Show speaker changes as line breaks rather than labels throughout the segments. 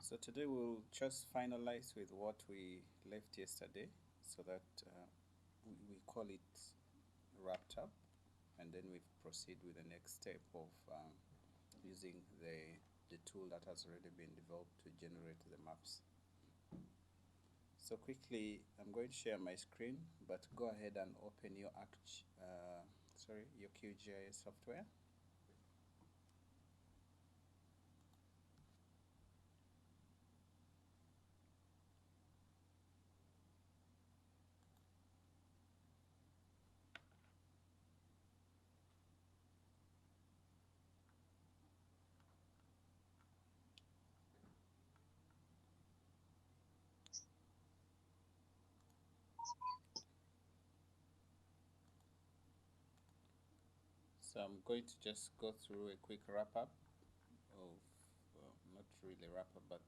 So today we'll just finalize with what we left yesterday, so that we call it wrapped up, and then we proceed with the next step of using the tool that has already been developed to generate the maps. So quickly, I'm going to share my screen, but go ahead and open your your QGIS software. So I'm going to just go through a quick wrap up of, not really wrap up, but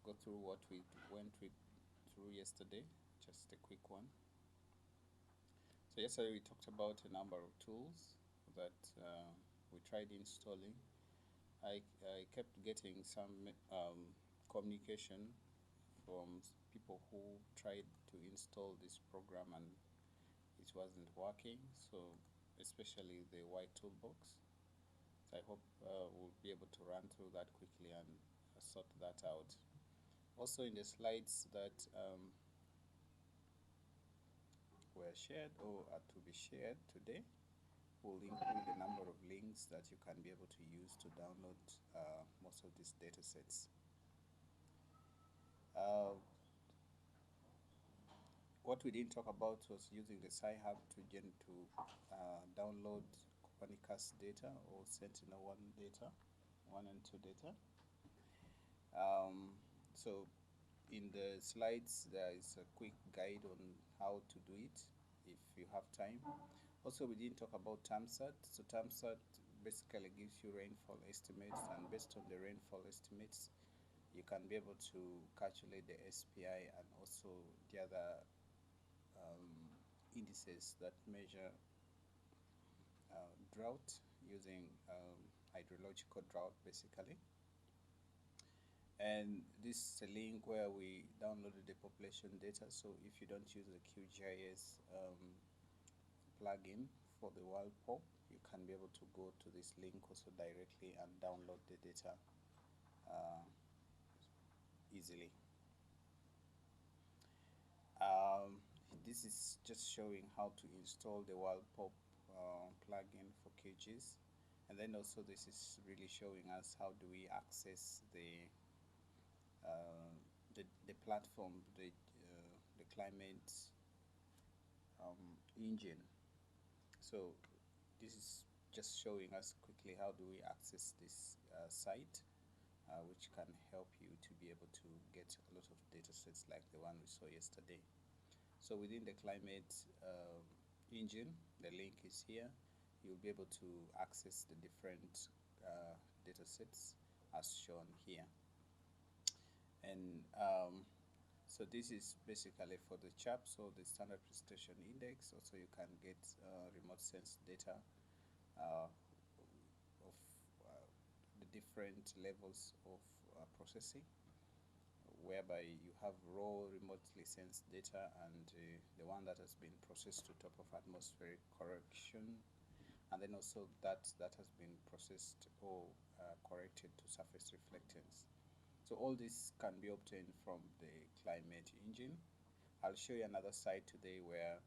go through what we went through yesterday, just a quick one. So yesterday we talked about a number of tools that we tried installing. I kept getting some communication from people who tried to install this program and it wasn't working, so especially the white toolbox. So I hope we'll be able to run through that quickly and sort that out. Also in the slides that were shared or are to be shared today, we'll include a number of links that you can be able to use to download most of these data sets. What we didn't talk about was using the Sci-Hub to download Copernicus data or Sentinel-1 data, 1 and 2 data. So in the slides there is a quick guide on how to do it if you have time. Also, we didn't talk about TAMSAT. So TAMSAT basically gives you rainfall estimates, and based on the rainfall estimates you can be able to calculate the SPI and also the other indices that measure drought, using hydrological drought basically. And this is a link where we downloaded the population data, so if you don't use the QGIS plugin for the world pop, you can be able to go to this link also directly and download the data easily. This is just showing how to install the world pop plugin for QGIS, and then also this is really showing us how do we access the platform, the climate engine. So this is just showing us quickly how do we access this site, which can help you to be able to get a lot of data sets like the one we saw yesterday. So within the climate engine, the link is here. You'll be able to access the different data sets as shown here. And so this is basically for the CHAP, so the standard precipitation index. Also you can get remote sense data of the different levels of processing, whereby you have raw remotely sensed data and the one that has been processed to top of atmospheric correction, and then also that has been processed or corrected to surface reflectance. So all this can be obtained from the climate engine. I'll show you another site today where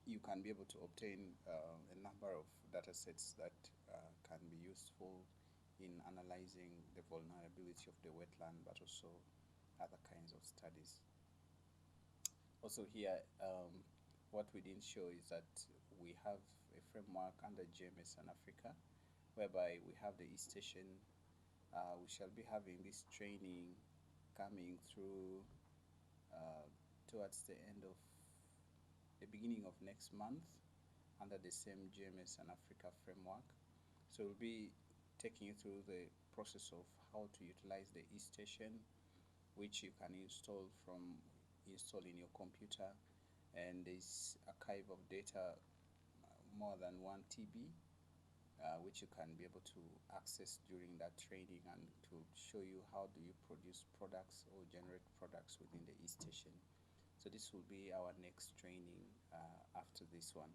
you can be able to obtain a number of data sets that can be useful in analyzing the vulnerability of the wetland, but also other kinds of studies. Also here, what we didn't show is that we have a framework under GMS and Africa, whereby we have the e-station. We shall be having this training coming through towards the beginning of next month under the same GMS and Africa framework. So we'll be taking you through the process of how to utilize the e-station, which you can install in your computer, and this archive of data more than 1 TB, which you can be able to access during that training, and to show you how do you produce products or generate products within the e-station. So this will be our next training after this one,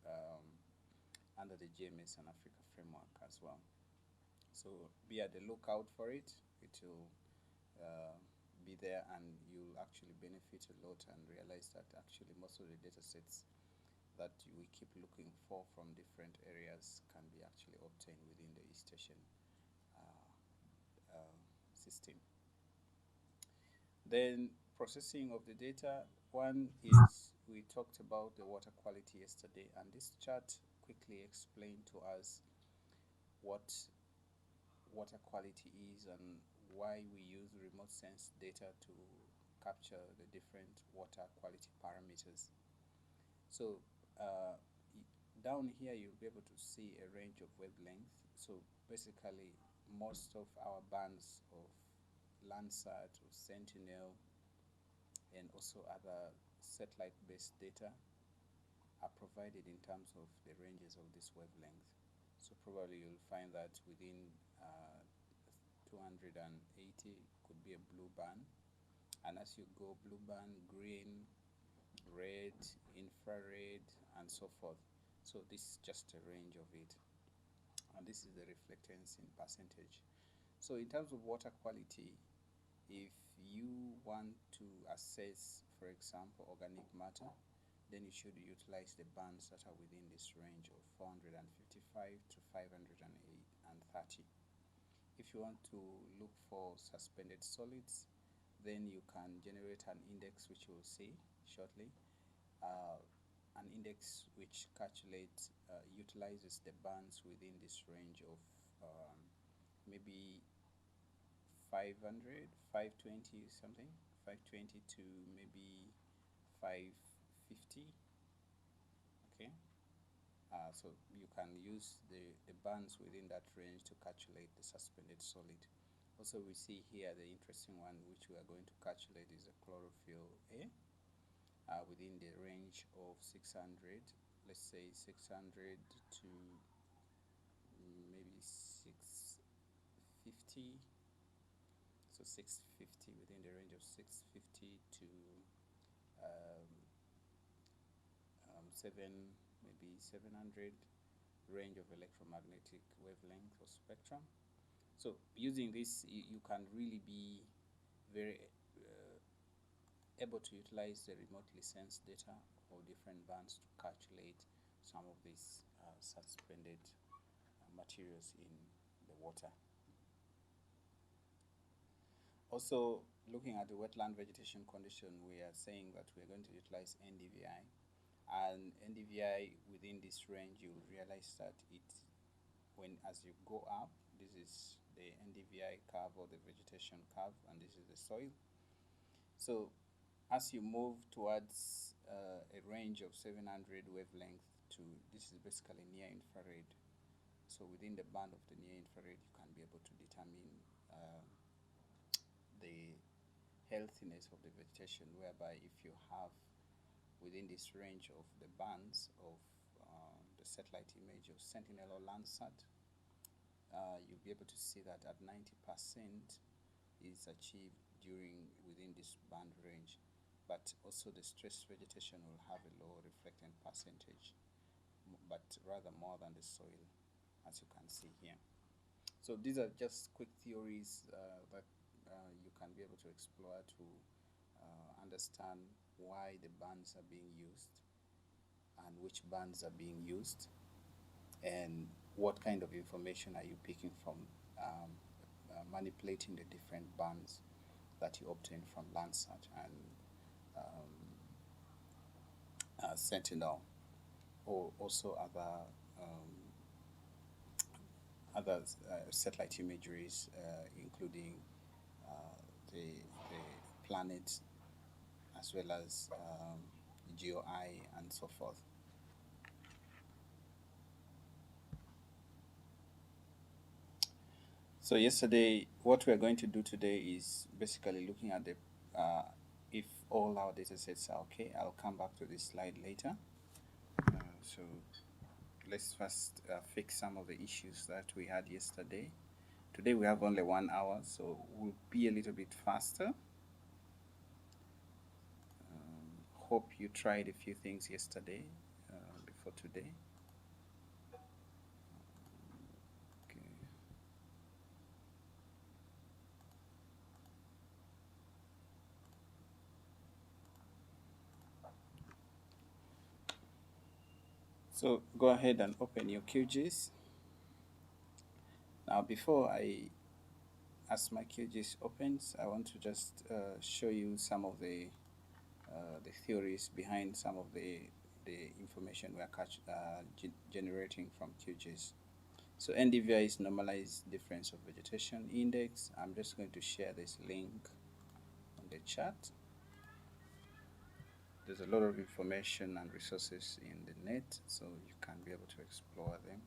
um, under the GMS and Africa framework as well. So be at the lookout for it. It will be there, and you'll actually benefit a lot and realize that actually most of the data sets that we keep looking for from different areas can be actually obtained within the e-station system. Then processing of the data. One is, we talked about the water quality yesterday, and this chart quickly explained to us what water quality is and why we use remote sense data to capture the different water quality parameters. So down here you'll be able to see a range of wavelength. So basically most of our bands of Landsat or Sentinel and also other satellite-based data are provided in terms of the ranges of this wavelength. So probably you'll find that within 280 could be a blue band, and as you go blue band, green, red, infrared, and so forth. So this is just a range of it, and this is the reflectance in percentage. So in terms of water quality, if you want to assess, for example, organic matter, then you should utilize the bands that are within this range of 455 to 530. If you want to look for suspended solids, then you can generate an index, which you will see shortly. An index which utilizes the bands within this range of maybe 500, 520 something, 520 to maybe 550. Okay. So you can use the bands within that range to calculate the suspended solid. Also, we see here the interesting one which we are going to calculate is the chlorophyll A within the range of 600, let's say 600 to maybe 650. So 650, within the range of 650 to 700 range of electromagnetic wavelength or spectrum. So using this, you can really be very able to utilize the remotely sensed data or different bands to calculate some of these suspended materials in the water. Also, looking at the wetland vegetation condition, we are saying that we are going to utilize NDVI. And NDVI within this range, you will realize that as you go up, this is the NDVI curve or the vegetation curve, and this is the soil. So as you move towards a range of 700 wavelength to, this is basically near infrared. So within the band of the near infrared, you can be able to determine the healthiness of the vegetation, whereby if you have within this range of the bands of the satellite image of Sentinel or Landsat, you'll be able to see that at 90% is achieved within this band range, but also the stressed vegetation will have a low reflectant percentage, but rather more than the soil, as you can see here. So these are just quick theories that you can be able to explore to understand why the bands are being used and which bands are being used and what kind of information are you picking from manipulating the different bands that you obtain from Landsat and Sentinel, or also other satellite imageries, including the planets as well as GeoEye and so forth. So yesterday, what we are going to do today is basically looking at the if all our data sets are okay. I'll come back to this slide later. So let's first fix some of the issues that we had yesterday. Today we have only 1 hour, so we'll be a little bit faster. Hope you tried a few things yesterday before today. Okay. So go ahead and open your QGIS. Now before as my QGIS opens, I want to just show you some of the theories behind some of the information we are generating from QGIS. So NDVI is normalized difference of vegetation index. I'm just going to share this link on the chat. There's a lot of information and resources in the net, so you can be able to explore them.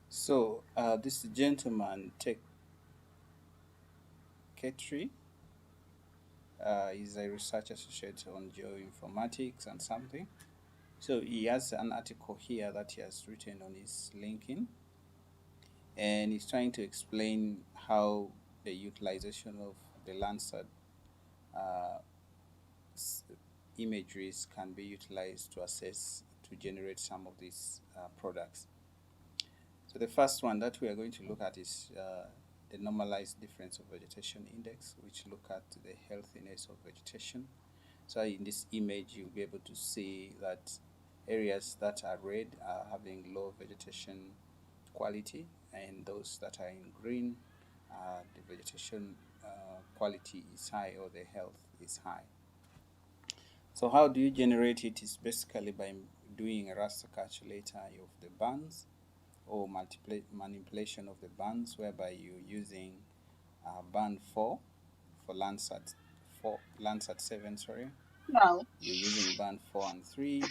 So this gentleman, Ketri, is a research associate on geoinformatics and something. So he has an article here that he has written on his LinkedIn, and he's trying to explain how the utilization of the Landsat imageries can be utilized to generate some of these products. So the first one that we are going to look at is the normalized difference of vegetation index, which look at the healthiness of vegetation. So in this image, you'll be able to see that areas that are red are having low vegetation quality, and those that are in green, the vegetation quality is high, or the health is high. So how do you generate it? Is basically by doing a raster calculator of the bands, or manipulation of the bands, whereby you're using band 4 for Landsat 7, sorry.
No.
You're using band 4 and 3,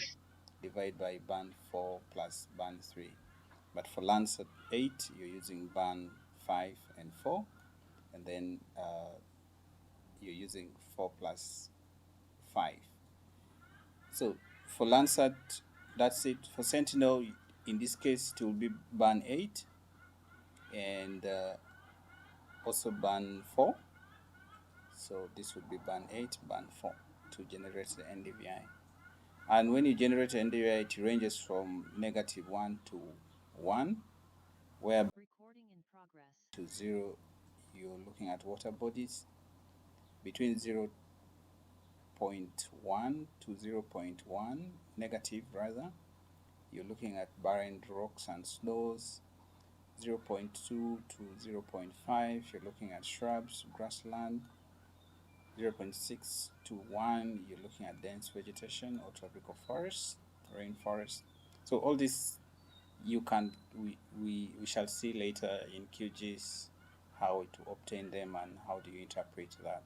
divide by band 4 plus band 3. But for Landsat 8, you're using band 5 and 4, and then you're using 4 plus 5. So for Landsat, that's it. For Sentinel, in this case, it will be band 8 and also band 4. So this would be band 8, band 4 to generate the NDVI. And when you generate NDVI, it ranges from -1 to 1, where
Recording in progress.
to 0, you're looking at water bodies. Between 0.1 to 0.1, negative rather, you're looking at barren rocks and snows. 0.2 to 0.5, you're looking at shrubs, grassland. 0.6 to 1, you're looking at dense vegetation or tropical forest, rainforest. So all this we shall see later in QGIS how to obtain them and how do you interpret that.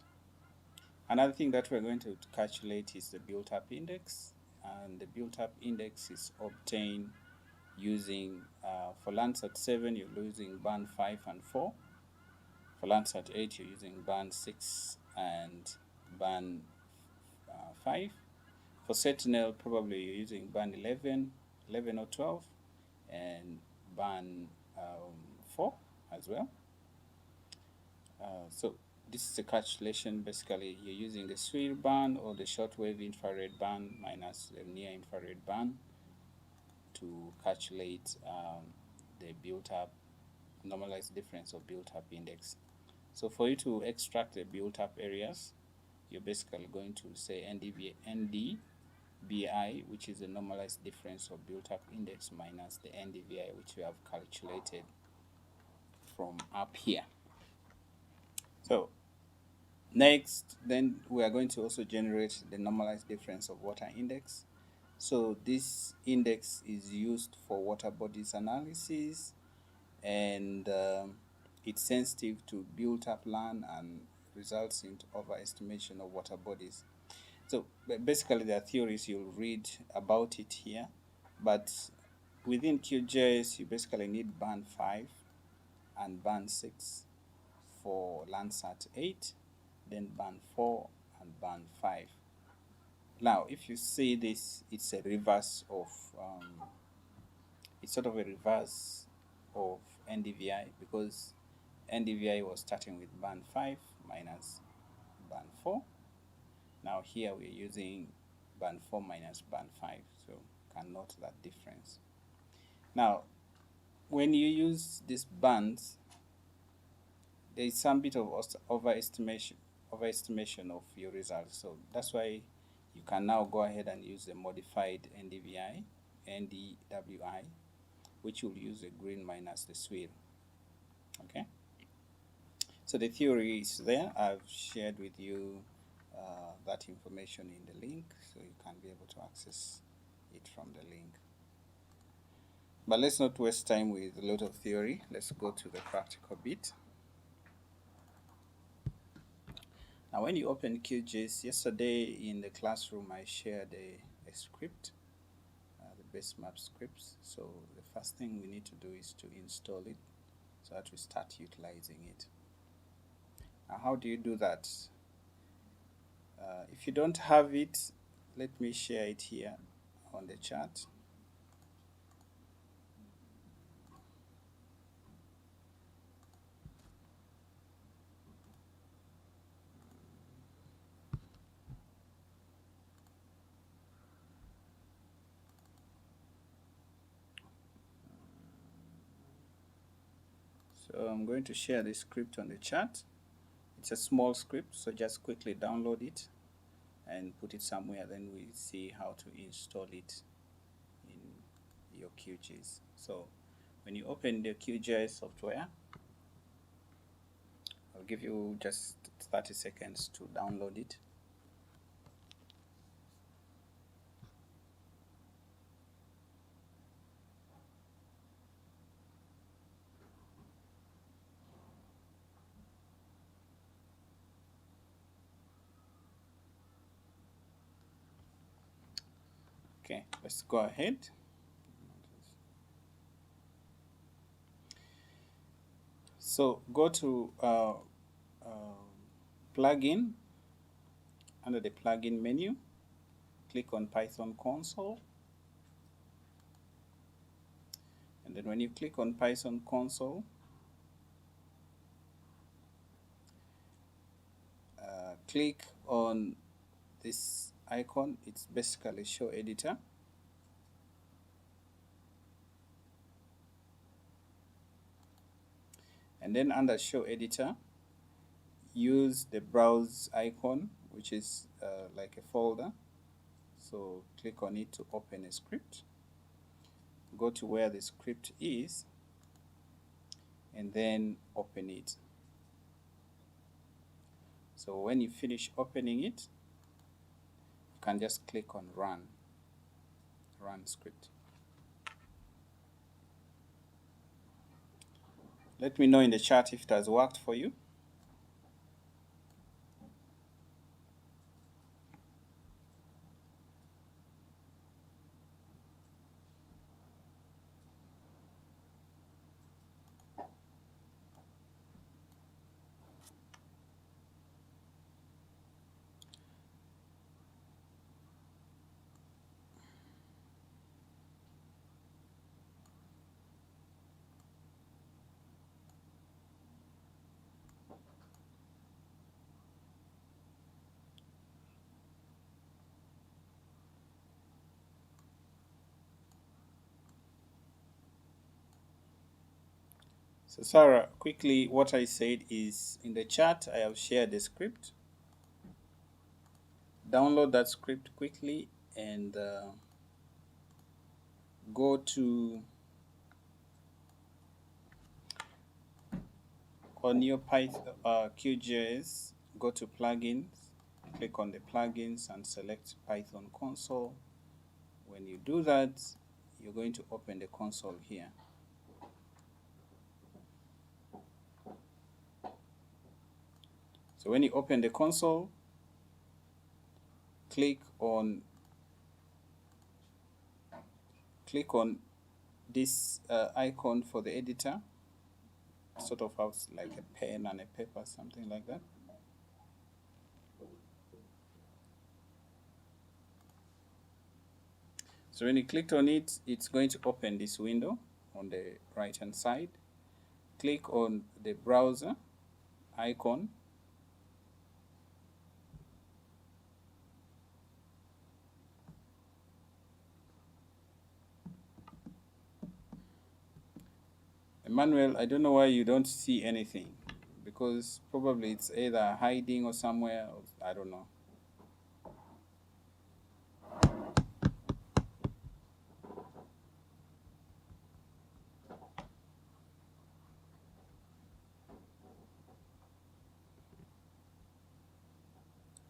Another thing that we're going to calculate is the built-up index, and the built-up index is obtained using, for Landsat 7, you're using band 5 and 4. For Landsat 8, you're using band 6 and band 5. For Sentinel, probably you're using band 11 or 12, and band 4 as well. So this is a calculation. Basically, you're using the SWIR band or the shortwave infrared band minus the near infrared band to calculate the built-up normalized difference of built-up index. So for you to extract the built-up areas, you're basically going to say NDBI, which is the normalized difference of built-up index, minus the NDVI, which we have calculated from up here. So next, then we are going to also generate the normalized difference of water index. So this index is used for water bodies analysis, and it's sensitive to built-up land and results in overestimation of water bodies. So basically, there are theories, you'll read about it here, but within QGIS, you basically need band 5 and band 6 for Landsat 8, then band 4 and band 5. Now, if you see this, it's a reverse of, it's sort of a reverse of NDVI, because NDVI was starting with band 5 minus band 4. Now here we're using band 4 minus band 5, so you can note that difference. Now, when you use these bands, there is some bit of overestimation of your results. So that's why you can now go ahead and use the modified NDWI, which will use the green minus the swirl. Okay. So the theory is there. I've shared with you that information in the link, so you can be able to access it from the link. But let's not waste time with a lot of theory. Let's go to the practical bit. Now, when you open QGIS, yesterday in the classroom I shared a script, the base map scripts. So the first thing we need to do is to install it so that we start utilizing it. Now, how do you do that? If you don't have it, let me share it here on the chat. So I'm going to share this script on the chat. It's a small script, so just quickly download it and put it somewhere, then we see how to install it in your QGIS. So when you open the QGIS software, I'll give you just 30 seconds to download it. Okay, let's go ahead. So go to plugin. Under the plugin menu, click on Python console. And then when you click on Python console, click on this icon. It's basically show editor. And then under show editor, use the browse icon, which is like a folder. So click on it to open a script. Go to where the script is and then open it. So when you finish opening it, you can just click on run script. Let me know in the chat if it has worked for you. So Sarah, quickly, what I said is in the chat, I have shared the script. Download that script quickly and go to on your Python QGIS, go to plugins, click on the plugins and select Python console. When you do that, you're going to open the console here. So when you open the console, click on this icon for the editor. Sort of has like a pen and a paper, something like that. So when you clicked on it, it's going to open this window on the right hand side. Click on the browser icon. Emmanuel, I don't know why you don't see anything, because probably it's either hiding or somewhere, or I don't know.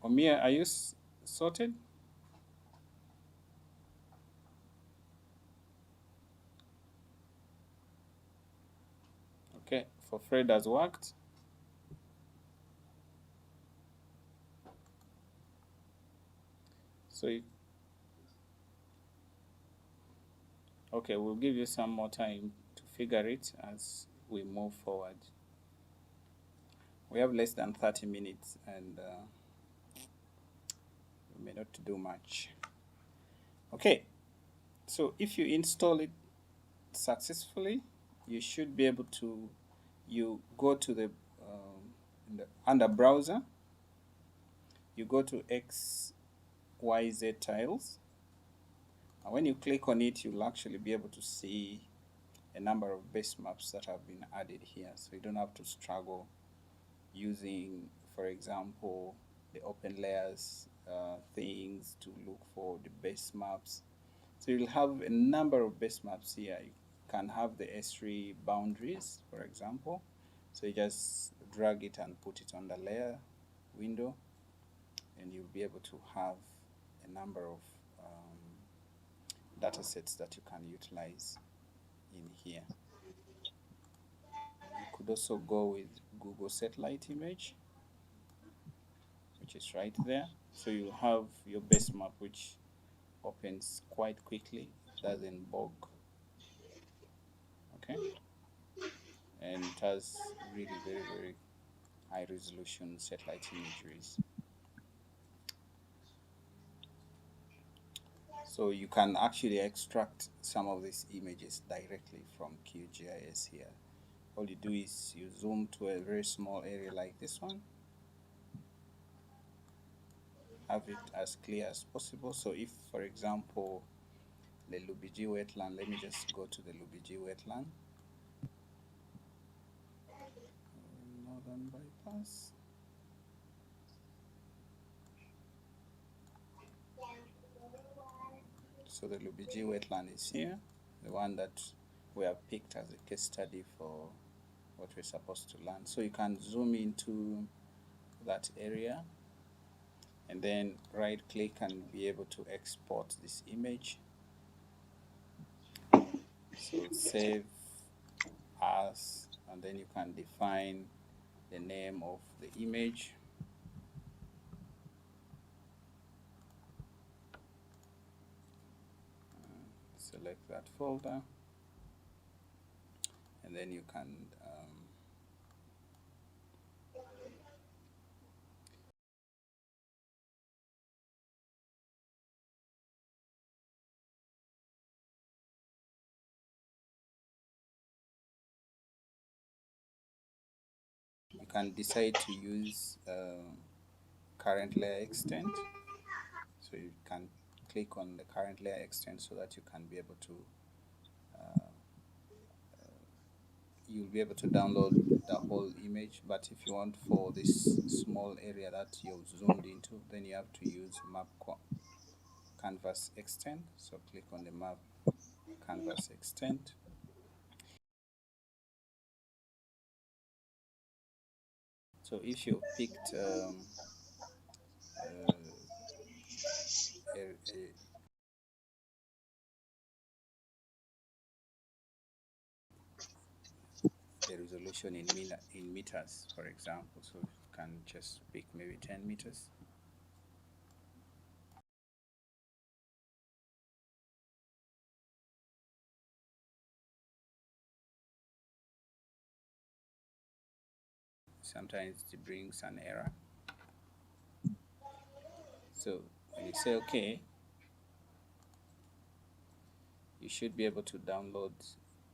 Omia, are you sorted? Okay, for Fred has worked. So, okay, we'll give you some more time to figure it as we move forward. We have less than 30 minutes and we may not do much. Okay, so if you install it successfully, you should be able to, you go to the, under browser, you go to XYZ tiles. And when you click on it, you'll actually be able to see a number of base maps that have been added here. So you don't have to struggle using, for example, the open layers things to look for the base maps. So you'll have a number of base maps here. You can have the S3 boundaries, for example. So you just drag it and put it on the layer window, and you'll be able to have a number of data sets that you can utilize in here. You could also go with Google satellite image, which is right there. So you have your base map, which opens quite quickly, doesn't bog. Okay, and it has really very high resolution satellite imageries. So you can actually extract some of these images directly from QGIS here. All you do is you zoom to a very small area like this one, have it as clear as possible. So if, for example, the Lubiji wetland, let me just go to the Lubiji wetland. Northern bypass. So the Lubiji wetland is here, the one that we have picked as a case study for what we're supposed to learn. So you can zoom into that area and then right click and be able to export this image. So save as, and then you can define the name of the image. Select that folder, and then you can decide to use current layer extent. So you can click on the current layer extent so that you can be able to you'll be able to download the whole image. But if you want for this small area that you've zoomed into, then you have to use map canvas extent. So click on the map canvas extent. So if you picked a resolution in meters, for example, so you can just pick maybe 10 meters. Sometimes it brings an error. So when you say okay, you should be able to download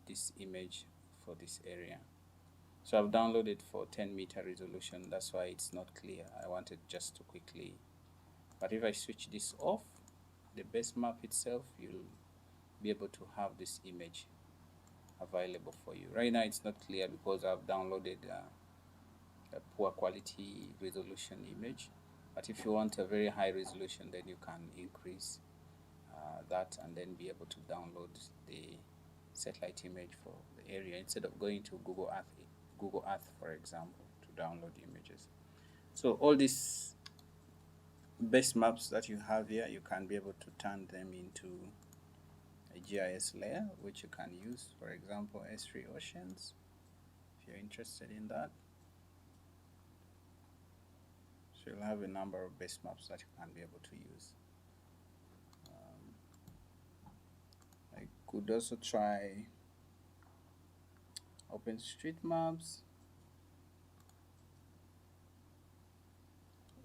this image for this area. So I've downloaded for 10-meter resolution. That's why it's not clear. I wanted just to quickly, but if I switch this off, the base map itself, you'll be able to have this image available for you. Right now it's not clear because I've downloaded a poor quality resolution image, but if you want a very high resolution, then you can increase that and then be able to download the satellite image for the area instead of going to Google Earth, for example, to download images. So all these base maps that you have here, you can be able to turn them into a GIS layer, which you can use, for example, S3 Oceans, if you're interested in that. So you'll have a number of base maps that you can be able to use. I could also try OpenStreetMaps.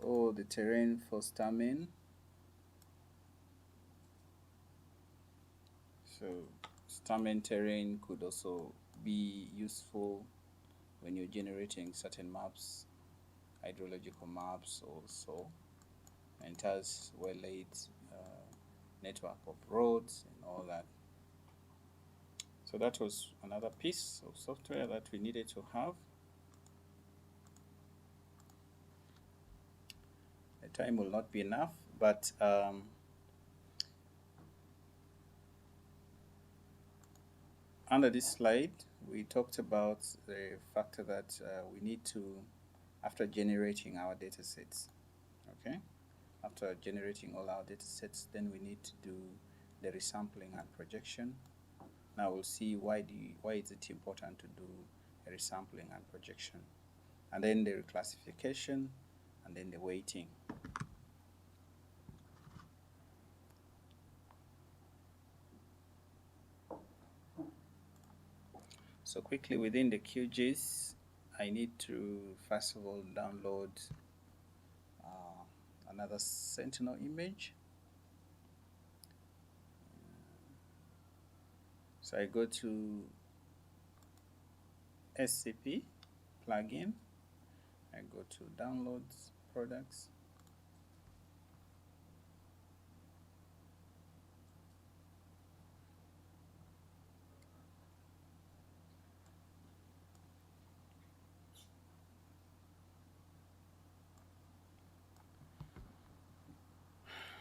Oh, the terrain for Starman. So Starman terrain could also be useful when you're generating certain maps, hydrological maps also, and it has well-laid network of roads and all that. So that was another piece of software that we needed to have. The time will not be enough, but under this slide, we talked about the factor that we need to, after generating our data sets, okay? After generating all our data sets, then we need to do the resampling and projection. Now we'll see why is it important to do a resampling and projection, and then the reclassification, and then the weighting. So quickly within the QGIS, I need to first of all download another Sentinel image. So I go to SCP plugin, I go to downloads, products,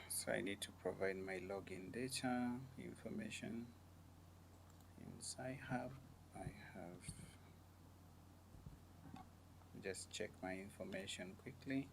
so I need to provide my login data information. In Sci-Hub, I have, just check my information quickly.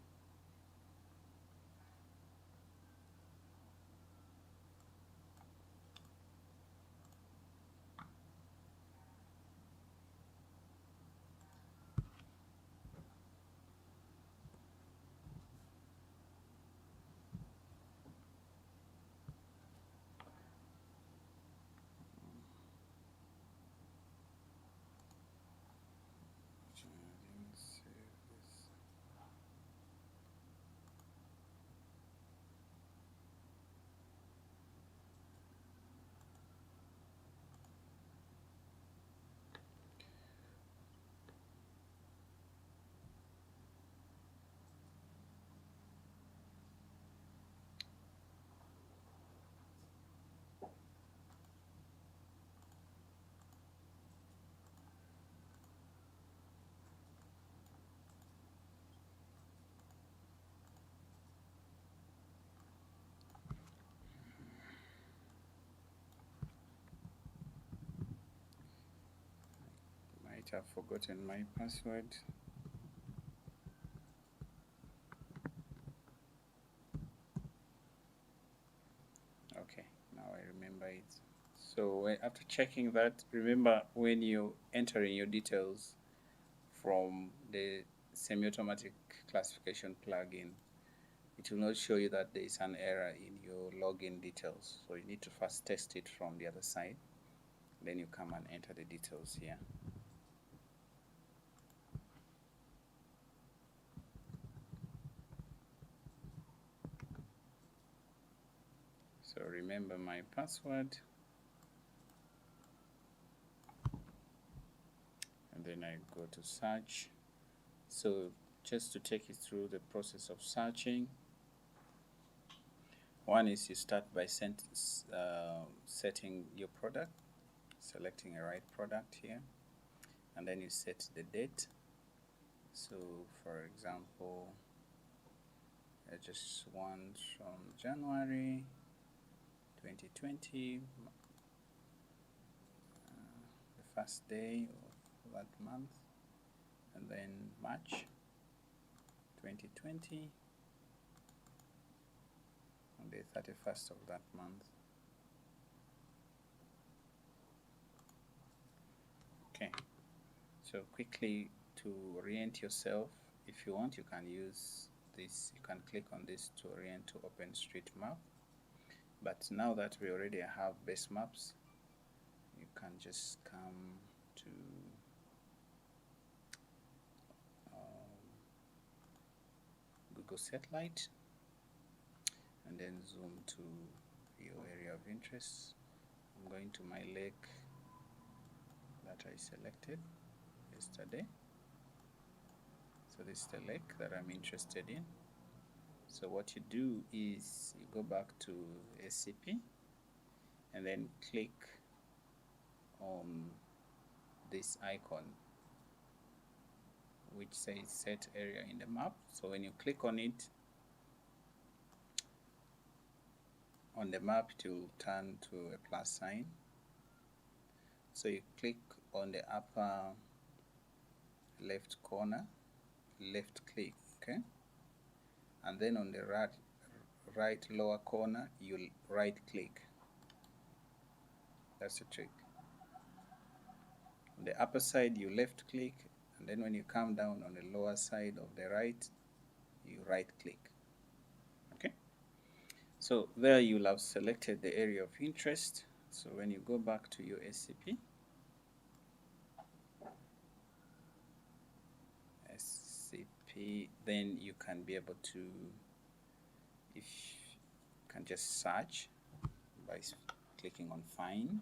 I've forgotten my password. Okay, now I remember it. So after checking that, remember when you entering your details from the semi-automatic classification plugin, it will not show you that there is an error in your login details. So you need to first test it from the other side, then you come and enter the details here. So remember my password. and then I go to search. So just to take you through the process of searching, one is you start by setting your product, selecting a right product here, and then you set the date. So for example, I just want from January 2020, the first day of that month, and then March 2020 on the 31st of that month. Okay, so quickly to orient yourself, if you want, you can use this, you can click on this to orient to OpenStreetMap. But now that we already have base maps, you can just come to Google Satellite and then zoom to your area of interest. I'm going to my lake that I selected yesterday. So this is the lake that I'm interested in. So what you do is you go back to SCP and then click on this icon which says set area in the map. So when you click on it, on the map it will turn to a plus sign. So you click on the upper left corner, left click, okay? And then on the right lower corner, you'll right click. That's the trick. On the upper side, you left click, and then when you come down on the lower side of the right, you right click. Okay? So there you'll have selected the area of interest. So when you go back to your SCP, then you can be able to, if you can just search by clicking on find.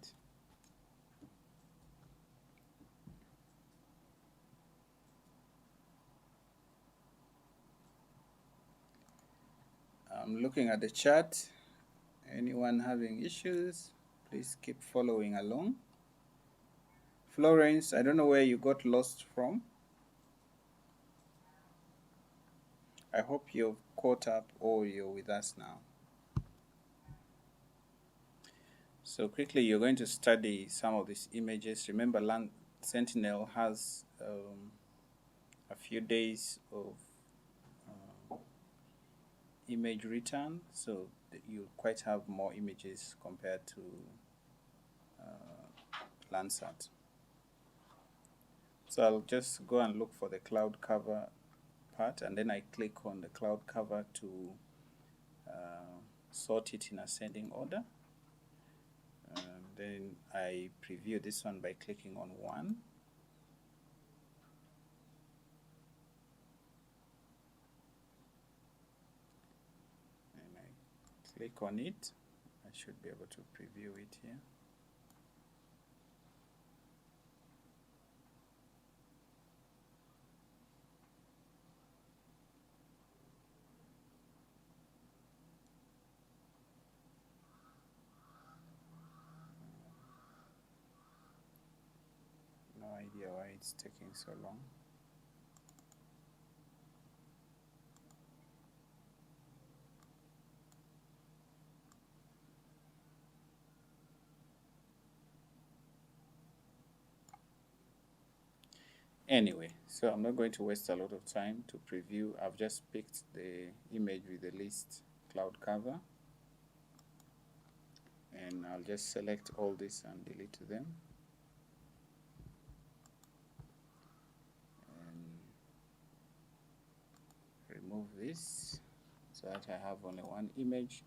I'm looking at the chat. Anyone having issues, please keep following along. Florence, I don't know where you got lost from. I hope you've caught up or you're with us now. So quickly, you're going to study some of these images. Remember, Sentinel has a few days of image return, so you quite have more images compared to Landsat. So I'll just go and look for the cloud cover part, and then I click on the cloud cover to sort it in ascending order. Then I preview this one by clicking on 1. And I click on it. I should be able to preview it here. No idea why it's taking so long. Anyway, so I'm not going to waste a lot of time to preview. I've just picked the image with the least cloud cover, and I'll just select all this and delete them. Remove this so that I have only one image.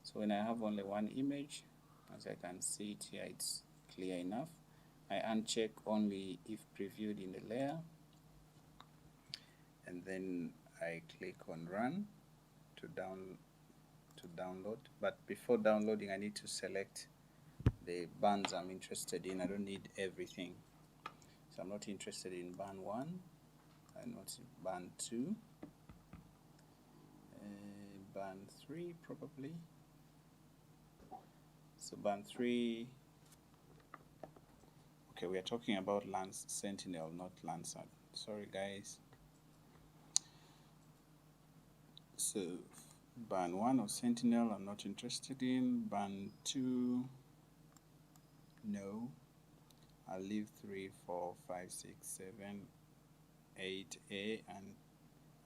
So when I have only one image, as I can see it here, it's clear enough. I uncheck only if previewed in the layer, and then I click on run to download. But before downloading, I need to select the bands I'm interested in. I don't need everything. So I'm not interested in band 1, I'm not in band 2, band 3 probably. So band 3, okay, we are talking about Sentinel, not Landsat. Sorry guys. So band 1 of Sentinel I'm not interested in. Band 2, no. I'll leave 3, 4, 5, 6, 7, 8A, and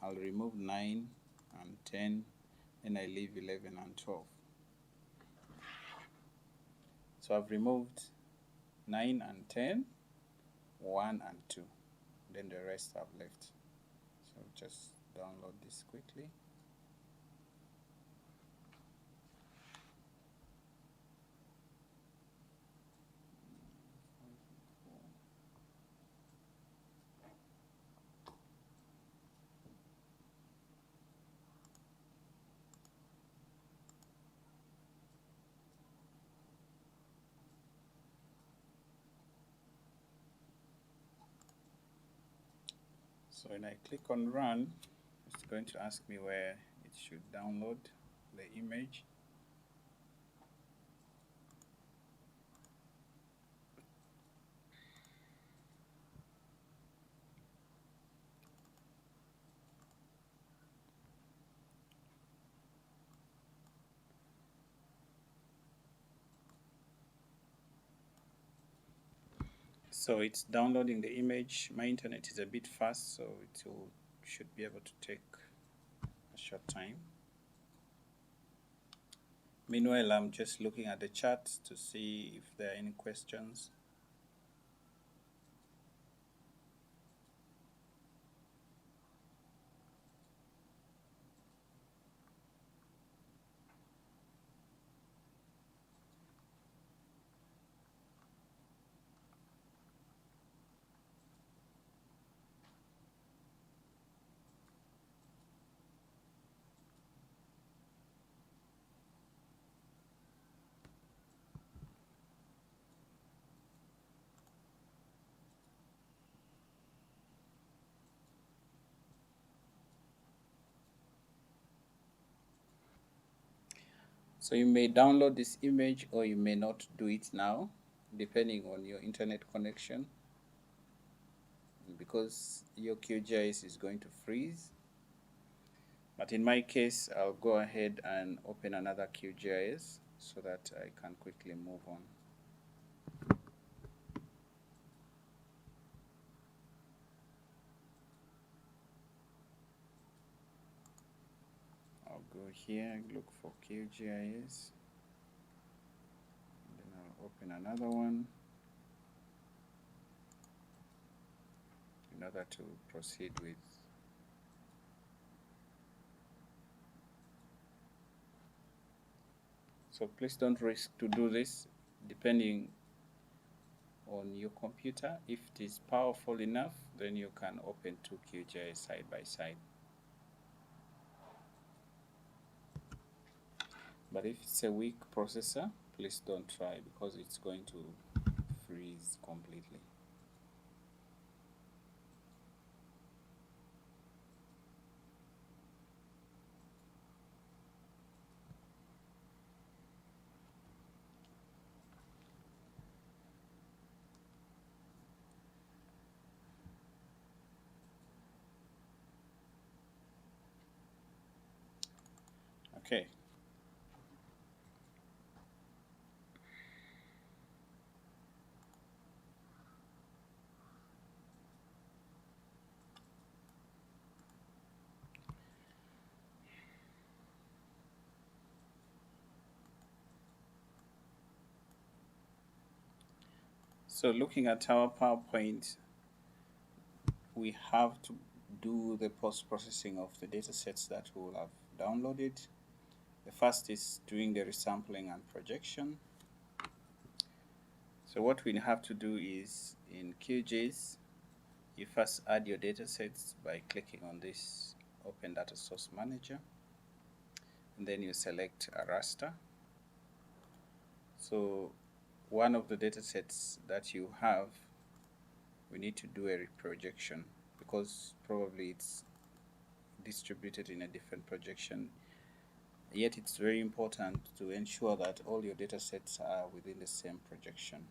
I'll remove 9 and 10, and I leave 11 and 12. So I've removed 9 and 10, 1 and 2, then the rest I've left. So just download this quickly. So when I click on run, it's going to ask me where it should download the image. So it's downloading the image. My internet is a bit fast, so should be able to take a short time. Meanwhile, I'm just looking at the chat to see if there are any questions. So you may download this image or you may not do it now, depending on your internet connection, because your QGIS is going to freeze. But in my case, I'll go ahead and open another QGIS so that I can quickly move on. I'll go here, look for QGIS, and then I'll open another one in order to proceed with. So please don't risk to do this, depending on your computer. If it is powerful enough, then you can open two QGIS side by side. But if it's a weak processor, please don't try, because it's going to freeze completely. Okay. So looking at our PowerPoint, we have to do the post-processing of the data sets that we will have downloaded. The first is doing the resampling and projection. So what we have to do is, in QGIS, you first add your data sets by clicking on this Open Data Source Manager, and then you select a raster. So one of the data sets that you have we need to do a reprojection, because probably it's distributed in a different projection. Yet it's very important to ensure that all your data sets are within the same projection.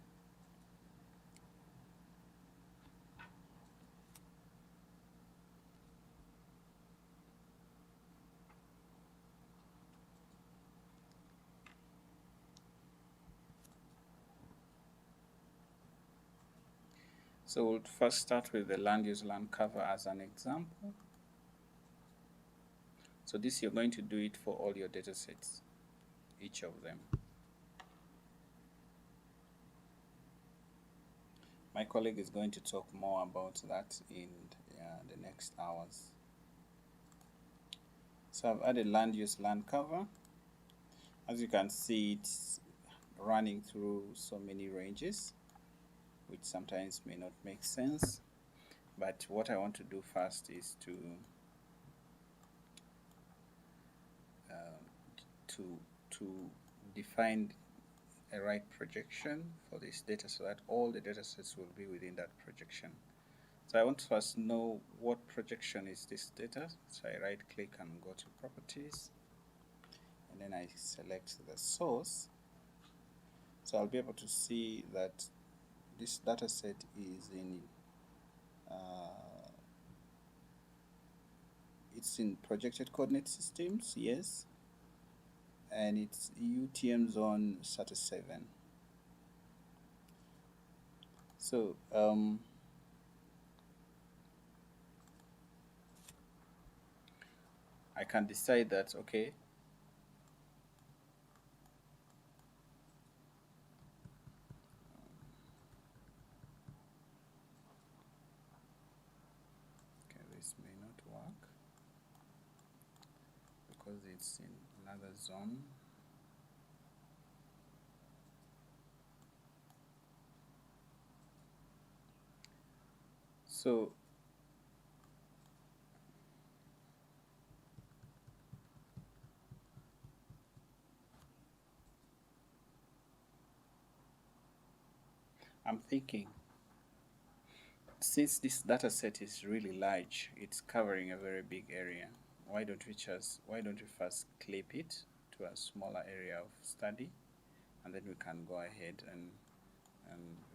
So we'll first start with the land use land cover as an example. So this, you're going to do it for all your data sets, each of them. My colleague is going to talk more about that in the next hours. So I've added land use land cover. As you can see, it's running through so many ranges, which sometimes may not make sense. But what I want to do first is to define a right projection for this data, so that all the data sets will be within that projection. So I want to first know what projection is this data. So I right click and go to properties, and then I select the source. So I'll be able to see that this data set is in it's in projected coordinate systems, yes, and it's UTM zone 37. So I can decide that, okay, this may not work because it's in another zone. So I'm thinking, since this data set is really large, it's covering a very big area, why don't we first clip it to a smaller area of study, and then we can go ahead and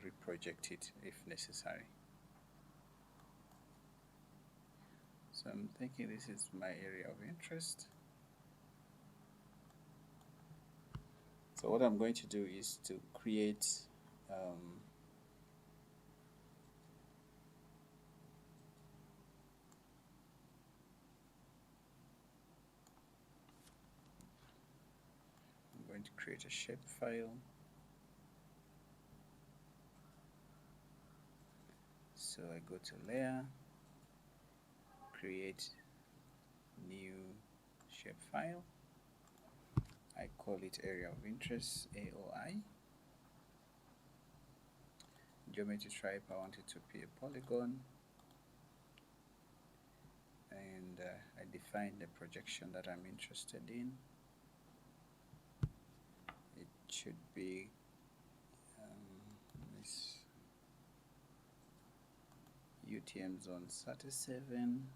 reproject it if necessary. So I'm thinking this is my area of interest. So what I'm going to do is to create create a shapefile. So I go to layer, create new shapefile. I call it area of interest, AOI. Geometry type, I want it to be a polygon. And I define the projection that I'm interested in. It should be this UTM zone 37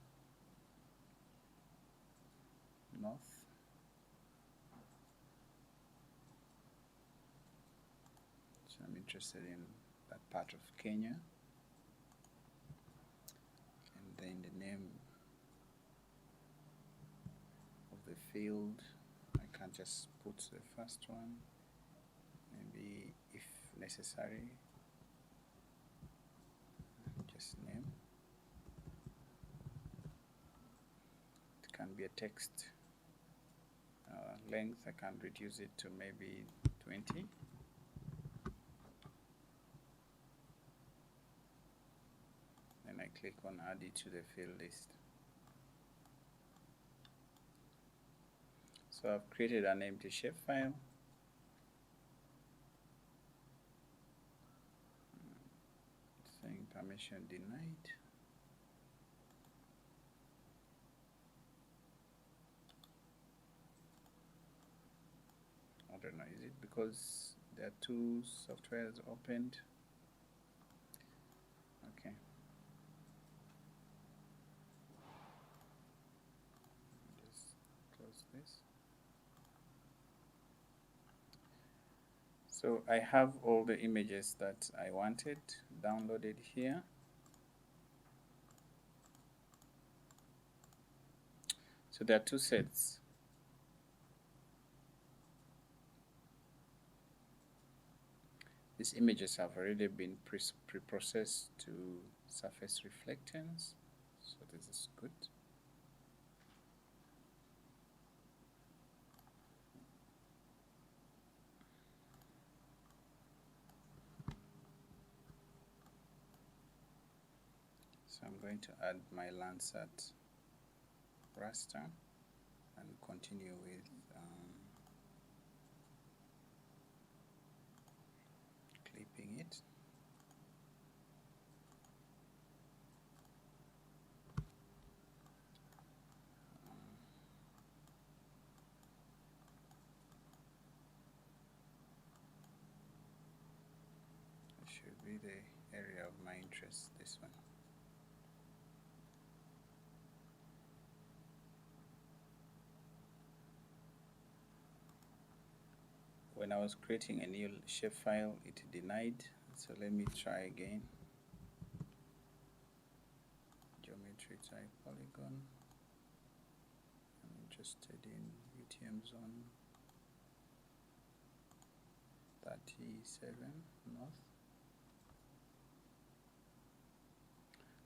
north. So I'm interested in that part of Kenya. And then the name of the field, I can just put the first one, maybe if necessary, just name. It can be a text. Length, I can reduce it to maybe 20. Then I click on add it to the field list. So I've created an empty shapefile. It's saying permission denied. I don't know, is it because there are two softwares opened? Okay. So I have all the images that I wanted downloaded here. So there are two sets. These images have already been pre-processed to surface reflectance, so this is good. So I'm going to add my Landsat raster and continue with clipping it. It should be the area of my interest, this one. When I was creating a new shapefile, it denied, so let me try again. Geometry type polygon. I'm interested in UTM zone 37 north.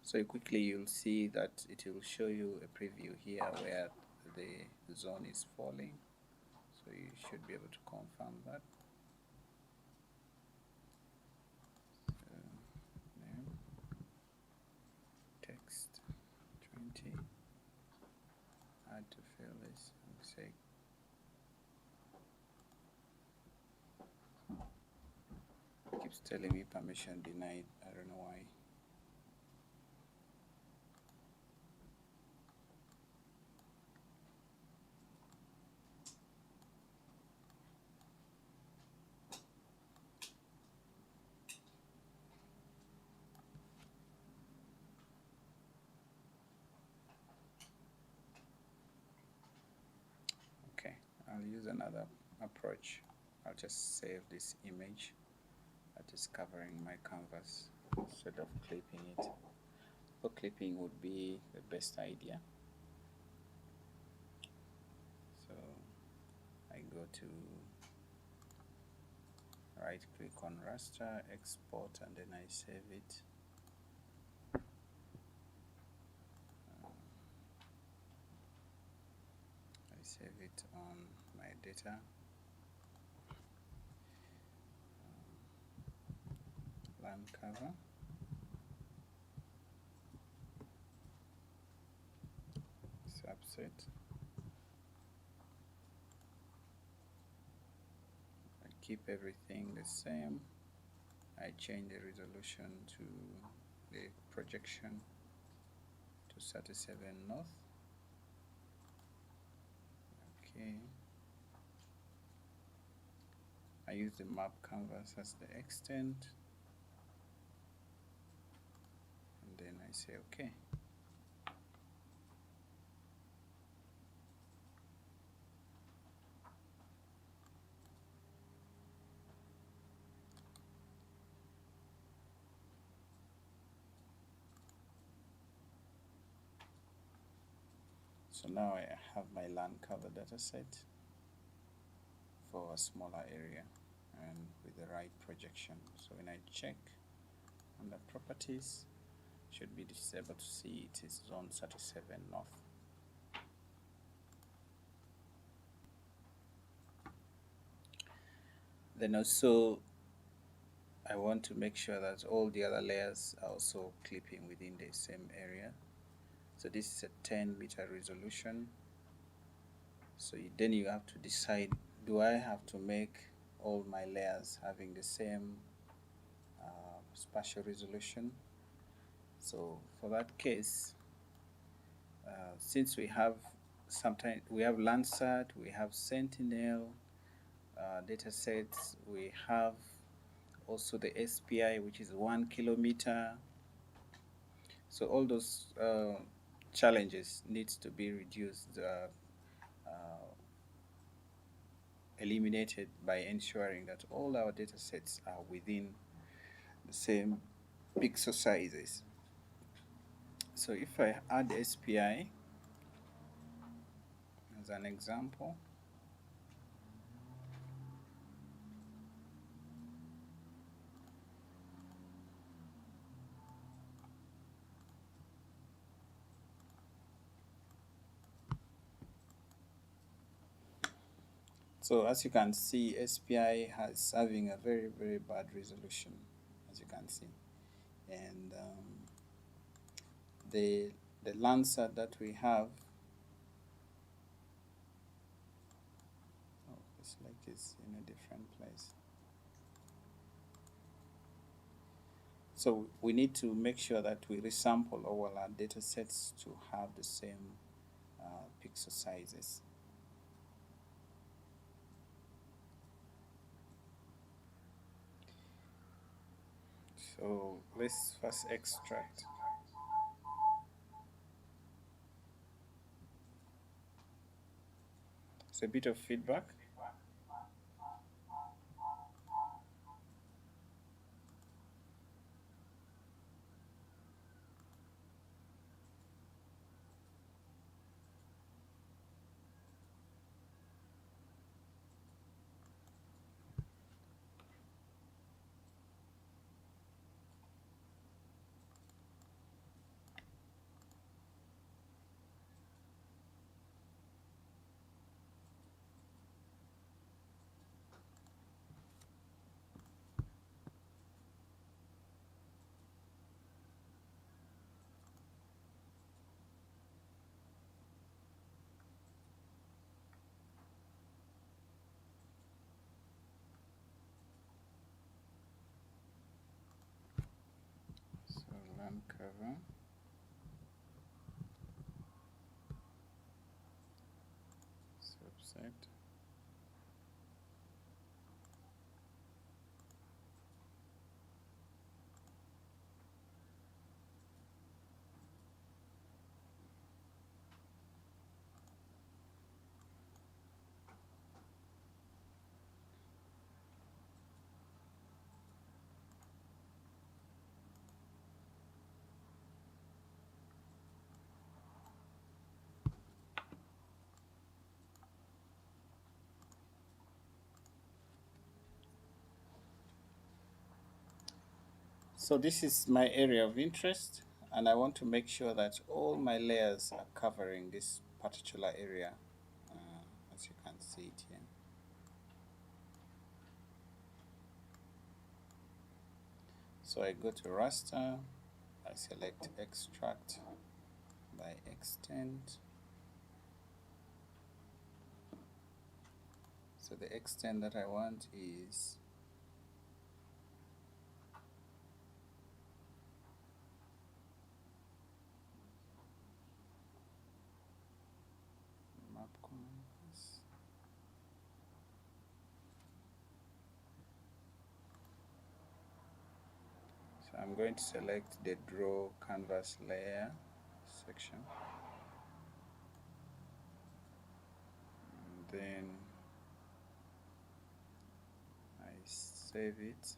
So quickly you'll see that it will show you a preview here where the zone is falling. So you should be able to confirm that. So, name, text 20. Add to fill this and say keeps telling me permission denied. I don't know why. Okay, I'll use another approach. I'll just save this image that is covering my canvas instead of clipping it. So clipping would be the best idea. So I go to right click on raster, export, and then I save it. I save it on my data. Land cover. Subset. I keep everything the same. I change the resolution to the projection to 37 north. Okay. I use the map canvas as the extent. And then I say okay. So now I have my land cover dataset for a smaller area and with the right projection. So when I check under properties, should be able to see it is zone 37 north. Then also I want to make sure that all the other layers are also clipping within the same area. So this is a 10-meter resolution. So then you have to decide, do I have to make all my layers having the same spatial resolution? So for that case, since we have Landsat, we have Sentinel data sets, we have also the SPI, which is 1 kilometer. So all those challenges needs to be reduced eliminated by ensuring that all our data sets are within the same pixel sizes. So if I add SPI as an example, so as you can see, SPI has having a very, very bad resolution, as you can see. And the Landsat that we have, oh, it's like it's in a different place. So we need to make sure that we resample all our data sets to have the same pixel sizes. So let's first extract. It's a bit of feedback. So land cover. Subset. So this is my area of interest, and I want to make sure that all my layers are covering this particular area, as you can see it here. So I go to raster, I select extract by extent. So the extent that I want is map canvas. So I'm going to select the draw canvas layer section, and then I save it.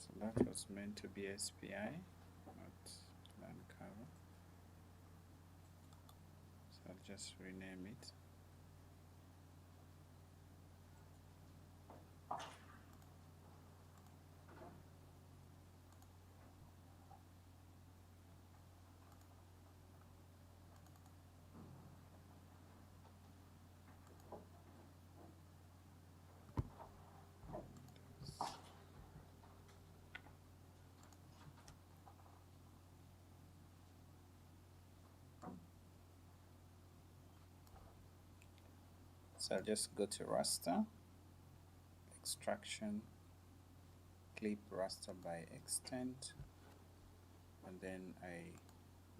So that was meant to be SPI, not land cover. So I'll just rename it. So I'll just go to raster, extraction, clip raster by extent, and then I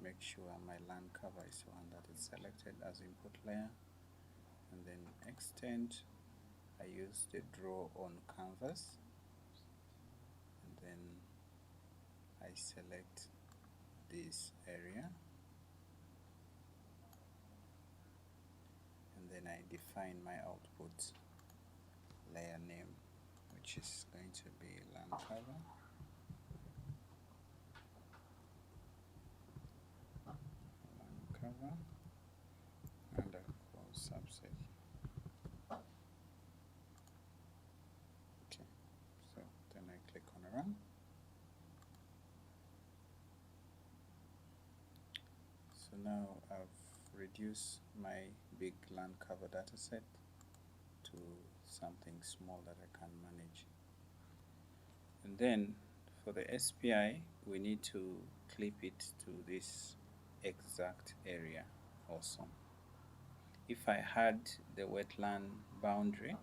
make sure my land cover is the one that is selected as input layer, and then extend. I use the draw on canvas, and then I select this area, and then I define my output layer name, which is going to be land cover. Land cover underscore subset. Okay, so then I click on run. So now I've reduced my big land cover dataset to something small that I can manage. And then for the SPI, we need to clip it to this exact area also. If I had the wetland boundary,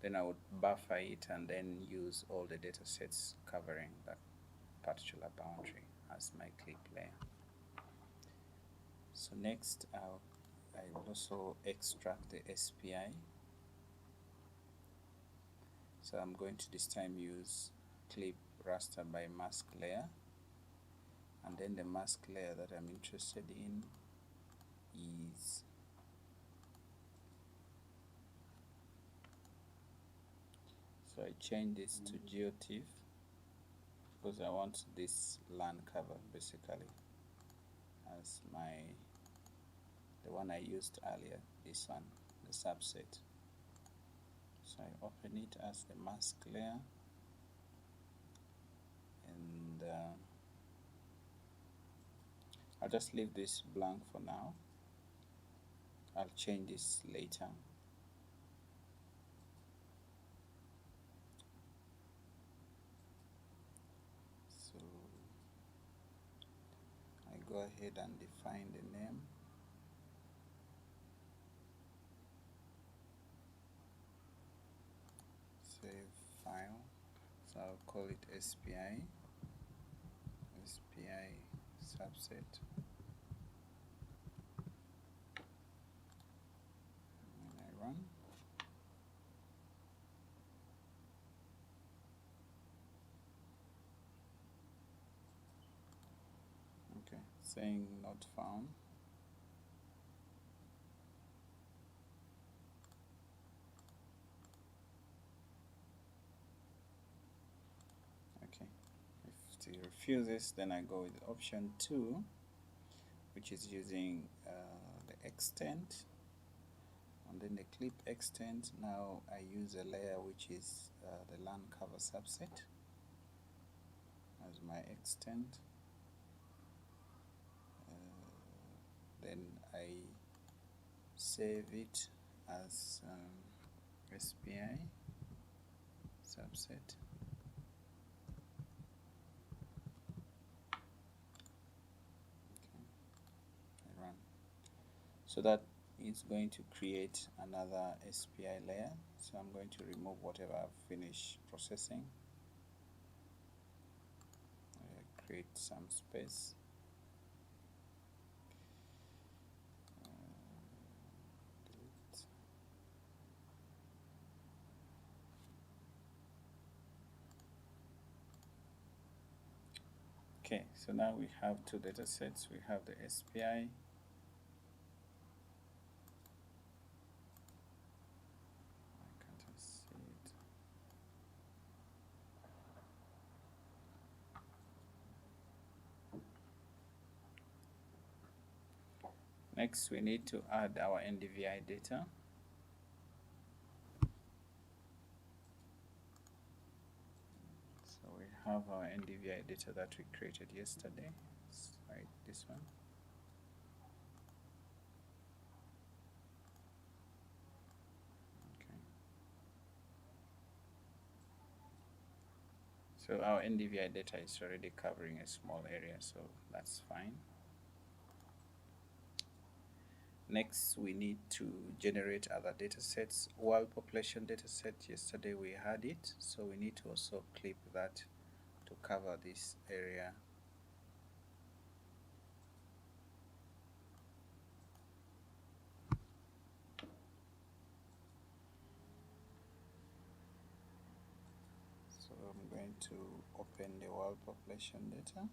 then I would buffer it and then use all the data sets covering that particular boundary as my clip layer. So next, I will also extract the SPI. So I'm going to this time use clip raster by mask layer, and then the mask layer that I'm interested in is so I change this to GeoTIFF because I want this land cover basically as the one I used earlier, this one, the subset. So I open it as the mask layer, and I'll just leave this blank for now. I'll change this later. So I go ahead and define the name. Save file. So I'll call it SPI subset. When I run, okay, saying not found. Okay, if it refuses, then I go with option 2, which is using the extent, and then the clip extent. Now I use a layer which is the land cover subset as my extent. Then I save it as SPI subset. Okay, I run. So that is going to create another SPI layer. So I'm going to remove whatever I've finished processing. Create some space. Delete. Okay, so now we have two data sets. We have the SPI. Next, we need to add our NDVI data. So we have our NDVI data that we created yesterday. Right, this one. Okay. So our NDVI data is already covering a small area, so that's fine. Next, we need to generate other data sets. Wild population data set, yesterday we had it, so we need to also clip that to cover this area. So I'm going to open the wild population data.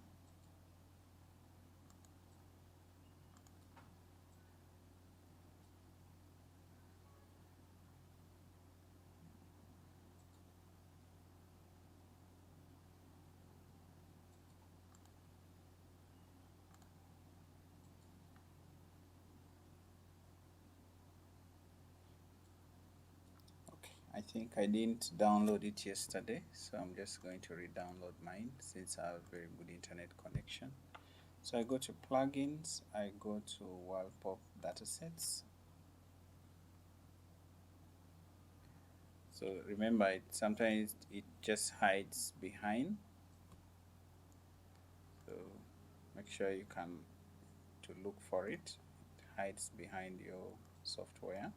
I think I didn't download it yesterday, so I'm just going to re-download mine since I have a very good internet connection. So I go to plugins, I go to WildPop datasets. So remember, sometimes it just hides behind. So make sure you can to look for it. It hides behind your software.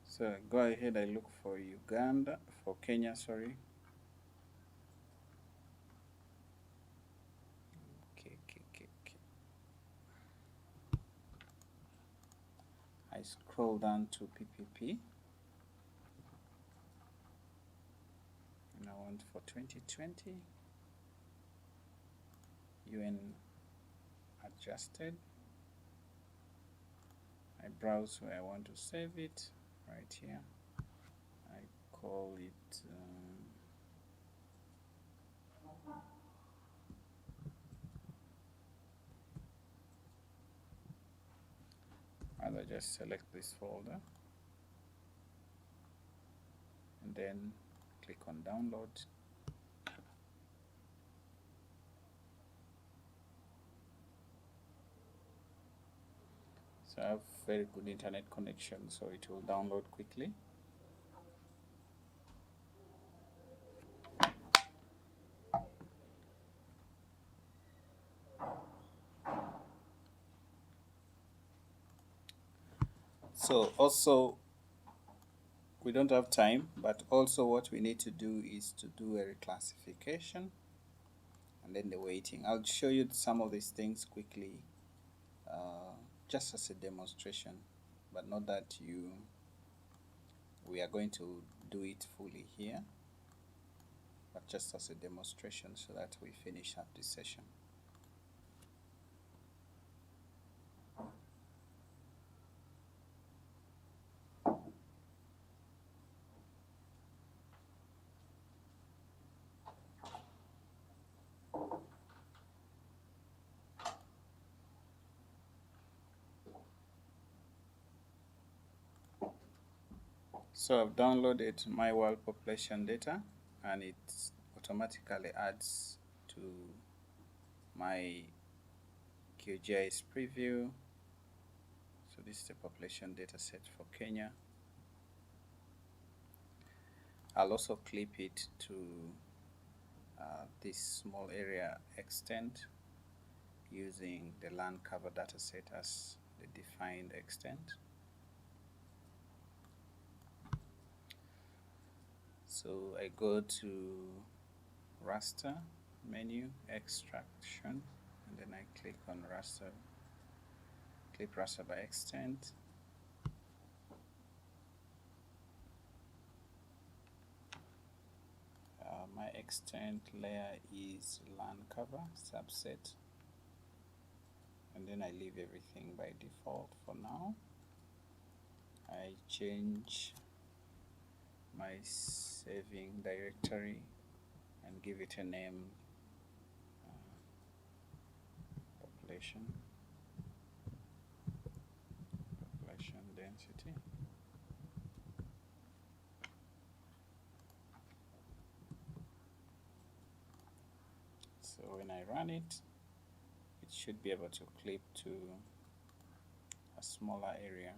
So go ahead, I look for Kenya, sorry. Okay. I scroll down to PPP. And I want for 2020, UN adjusted. I browse where I want to save it, right here. I call it I'll just select this folder and then click on download. So I have very good internet connection, so it will download quickly. So also, we don't have time, but also what we need to do is to do a reclassification and then the weighting. I'll show you some of these things quickly, just as a demonstration, but not that we are going to do it fully here, but just as a demonstration so that we finish up this session. So I've downloaded my wild population data and it automatically adds to my QGIS preview. So this is the population data set for Kenya. I'll also clip it to this small area extent using the land cover data set as the defined extent. So I go to raster menu, extraction, and then I click on raster, clip raster by extent. My extent layer is land cover subset, and then I leave everything by default for now. I change my saving directory and give it a name, population density. So when I run it, it should be able to clip to a smaller area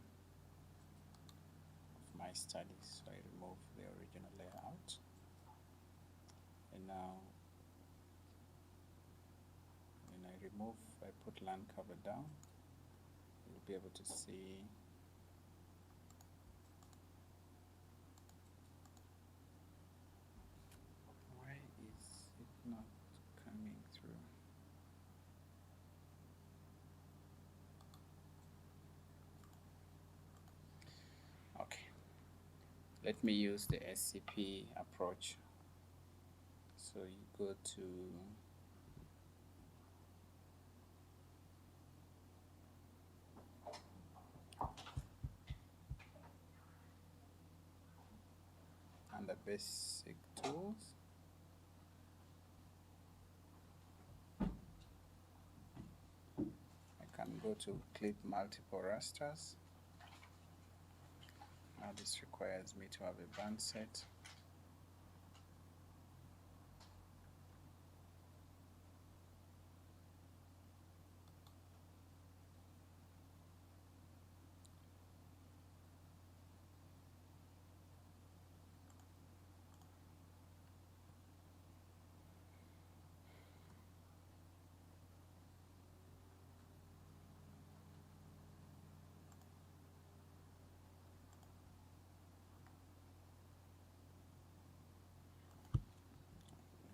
of my studies. So I remove the original layout, and now when I remove I put land cover down, you'll be able to see why is it not coming through. Okay, let me use the SCP approach. So you go to under basic tools, I can go to clip multiple rasters. Now this requires me to have a band set.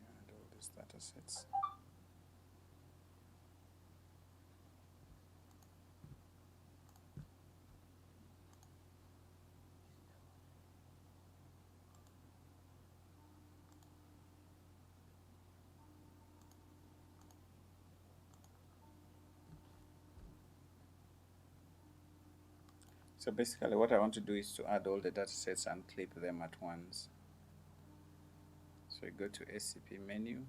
Add all these data sets. So basically what I want to do is to add all the data sets and clip them at once. So you go to SCP menu,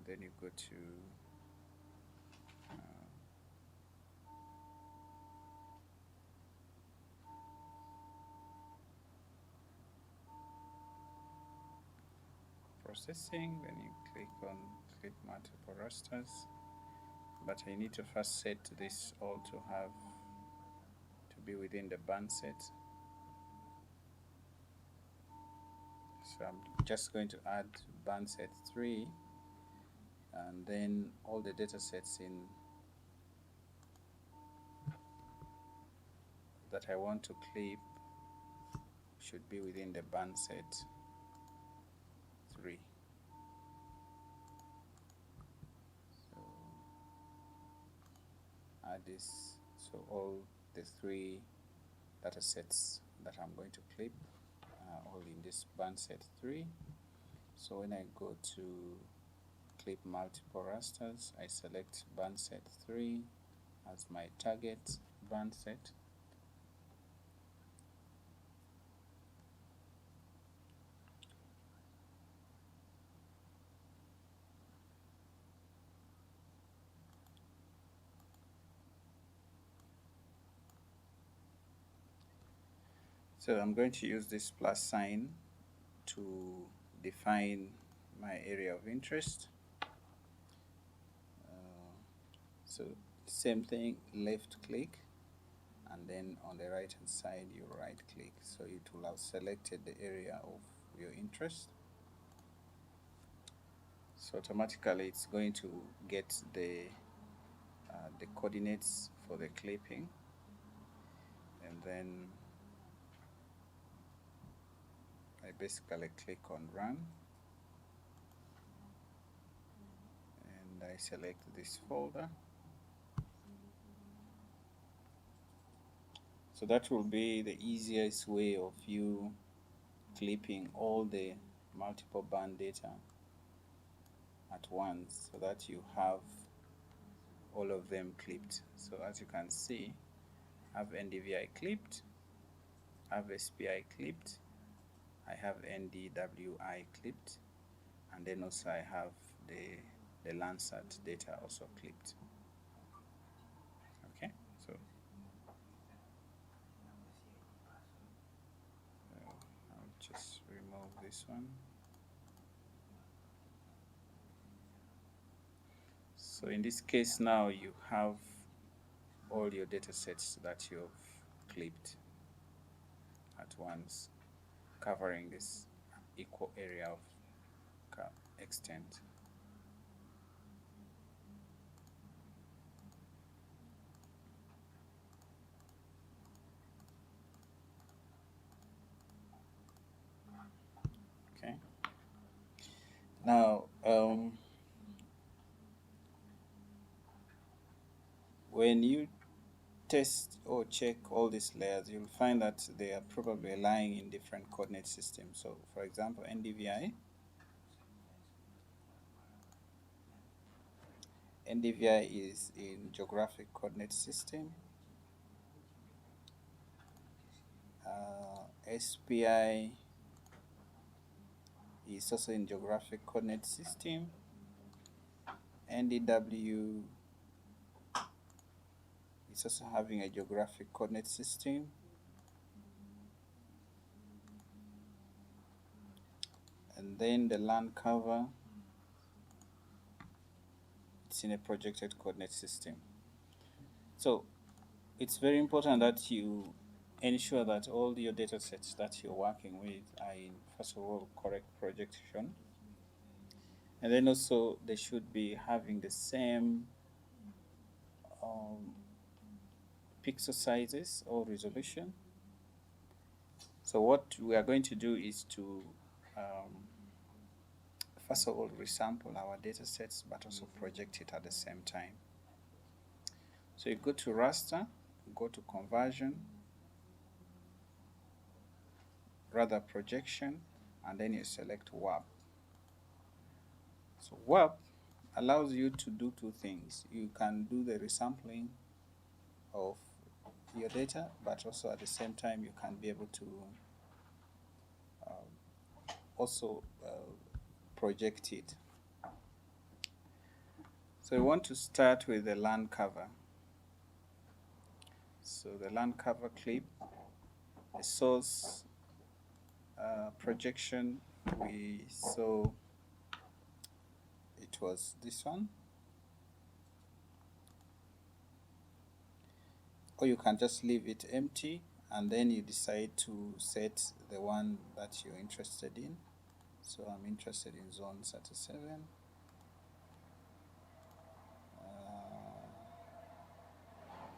then you go to processing, then you click on clip multiple rasters, but I need to first set this all to be within the band set. So I'm just going to add band set 3, and then all the data sets in that I want to clip should be within the band set 3. So add this, so all the 3 data sets that I'm going to clip all in this band set 3. So when I go to clip multiple rasters, I select band set 3 as my target band set. So I'm going to use this plus sign to define my area of interest. So same thing, left click, and then on the right hand side you right click, so it will have selected the area of your interest. So automatically it's going to get the coordinates for the clipping, and then I basically click on run, and I select this folder. So that will be the easiest way of you clipping all the multiple band data at once, so that you have all of them clipped. So as you can see, I have NDVI clipped, I have SPI clipped, I have NDWI clipped, and then also I have the Landsat data also clipped. Okay, so I'll just remove this one. So in this case now you have all your data sets that you've clipped at once, covering this equal area of extent. when you test or check all these layers, you'll find that they are probably lying in different coordinate systems. So for example, NDVI is in geographic coordinate system. SPI is also in geographic coordinate system. NDW is also having a geographic coordinate system. And then the land cover, it's in a projected coordinate system. So it's very important that you ensure that all your data sets that you're working with are in, first of all, correct projection. And then also they should be having the same pixel sizes or resolution. So what we are going to do is to first of all resample our data sets, but also project it at the same time. So you go to raster, go to conversion, rather projection, and then you select warp. So warp allows you to do two things. You can do the resampling of your data, but also at the same time you can be able to also project it. So we want to start with the land cover. So the land cover clip, the source projection, we saw it was this one. Or you can just leave it empty and then you decide to set the one that you're interested in. So I'm interested in zone 37.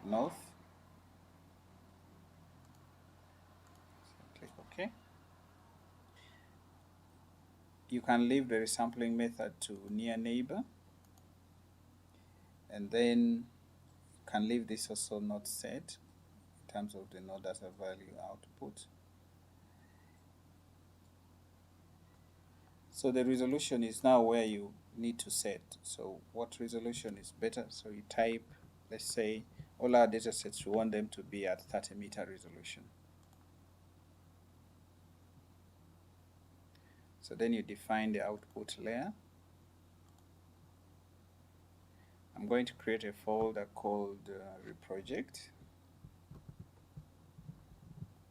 North. So click OK. You can leave the resampling method to near neighbor, and then you can leave this also not set in terms of the no data value output. So the resolution is now where you need to set. So what resolution is better? So you type, let's say, all our data sets, we want them to be at 30-meter resolution. So then you define the output layer. I'm going to create a folder called reproject,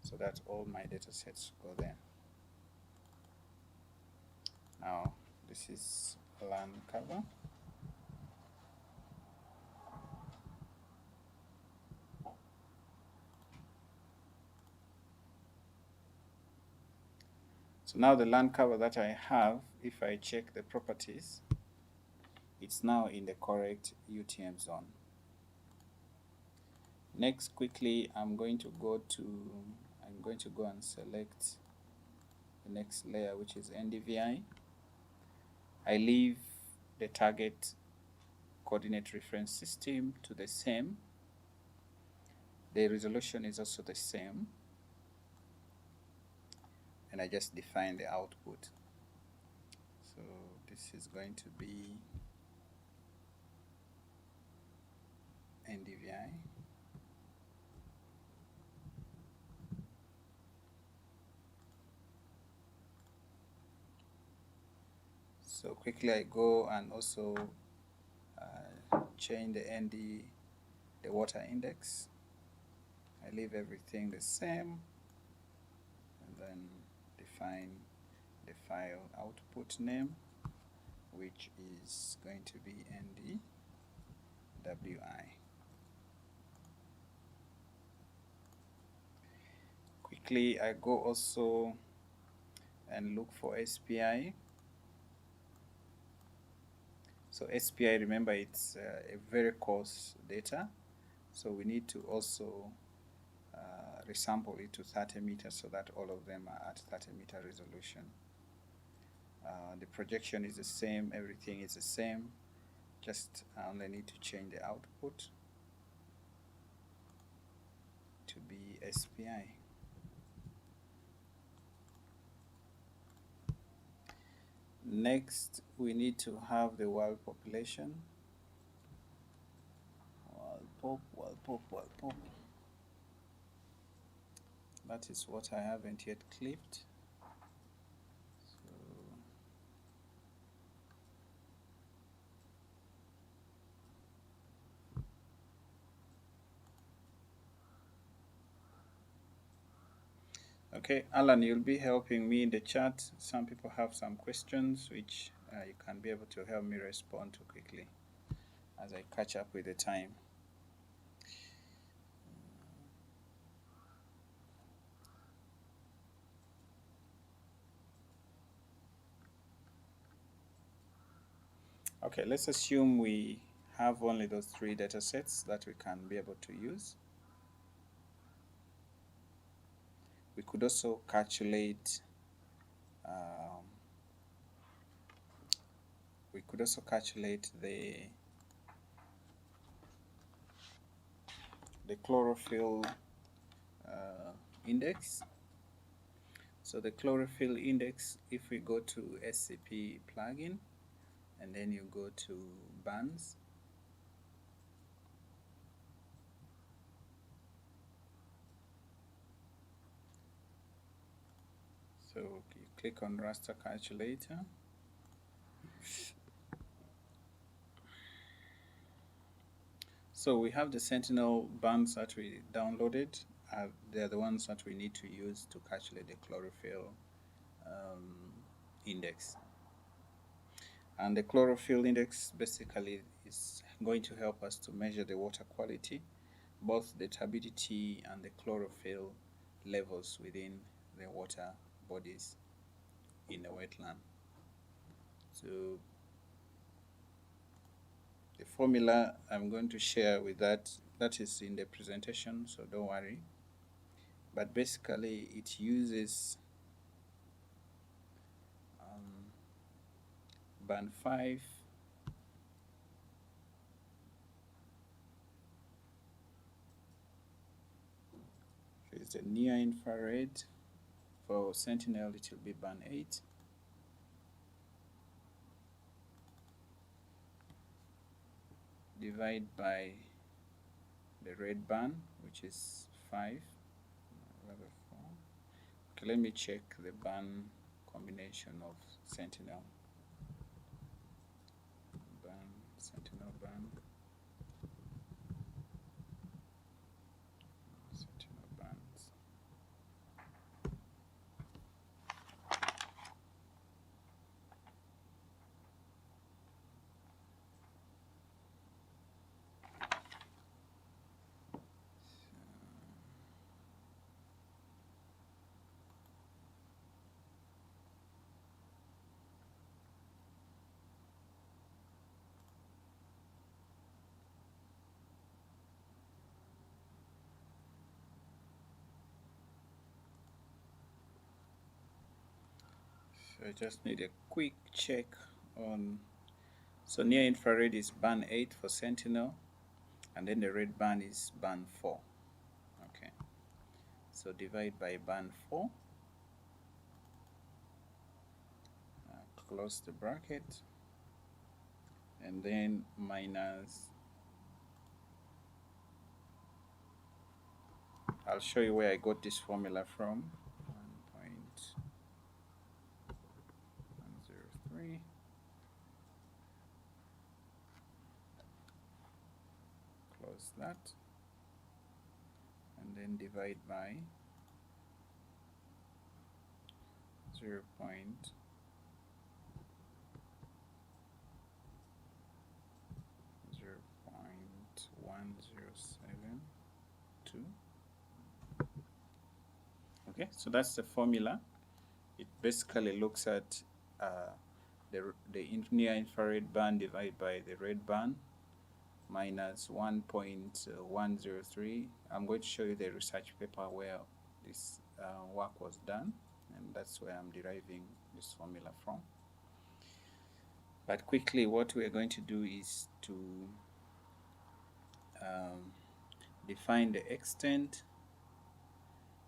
so that all my data sets go there. Now this is land cover. So now the land cover that I have, if I check the properties, it's now in the correct UTM zone. Next, quickly, I'm going to go and select the next layer, which is NDVI. I leave the target coordinate reference system to the same. The resolution is also the same. And I just define the output. So this is going to be NDVI. So quickly I go and also change the water index. I leave everything the same, and then define the file output name, which is going to be NDWI. Quickly I go also and look for SPI. So SPI, remember, it's a very coarse data, so we need to also resample it to 30 meters so that all of them are at 30-meter resolution. The projection is the same, everything is the same, just I only need to change the output. to be SPI. Next, we need to have the world population. World pop. That is what I haven't yet clipped. Okay, Alan, you'll be helping me in the chat. Some people have some questions which you can be able to help me respond to quickly as I catch up with the time. Okay, let's assume we have only those 3 data sets that we can be able to use. We could also calculate the chlorophyll index. So the chlorophyll index, if we go to SCP plugin and then you go to bands, so you click on raster calculator. So we have the Sentinel bands that we downloaded. They're the ones that we need to use to calculate the chlorophyll index. And the chlorophyll index basically is going to help us to measure the water quality, both the turbidity and the chlorophyll levels within the water bodies in the wetland. So the formula I'm going to share with that is in the presentation, so don't worry. But basically it uses band 5, is the near infrared. For Sentinel it will be band 8. Divide by the red band, which is 5, rather 4. Okay, let me check the band combination of Sentinel. Sentinel band. Sentinel bands. So I just need a quick check on. So near infrared is band 8 for Sentinel, and then the red band is band 4. Okay, so divide by band 4, close the bracket, and then minus. I'll show you where I got this formula from. 1.103. Close that, and then divide by 0.107. Okay, so that's the formula. It basically looks at the near infrared band divided by the red band minus 1.103. I'm going to show you the research paper where this work was done, and that's where I'm deriving this formula from. But quickly, what we're going to do is to define the extent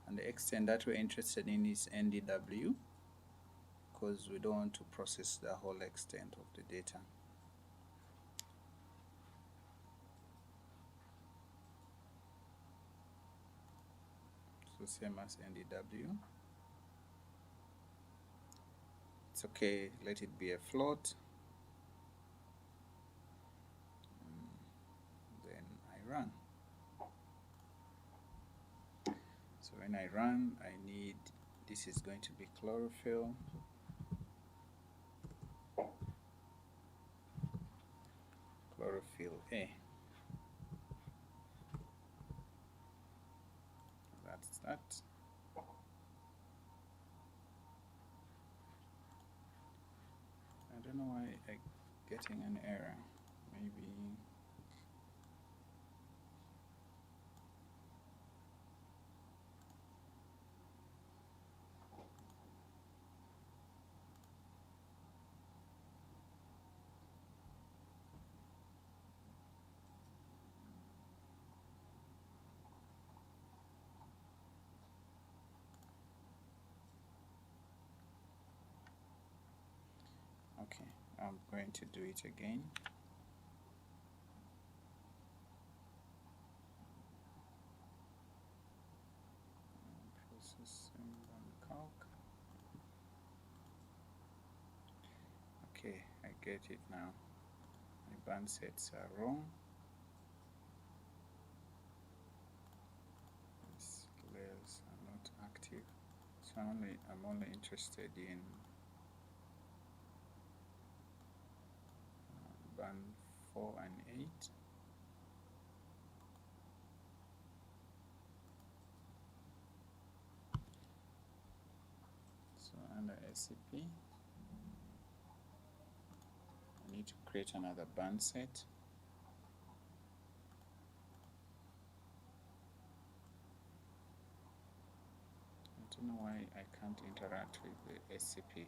And the extent that we're interested in is NDW, because we don't want to process the whole extent of the data. So same as NDW. It's okay, let it be a float. Then I run. So when I run, I need, this is going to be chlorophyll. Chlorophyll A. That's that. I don't know why I'm getting an error. Maybe okay, I'm going to do it again. Processing calc. Okay, I get it now. My band sets are wrong. These layers are not active. So I'm only interested in band 4 and 8. So under SCP, I need to create another band set. I don't know why I can't interact with the SCP.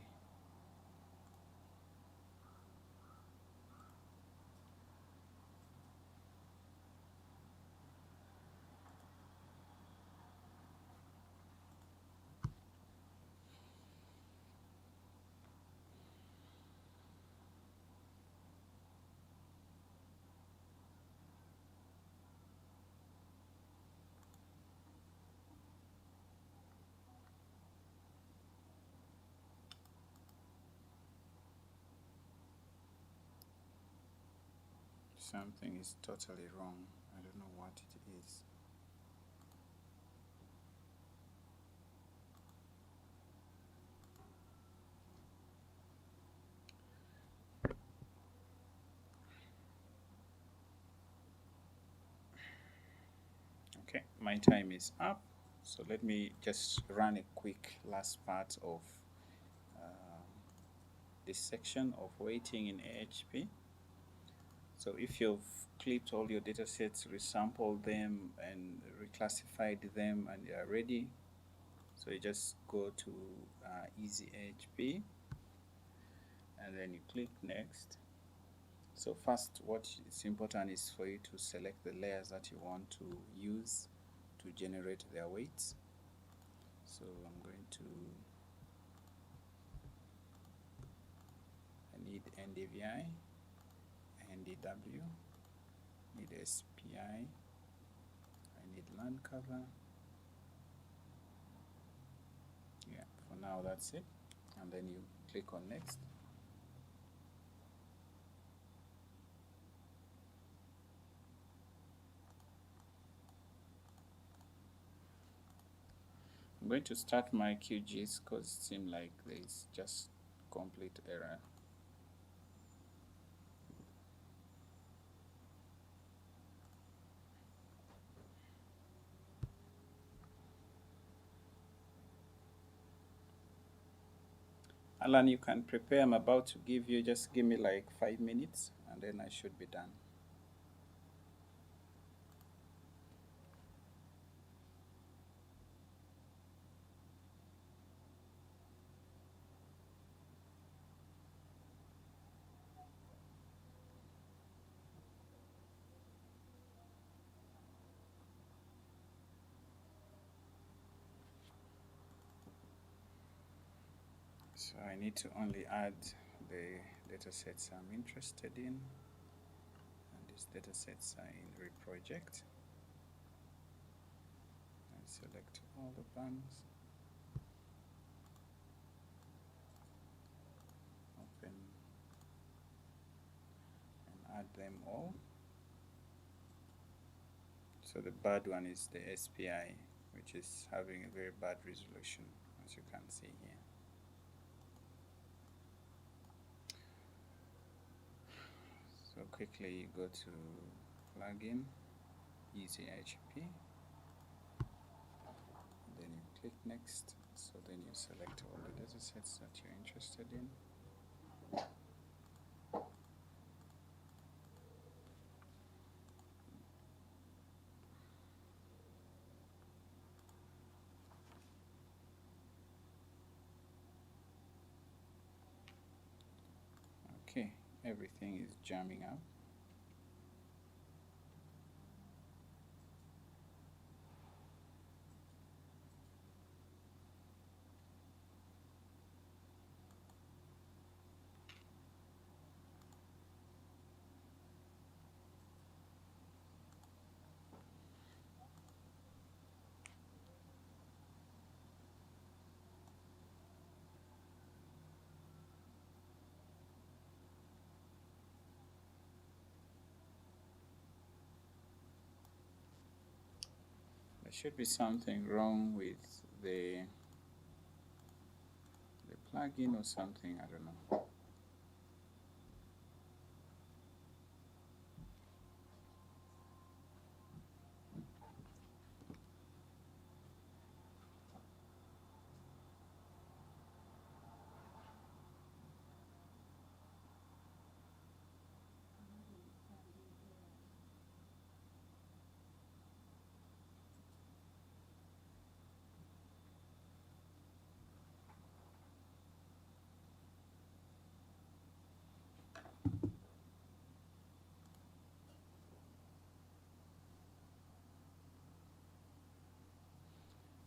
Something is totally wrong. I don't know what it is. Okay, my time is up. So let me just run a quick last part of this section of weighting in AHP. So if you've clipped all your data sets, resampled them, and reclassified them, and they are ready, so you just go to Easy AHP, and then you click Next. So first, what is important is for you to select the layers that you want to use to generate their weights. So I'm going to, I need NDVI, NDW, need SPI, I need land cover. Yeah, for now that's it. And then you click on Next. I'm going to start my QGIS because it seems like there is just complete error. Alan, you can prepare. I'm about to give you, just give me like 5 minutes and then I should be done. I need to only add the data sets I'm interested in, and these data sets are in reproject. I select all the banks, open and add them all. So the bad one is the SPI, which is having a very bad resolution, as you can see here. So quickly you go to plugin, easy HP, then you click next. So then you select all the data sets that you're interested in. Okay, everything is jamming up. There should be something wrong with the plugin or something, I don't know.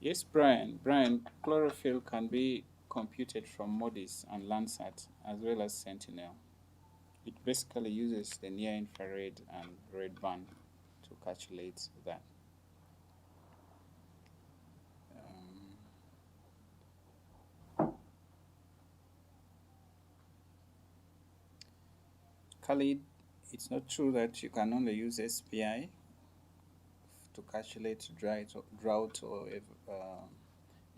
Yes, Brian. Brian, chlorophyll can be computed from MODIS and Landsat as well as Sentinel. It basically uses the near infrared and red band to calculate that. Khalid, it's not true that you can only use SPI to calculate drought or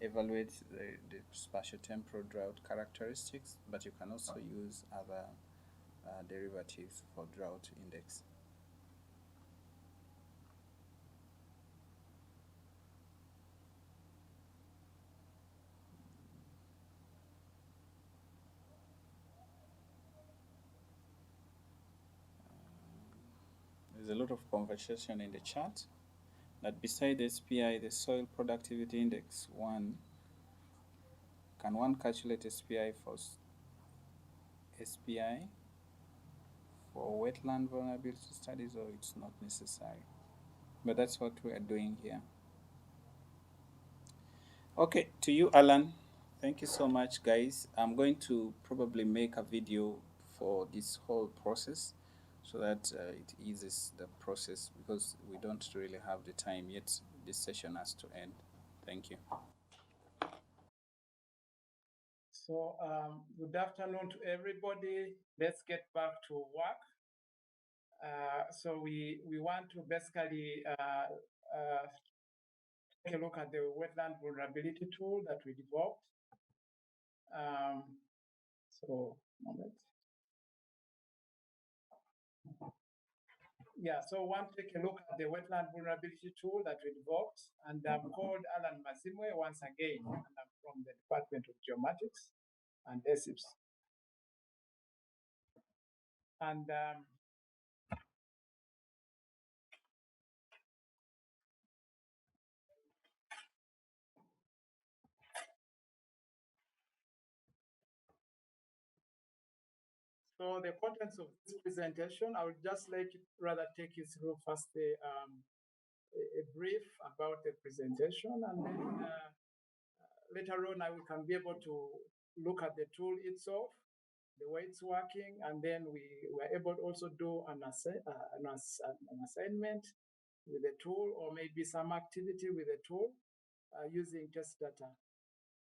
evaluate the spatiotemporal drought characteristics, but you can also use other derivatives for drought index. There's a lot of conversation in the chat that beside SPI, the soil productivity index one, can one calculate SPI for SPI for wetland vulnerability studies, or it's not necessary? But that's what we are doing here. Okay, to you, Alan. Thank you so much, guys. I'm going to probably make a video for this whole process so that it eases the process, because we don't really have the time yet. This session has to end. Thank you.
So good afternoon to everybody. Let's get back to work. So we want to basically take a look at the wetland vulnerability tool that we developed. So moment. Yeah, so want to take a look at the wetland vulnerability tool that we developed. And I'm called Alan Masimwe once again, and I'm from the Department of Geomatics and ESIPS. And so the contents of this presentation, I would just rather take you through first a brief about the presentation, and then later on we can be able to look at the tool itself, the way it's working, and then we were able to also do an assignment with the tool, or maybe some activity with the tool using test data.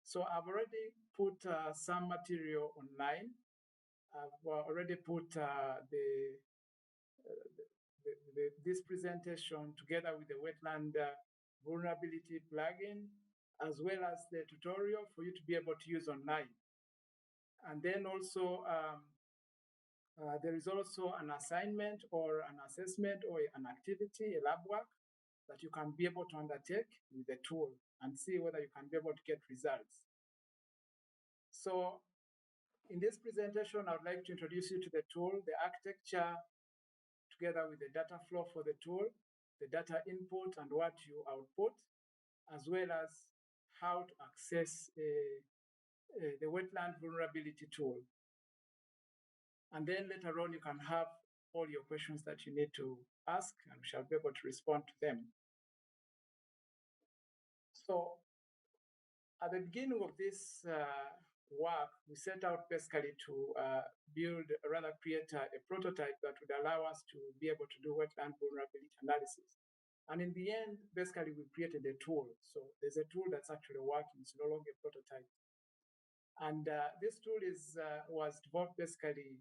So I've already put some material online. I've already put this presentation together with the wetland vulnerability plugin, as well as the tutorial for you to be able to use online. And then also, there is also an assignment or an assessment or an activity, a lab work that you can be able to undertake with the tool and see whether you can be able to get results. So in this presentation, I would like to introduce you to the tool, the architecture, together with the data flow for the tool, the data input and what you output, as well as how to access the wetland vulnerability tool. And then later on, you can have all your questions that you need to ask, and we shall be able to respond to them. So at the beginning of this work, we set out basically to create a prototype that would allow us to be able to do wetland vulnerability analysis. And in the end, basically, we created a tool. So there's a tool that's actually working. It's no longer a prototype. And this tool was developed basically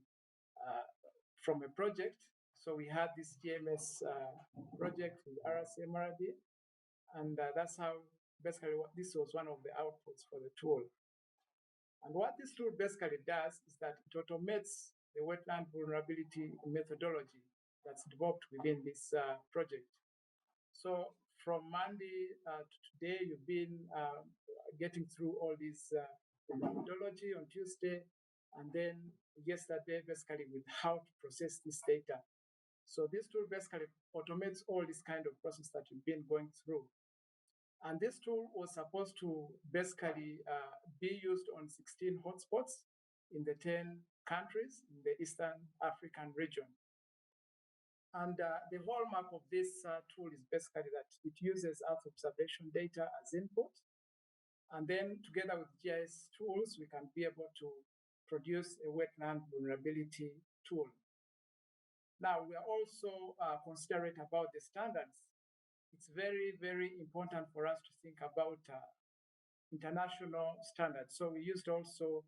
from a project. So we had this GMS project with RCMRD, and that's how basically this was one of the outputs for the tool. And what this tool basically does is that it automates the wetland vulnerability methodology that's developed within this project. So from Monday to today, you've been getting through all this methodology on Tuesday, and then yesterday basically with how to process this data. So this tool basically automates all this kind of process that you've been going through. And this tool was supposed to basically be used on 16 hotspots in the 10 countries in the Eastern African region. And the hallmark of this tool is basically that it uses Earth observation data as input. And then together with GIS tools, we can be able to produce a wetland vulnerability tool. Now, we are also considerate about the standards. It's very, very important for us to think about international standards. So we used also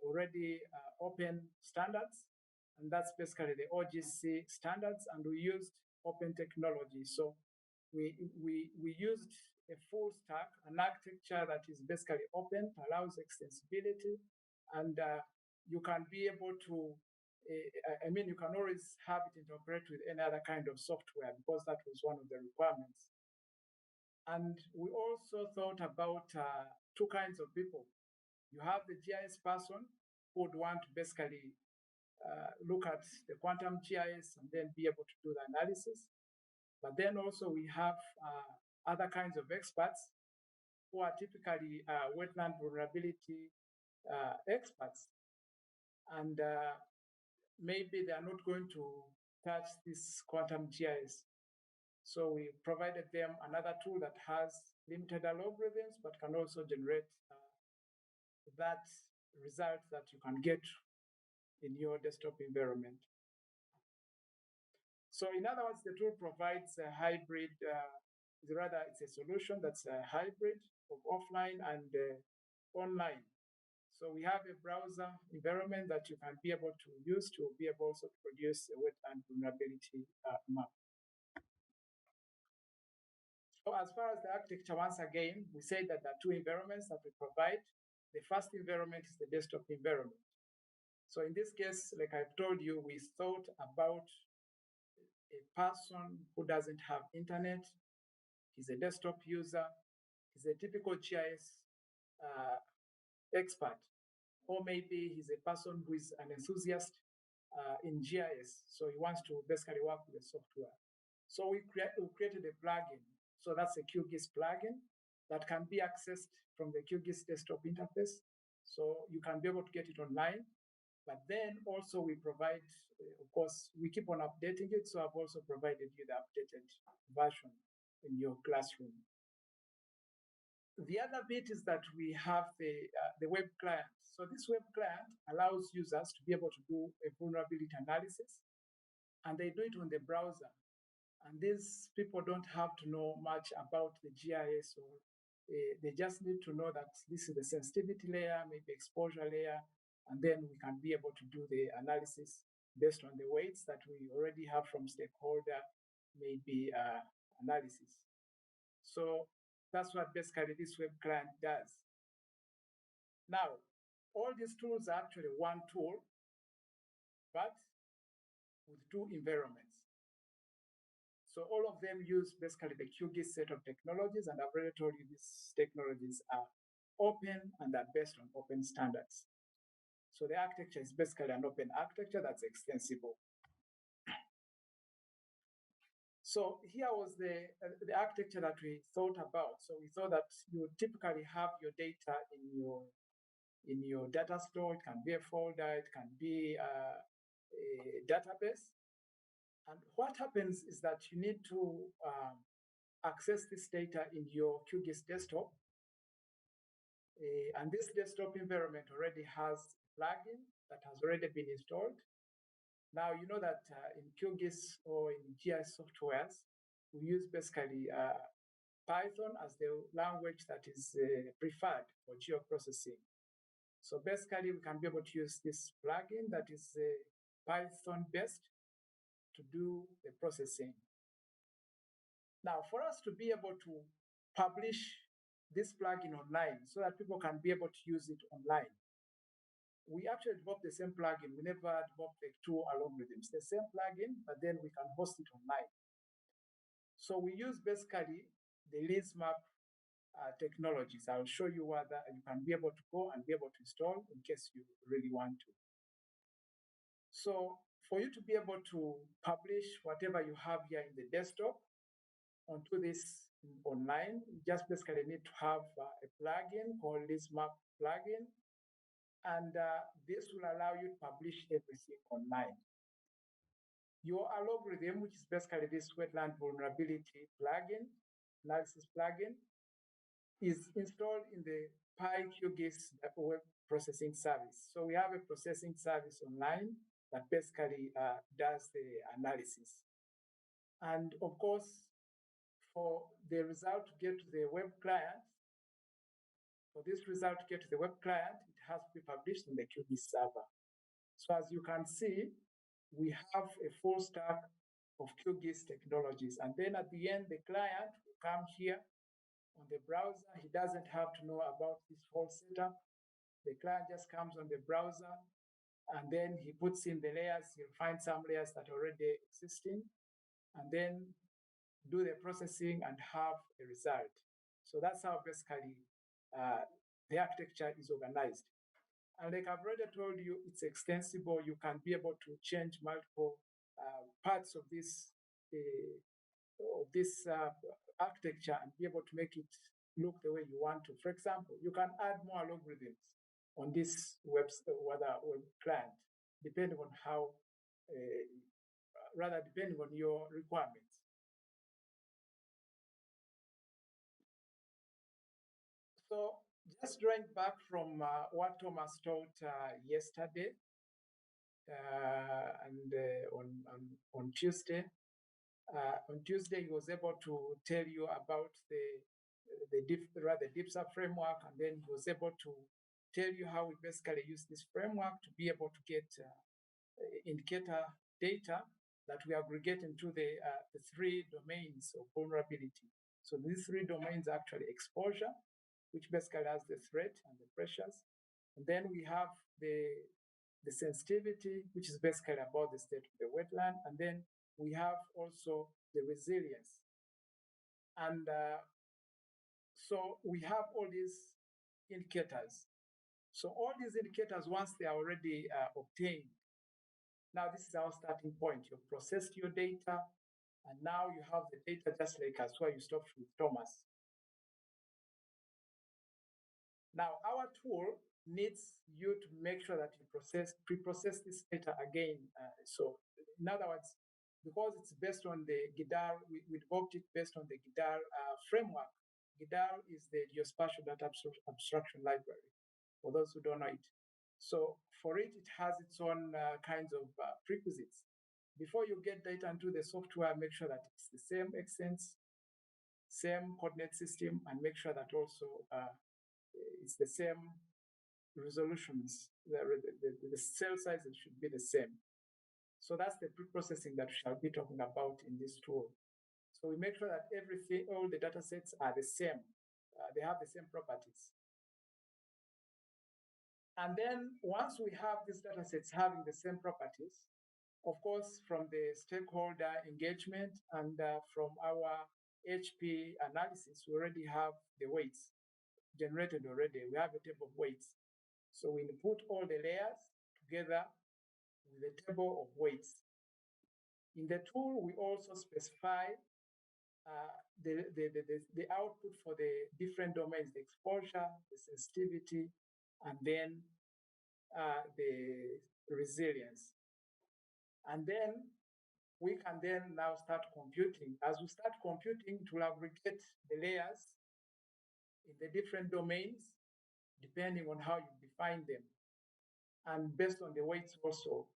already open standards, and that's basically the OGC standards, and we used open technology. So we used a full stack, an architecture that is basically open, allows extensibility, and you can be able to, you can always have it interoperate with any other kind of software, because that was one of the requirements. And we also thought about two kinds of people. You have the GIS person who would want to basically look at the quantum GIS and then be able to do the analysis. But then also we have other kinds of experts who are typically wetland vulnerability experts. And maybe they are not going to touch this quantum GIS. So we provided them another tool that has limited algorithms, but can also generate that result that you can get in your desktop environment. So in other words, the tool provides a hybrid, it's a solution that's a hybrid of offline and online. So we have a browser environment that you can be able to use to be able also to produce a wetland vulnerability map. So as far as the architecture, once again, we say that there are two environments that we provide. The first environment is the desktop environment. So in this case, like I've told you, we thought about a person who doesn't have internet. He's a desktop user. He's a typical GIS expert. Or maybe he's a person who is an enthusiast in GIS. So he wants to basically work with the software. So we created a plugin. So that's a QGIS plugin that can be accessed from the QGIS desktop interface. So you can be able to get it online. But then also we provide, of course, we keep on updating it. So I've also provided you the updated version in your classroom. The other bit is that we have the web client. So this web client allows users to be able to do a vulnerability analysis, and they do it on the browser. And these people don't have to know much about the GIS, or they just need to know that this is the sensitivity layer, maybe exposure layer, and then we can be able to do the analysis based on the weights that we already have from stakeholder, maybe analysis. So that's what basically this web client does. Now, all these tools are actually one tool, but with two environments. So all of them use basically the QGIS set of technologies, and I've already told you these technologies are open and are based on open standards. So the architecture is basically an open architecture that's extensible. So here was the architecture that we thought about. So we thought that you typically have your data in your data store. It can be a folder, it can be a database. And what happens is that you need to access this data in your QGIS desktop. And this desktop environment already has a plugin that has already been installed. Now, you know that in QGIS or in GIS softwares, we use basically Python as the language that is preferred for geoprocessing. So basically, we can be able to use this plugin that is Python-based to do the processing. Now, for us to be able to publish this plugin online so that people can be able to use it online, we actually developed the same plugin. We never developed like two algorithms, the same plugin, but then we can host it online. So we use basically the LeaseMap technologies. I'll show you whether you can be able to go and be able to install in case you really want to. So for you to be able to publish whatever you have here in the desktop onto this online, you just basically need to have a plugin called LeaseMap plugin, and this will allow you to publish everything online. Your algorithm, which is basically this wetland vulnerability plugin, analysis plugin, is installed in the PyQGIS web processing service. So we have a processing service online that basically does the analysis. And of course, for the result to get to the web client, for this result to get to the web client, it has to be published in the QGIS server. So as you can see, we have a full stack of QGIS technologies. And then at the end, the client will come here on the browser. He doesn't have to know about this whole setup. The client just comes on the browser, and then he puts in the layers. He'll find some layers that are already existing, and then do the processing and have a result. So that's how basically the architecture is organized. And like I've already told you, it's extensible. You can be able to change multiple parts of this architecture and be able to make it look the way you want to. For example, you can add more algorithms on this web client, depending on how, rather depending on your requirements. So just drawing back from what Thomas taught yesterday and on Tuesday. On Tuesday, he was able to tell you about the DIPSA framework, and then he was able to tell you how we basically use this framework to be able to get indicator data that we aggregate into the three domains of vulnerability. So these three domains are actually exposure, which basically has the threat and the pressures. And then we have the sensitivity, which is basically about the state of the wetland. And then we have also the resilience. And so we have all these indicators. So all these indicators, once they are already obtained, now this is our starting point. You've processed your data, and now you have the data just like us, where you stopped with Thomas. Now our tool needs you to make sure that you pre-process this data again. So in other words, because it's based on the GIDAR, we developed it based on the GIDAR framework. GDAL is the Geospatial Data Abstraction Library, for those who don't know it. So for it, it has its own kinds of prerequisites. Before you get data into the software, make sure that it's the same extents, same coordinate system, and make sure that also it's the same resolutions. The cell sizes should be the same. So that's the pre-processing that we shall be talking about in this tool. So we make sure that everything, all the data sets are the same. They have the same properties. And then once we have these data sets having the same properties, of course, from the stakeholder engagement and from our HP analysis, we already have the weights generated already. We have a table of weights. So we input all the layers together with a table of weights. In the tool, we also specify the output for the different domains, the exposure, the sensitivity, and then the resilience. And then we can then now start computing. As we start computing, it will aggregate the layers in the different domains, depending on how you define them, and based on the weights also.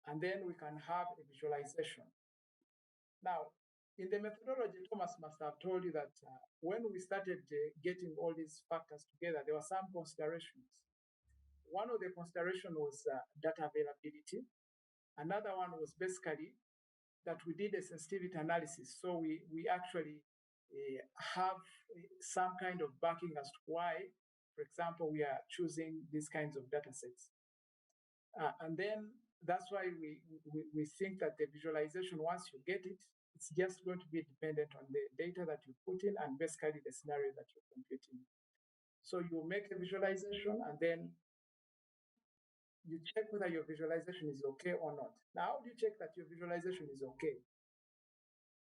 And then we can have a visualization. Now, in the methodology, Thomas must have told you that when we started getting all these factors together, there were some considerations. One of the considerations was data availability. Another one was basically that we did a sensitivity analysis. So we actually have some kind of backing as to why, for example, we are choosing these kinds of data sets. And then that's why we think that the visualization, once you get it, it's just going to be dependent on the data that you put in and basically the scenario that you're computing. So you make a visualization and then you check whether your visualization is okay or not. Now, how do you check that your visualization is okay?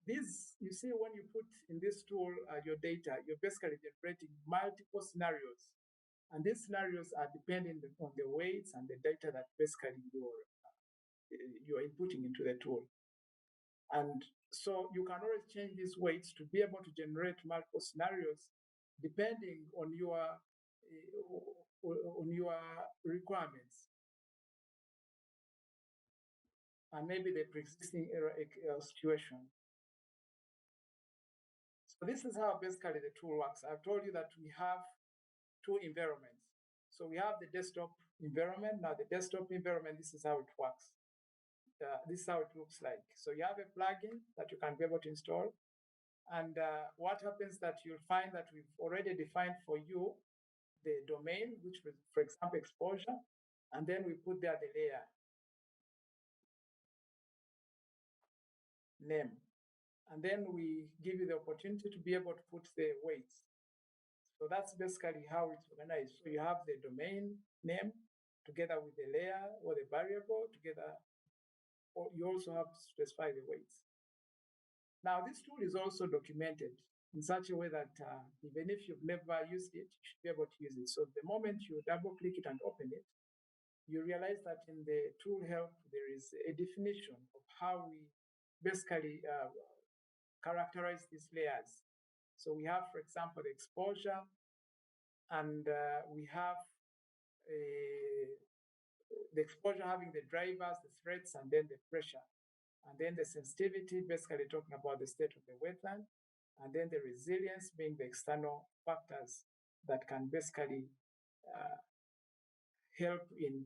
This, you see, when you put in this tool your data, you're basically generating multiple scenarios. And these scenarios are dependent on the weights and the data that basically you're inputting into the tool. And so you can always change these weights to be able to generate multiple scenarios depending on your requirements and maybe the pre-existing situation. So this is how basically the tool works. I've told you that we have two environments. So we have the desktop environment. Now the desktop environment, this is how it works. This is how it looks like. So you have a plugin that you can be able to install. And what happens that you'll find that we've already defined for you the domain, which was, for example, exposure, and then we put there the layer name. And then we give you the opportunity to be able to put the weights. So that's basically how it's organized. So you have the domain name together with the layer or the variable together, or you also have to specify the weights. Now, this tool is also documented in such a way that even if you've never used it, you should be able to use it. So the moment you double click it and open it, you realize that in the tool help, there is a definition of how we basically characterize these layers. So we have, for example, the exposure, and we have the exposure having the drivers, the threats, and then the pressure. And then the sensitivity, basically talking about the state of the wetland. And then the resilience being the external factors that can basically help in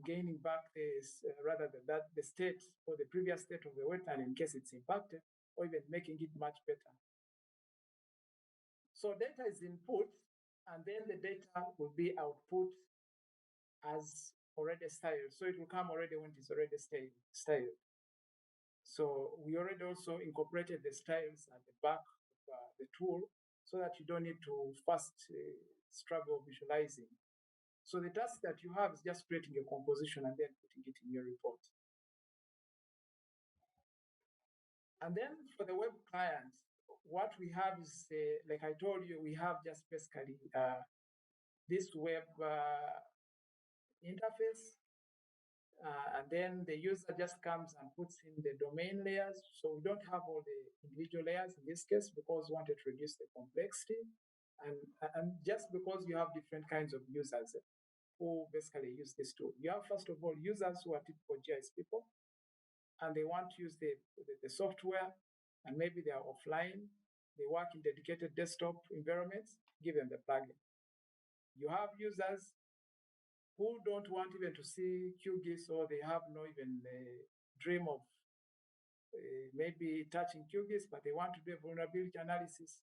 gaining back this, rather than that, the state or the previous state of the wetland in case it's impacted, or even making it much better. So data is input, and then the data will be output as already styled. So it will come already when it's already styled. So we already also incorporated the styles at the back of the tool so that you don't need to first struggle visualizing. So the task that you have is just creating a composition and then putting it in your report. And then for the web client, what we have is, like I told you, we have just basically this web interface. And then the user just comes and puts in the domain layers. So we don't have all the individual layers in this case because we wanted to reduce the complexity. And just because you have different kinds of users who basically use this tool. You have, first of all, users who are typical GIS people, and they want to use the software, and maybe they are offline. They work in dedicated desktop environments, give them the plugin. You have users who don't want even to see QGIS, or they have no even dream of maybe touching QGIS, but they want to do a vulnerability analysis.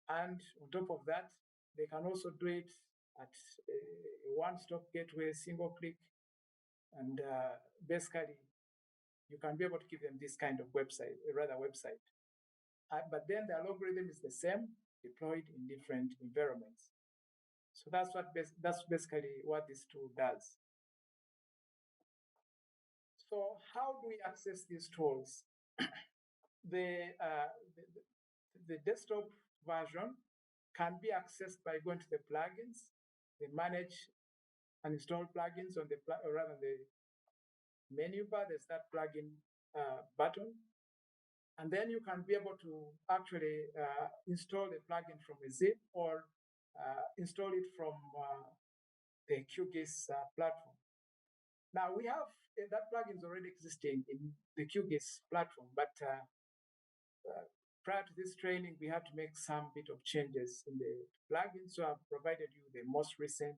And on top of that, they can also do it at a one-stop gateway, single click, and basically you can be able to give them this kind of website, rather website. But then the algorithm is the same, deployed in different environments. So that's basically what this tool does. So how do we access these tools? the, uh, the, the desktop version can be accessed by going to the plugins. They manage and install plugins on the, or rather the menu bar. There's that plugin button. And then you can be able to actually install the plugin from a zip, or install it from the QGIS platform. Now we have that plugin is already existing in the QGIS platform, but prior to this training, we had to make some bit of changes in the plugin. So I've provided you the most recent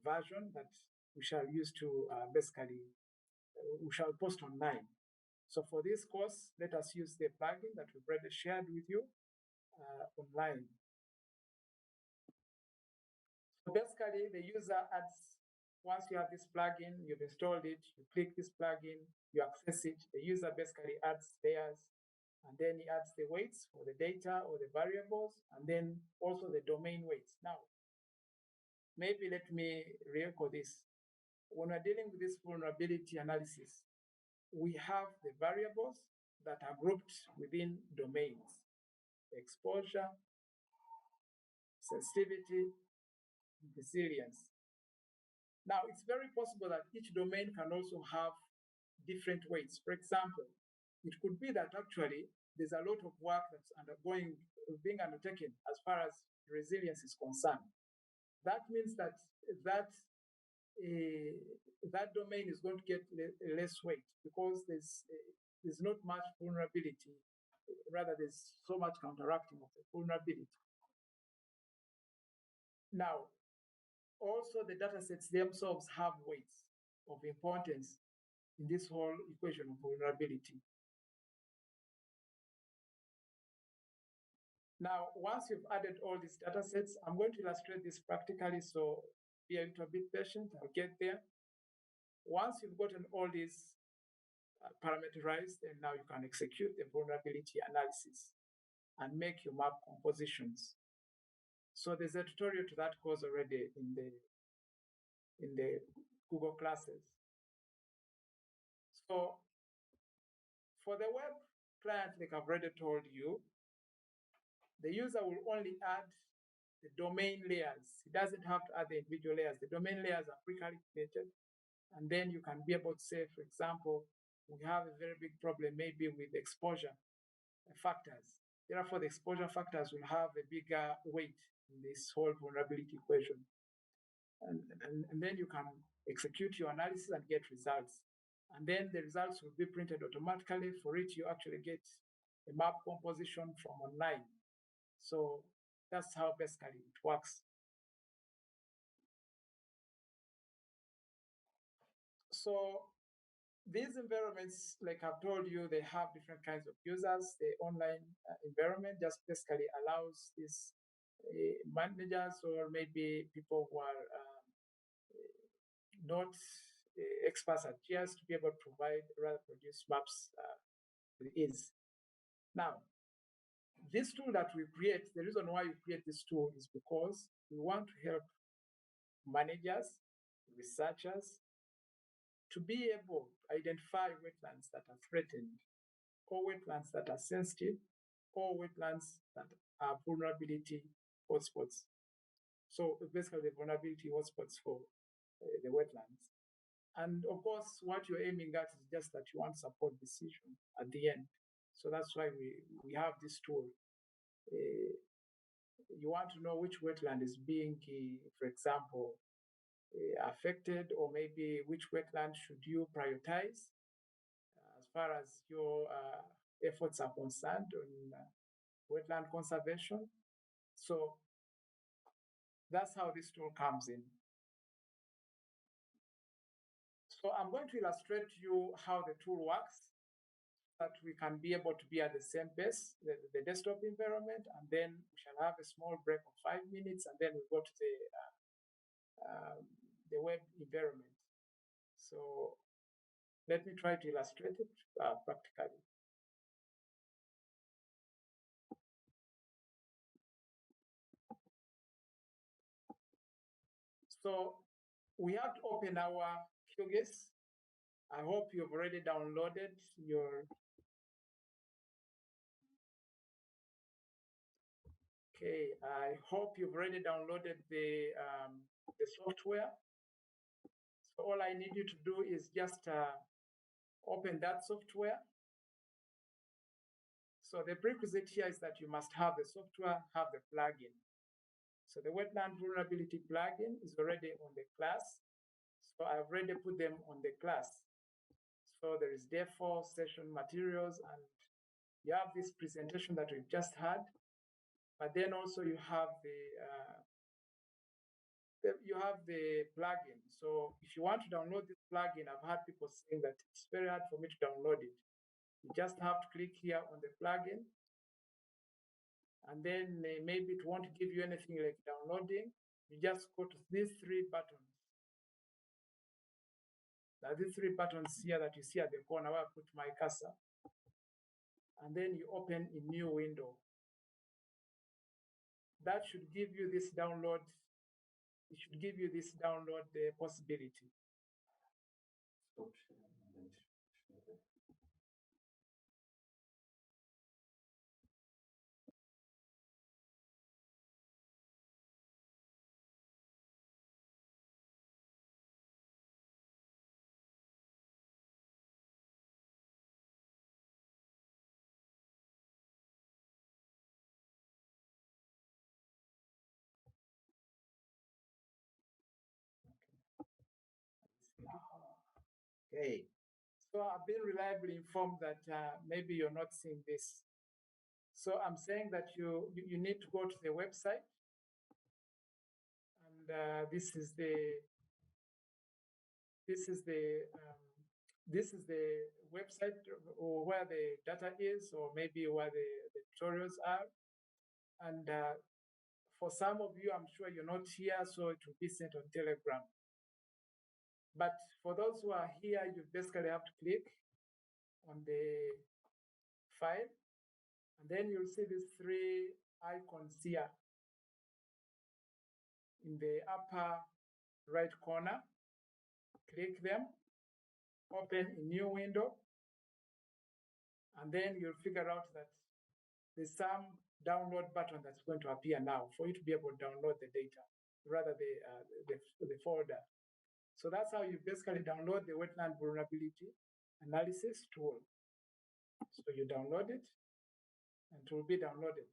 version that we shall use to basically, we shall post online. So for this course, let us use the plugin that we've already shared with you online. So basically, the user adds, once you have this plugin, you've installed it, you click this plugin, you access it, the user basically adds layers, and then he adds the weights for the data or the variables, and then also the domain weights. Now, maybe let me re-echo this. When we're dealing with this vulnerability analysis, we have the variables that are grouped within domains: exposure, sensitivity, resilience. Now, it's very possible that each domain can also have different weights. For example, it could be that actually there's a lot of work that's being undertaken as far as resilience is concerned. That means that that domain is going to get less weight because there's not much vulnerability. Rather, there's so much counteracting of the vulnerability. Now, also the data sets themselves have weights of importance in this whole equation of vulnerability. Now, once you've added all these data sets, I'm going to illustrate this practically, so be a little bit patient, I'll get there. Once you've gotten all these parameterized, then now you can execute the vulnerability analysis and make your map compositions. So there's a tutorial to that course already in the Google classes. So for the web client, like I've already told you, the user will only add the domain layers. He doesn't have to add the individual layers. The domain layers are pre-calculated. And then you can be able to say, for example, we have a very big problem maybe with exposure factors. Therefore, the exposure factors will have a bigger weight in this whole vulnerability equation. And then you can execute your analysis and get results. And then the results will be printed automatically. For it, you actually get a map composition from online. So that's how basically it works. So these environments, like I've told you, they have different kinds of users. The online environment just basically allows these managers, or maybe people who are not experts at GIS, to be able to provide, rather produce maps with ease. Now, this tool that we create, the reason why we create this tool is because we want to help managers, researchers, to be able to identify wetlands that are threatened, or wetlands that are sensitive, or wetlands that are vulnerability hotspots. So basically the vulnerability hotspots for the wetlands. And of course, what you're aiming at is just that you want support decision at the end. So that's why we have this tool. Uh, you want to know which wetland is being, for example, affected, or maybe which wetland should you prioritize as far as your efforts are concerned on wetland conservation. So that's how this tool comes in. So I'm going to illustrate to you how the tool works, that we can be able to be at the same pace, the desktop environment, and then we shall have a small break of 5 minutes, and then we go to the web environment. So let me try to illustrate it practically. So we have to open our QGIS. I hope you've already downloaded your. Okay, I hope you've already downloaded the software. So all I need you to do is just open that software. So the prerequisite here is that you must have the software, have the plugin. So the wetland vulnerability plugin is already on the class. So I've already put them on the class. So there is therefore session materials, and you have this presentation that we've just had, but then also you have the plugin. So if you want to download this plugin, I've had people saying that it's very hard for me to download it. You just have to click here on the plugin, and then maybe it won't give you anything like downloading. You just go to these three buttons. Now these three buttons here that you see at the corner where I put my cursor, and then you open a new window. That should give you this download. It should give you this download possibility. Okay. So I've been reliably informed that maybe you're not seeing this. So I'm saying that you need to go to the website, and this is the website, or where the data is, or maybe where the tutorials are. And for some of you, I'm sure you're not here, so it will be sent on Telegram. But for those who are here, you basically have to click on the file, and then you'll see these three icons here in the upper right corner. Click them, open a new window, and then you'll figure out that there's some download button that's going to appear now for you to be able to download the data, rather the folder. So that's how you basically download the wetland vulnerability analysis tool. So you download it, and it will be downloaded.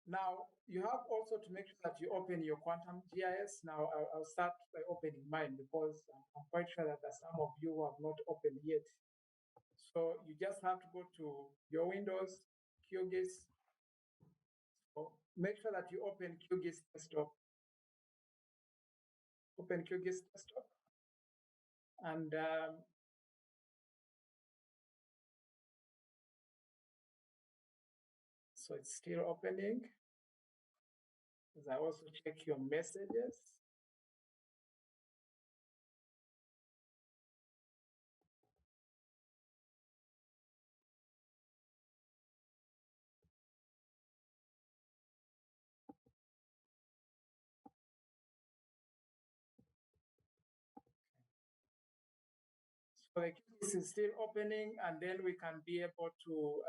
Now, you have also to make sure that you open your quantum GIS. Now, I'll start by opening mine, because I'm quite sure that there's some of you who have not opened yet. So you just have to go to your Windows, QGIS. So make sure that you open QGIS desktop. Open QGIS desktop. And so it's still opening. As I also check your messages. So the QGIS is still opening, and then we can be able to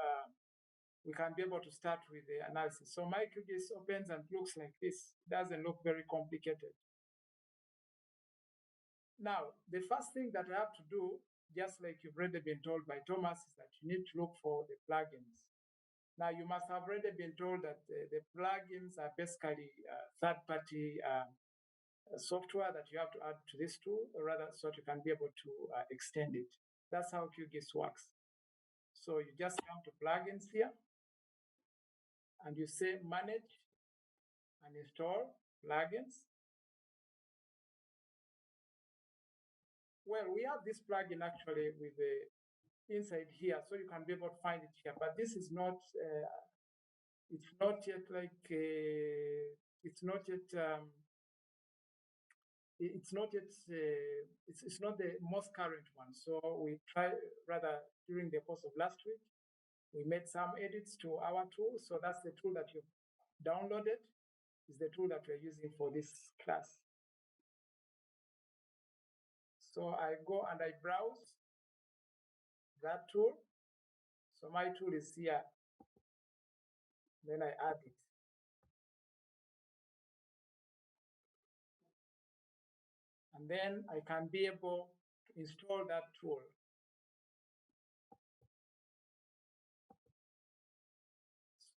start with the analysis. So my QGIS opens and looks like this. It doesn't look very complicated. Now, the first thing that I have to do, just like you've already been told by Thomas, is that you need to look for the plugins. Now, you must have already been told that the plugins are basically third-party software that you have to add to this tool, or rather, so that you can be able to extend it. That's how QGIS works. So you just come to plugins here, and you say manage and install plugins. Well, we have this plugin actually with the inside here, so you can be able to find it here. But this is not, it's not yet like, it's not yet, it's not yet, it's not the most current one. So we try, rather during the course of last week, we made some edits to our tool. So that's the tool that you've downloaded, is the tool that we're using for this class. So I go and I browse that tool. So my tool is here. Then I add it. And then I can be able to install that tool.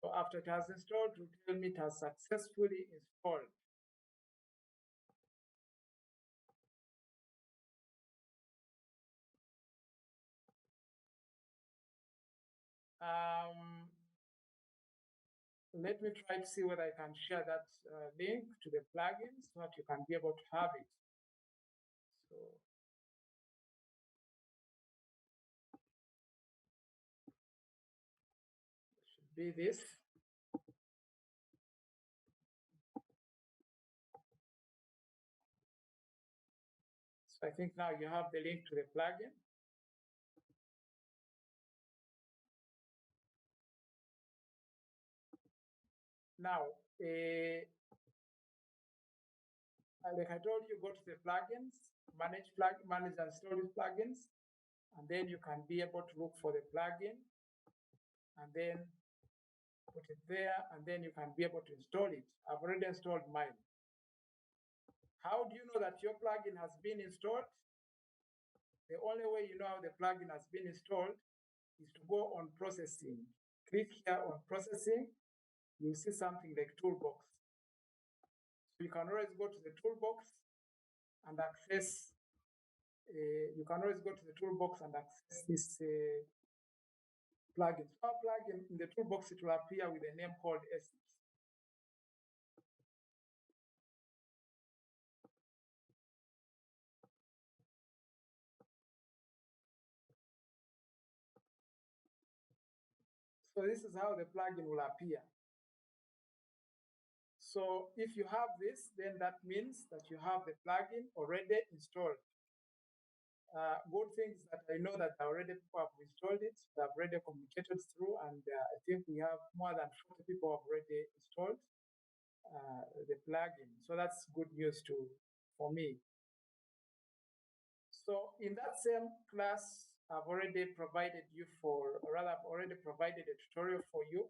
So after it has installed, it will tell me it has successfully installed. Let me try to see whether I can share that link to the plugin so that you can be able to have it. So it should be this. So I think now you have the link to the plugin. Now, like I told you, go to the plugins, manage and store these plugins, and then you can be able to look for the plugin, and then put it there, and then you can be able to install it. I've already installed mine. How do you know that your plugin has been installed? The only way you know how the plugin has been installed is to go on processing. Click here on processing, you'll see something like toolbox. So you can always go to the toolbox and access, you can always go to the toolbox and access this plugin. So our plugin in the toolbox, it will appear with a name called Essence. So this is how the plugin will appear. So if you have this, then that means that you have the plugin already installed. Good things that I know that already people have installed it, they have already communicated through, and I think we have more than 40 people have already installed the plugin. So that's good news for me. So in that same class, I've already provided you for, or rather, I've already provided a tutorial for you,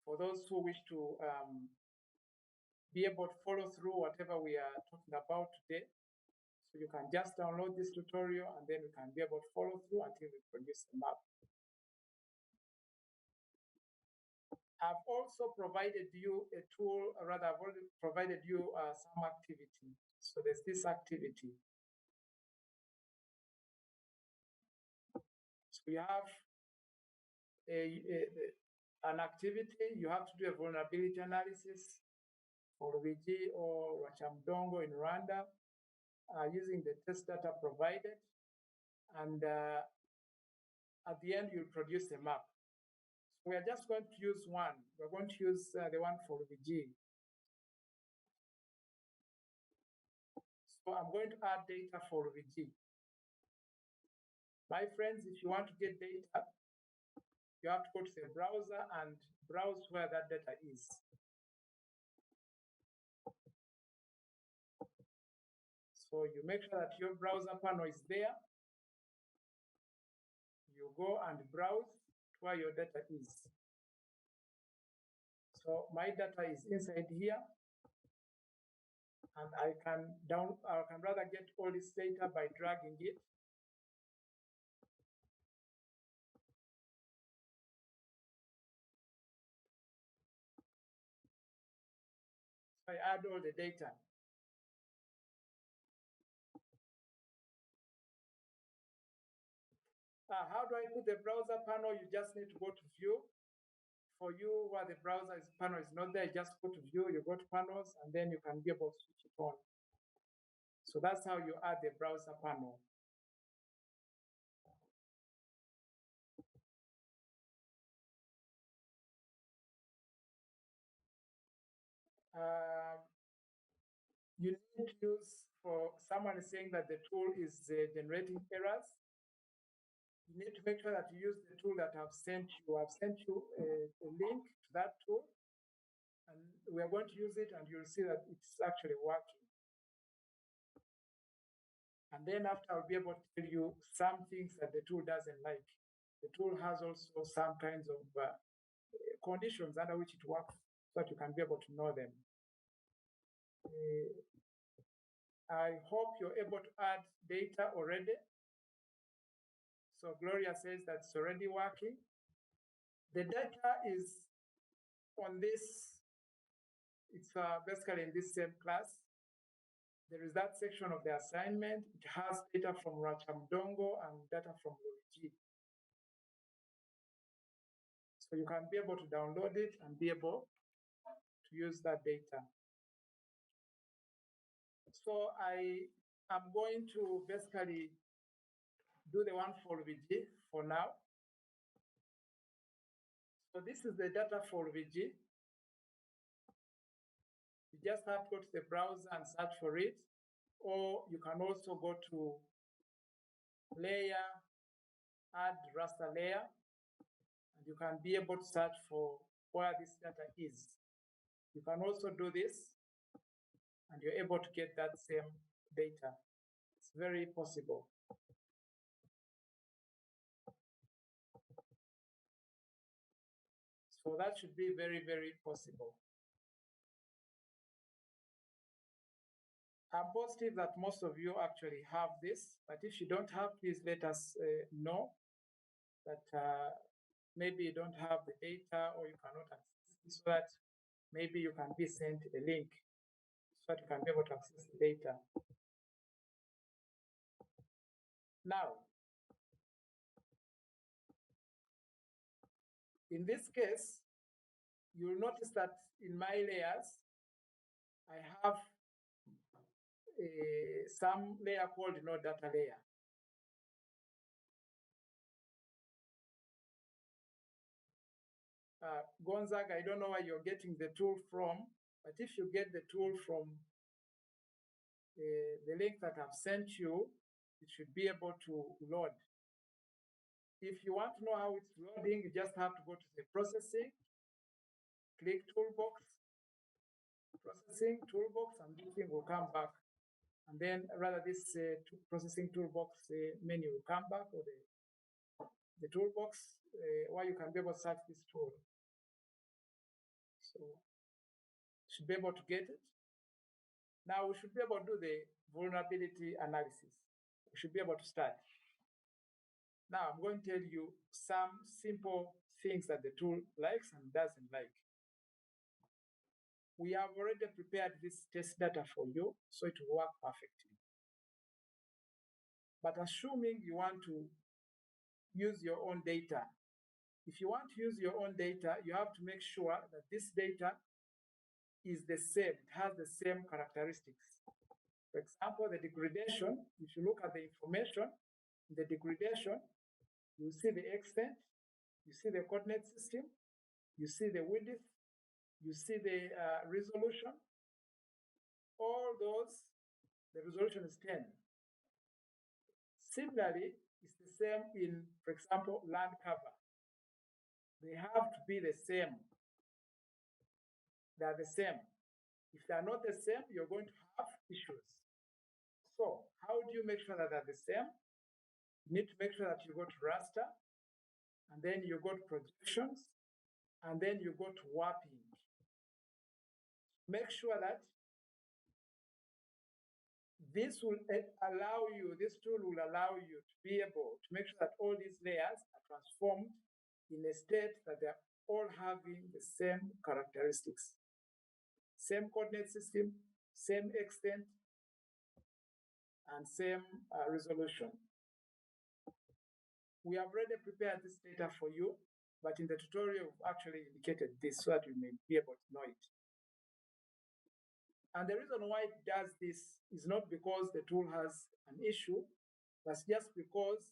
for those who wish to be able to follow through whatever we are talking about today. So you can just download this tutorial and then you can be able to follow through until we produce a map. I've also provided you a tool, or rather I've already provided you some activity. So there's this activity. So you have an activity, you have to do a vulnerability analysis for Rubiji or Rwachamdongo in Rwanda using the test data provided. And at the end, you'll produce a map. So we are just going to use one. We're going to use the one for Rubiji. So I'm going to add data for Rubiji. My friends, if you want to get data, you have to go to the browser and browse where that data is. So you make sure that your browser panel is there. You go and browse where your data is. So my data is inside here. and I can rather get all this data by dragging it. So I add all the data. How do I put the browser panel? You just need to go to view. For you, where the browser panel is not there, just go to view, you go to panels, and then you can be able to switch it on. So that's how you add the browser panel. You need to use, for someone saying that the tool is generating errors, you need to make sure that you use the tool that I've sent you. I've sent you a link to that tool, and we are going to use it, and you'll see that it's actually working. And then after, I'll be able to tell you some things that the tool doesn't like. The tool has also some kinds of conditions under which it works, so that you can be able to know them. I hope you're able to add data already. So Gloria says that's already working. The data is on this, it's basically in this same class. There is that section of the assignment. It has data from Rachamdongo and data from Luigi. So you can be able to download it and be able to use that data. So I am going to basically do the one for VG for now. So this is the data for VG. You just have to go to the browser and search for it, or you can also go to layer, add raster layer, and you can be able to search for where this data is. You can also do this, and you're able to get that same data. It's very possible. So that should be very, very possible. I'm positive that most of you actually have this, but if you don't have, please let us know that maybe you don't have the data or you cannot access it, so that maybe you can be sent a link so that you can be able to access the data. Now, in this case, you'll notice that in my layers, I have some layer called no data layer. Gonzaga, I don't know where you're getting the tool from, but if you get the tool from the link that I've sent you, it should be able to load. If you want to know how it's loading, you just have to go to the processing, click toolbox, processing toolbox, and this thing will come back. And then rather this processing toolbox menu will come back, or the toolbox where you can be able to search this tool. So should be able to get it. Now we should be able to do the vulnerability analysis. We should be able to start. Now I'm going to tell you some simple things that the tool likes and doesn't like. We have already prepared this test data for you, so it will work perfectly. But assuming you want to use your own data, if you want to use your own data, you have to make sure that this data is the same, it has the same characteristics. For example, the degradation, if you look at the information, the degradation, you see the extent, you see the coordinate system, you see the width, you see the resolution. All those, the resolution is 10. Similarly, it's the same in, for example, land cover. They have to be the same. They are the same. If they are not the same, you're going to have issues. So how do you make sure that they're the same? You need to make sure that you go to raster, and then you go to projections, and then you go to warping. Make sure that This will allow you, this tool will allow you to be able to make sure that all these layers are transformed in a state that they're all having the same characteristics, same coordinate system, same extent, and same resolution. We have already prepared this data for you, but in the tutorial, we've actually indicated this so that you may be able to know it. And the reason why it does this is not because the tool has an issue, that's just because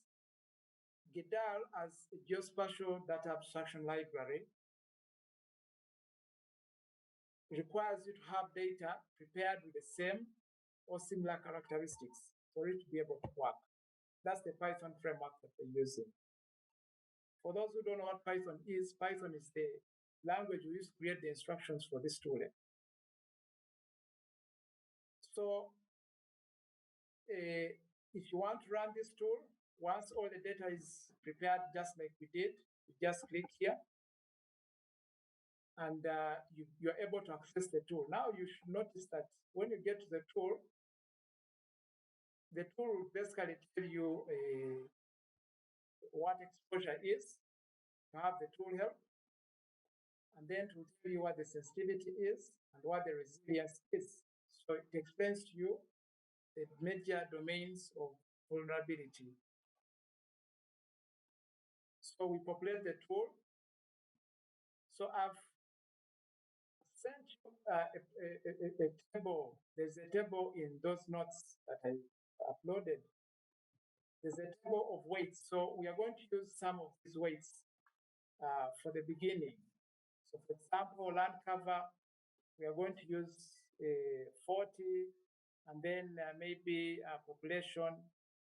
GIDAL as a geospatial data abstraction library requires you to have data prepared with the same or similar characteristics for it to be able to work. That's the Python framework that we're using. For those who don't know what Python is the language we use to create the instructions for this tool. So if you want to run this tool, once all the data is prepared, just like we did, you just click here, and you're able to access the tool. Now you should notice that when you get to the tool will basically tell you what exposure is, to have the tool help, and then to tell you what the sensitivity is and what the resilience is. So it explains to you the major domains of vulnerability. So we populate the tool. So I've sent you a table. There's a table in those notes that I uploaded. There's a table of weights. So we are going to use some of these weights for the beginning. So for example, land cover, we are going to use 40, and then maybe population,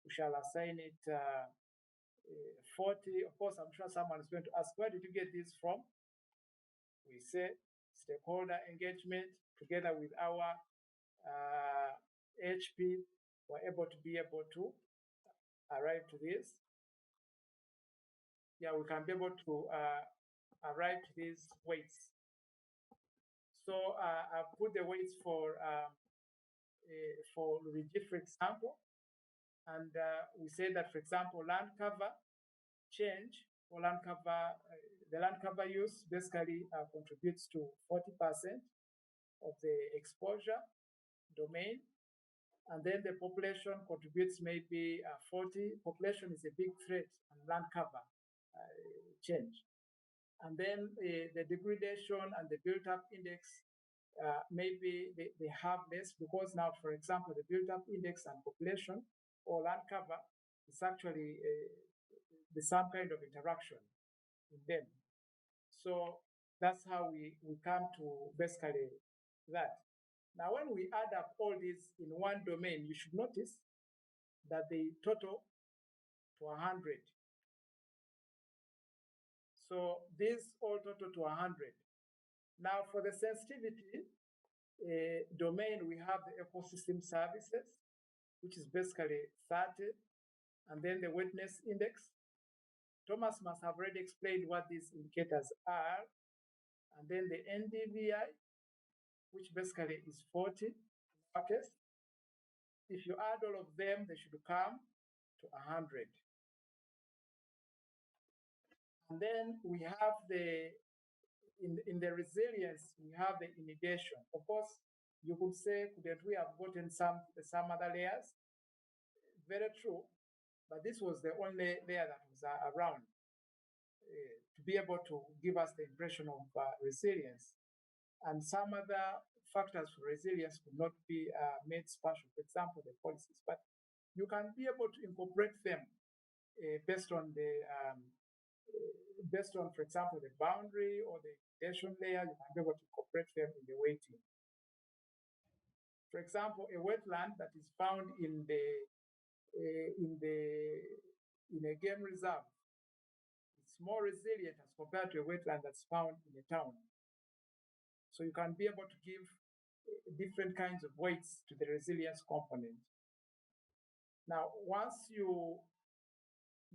we shall assign it 40. Of course, I'm sure someone is going to ask, where did you get this from? We say stakeholder engagement together with our HP, we're able to arrive to this. Yeah, we can be able to arrive to these weights. So I've put the weights for Luigi, for example, and we say that, for example, land cover change or land cover, the land cover use basically contributes to 40% of the exposure domain, and then the population contributes maybe 40. Population is a big threat on land cover change. And then the degradation and the built-up index, maybe they have less, because now, for example, the built-up index and population or land cover is actually the some kind of interaction in them. So that's how we come to basically that. Now, when we add up all these in one domain, you should notice that they total to 100. So these all total to 100. Now, for the sensitivity domain, we have the ecosystem services, which is basically 30, and then the wetness index. Thomas must have already explained what these indicators are, and then the NDVI, which basically is 40 in our case. If you add all of them, they should come to 100. And then we have in the resilience, we have the inundation. Of course, you could say, couldn't we have gotten some other layers? Very true, but this was the only layer that was around to be able to give us the impression of resilience. And some other factors for resilience could not be made special, for example, the policies, but you can be able to incorporate them based on, for example, the boundary or the inundation layer. You can be able to incorporate them in the weighting. For example, a wetland that is found in a game reserve, it's more resilient as compared to a wetland that's found in a town. So you can be able to give different kinds of weights to the resilience component. Now, once you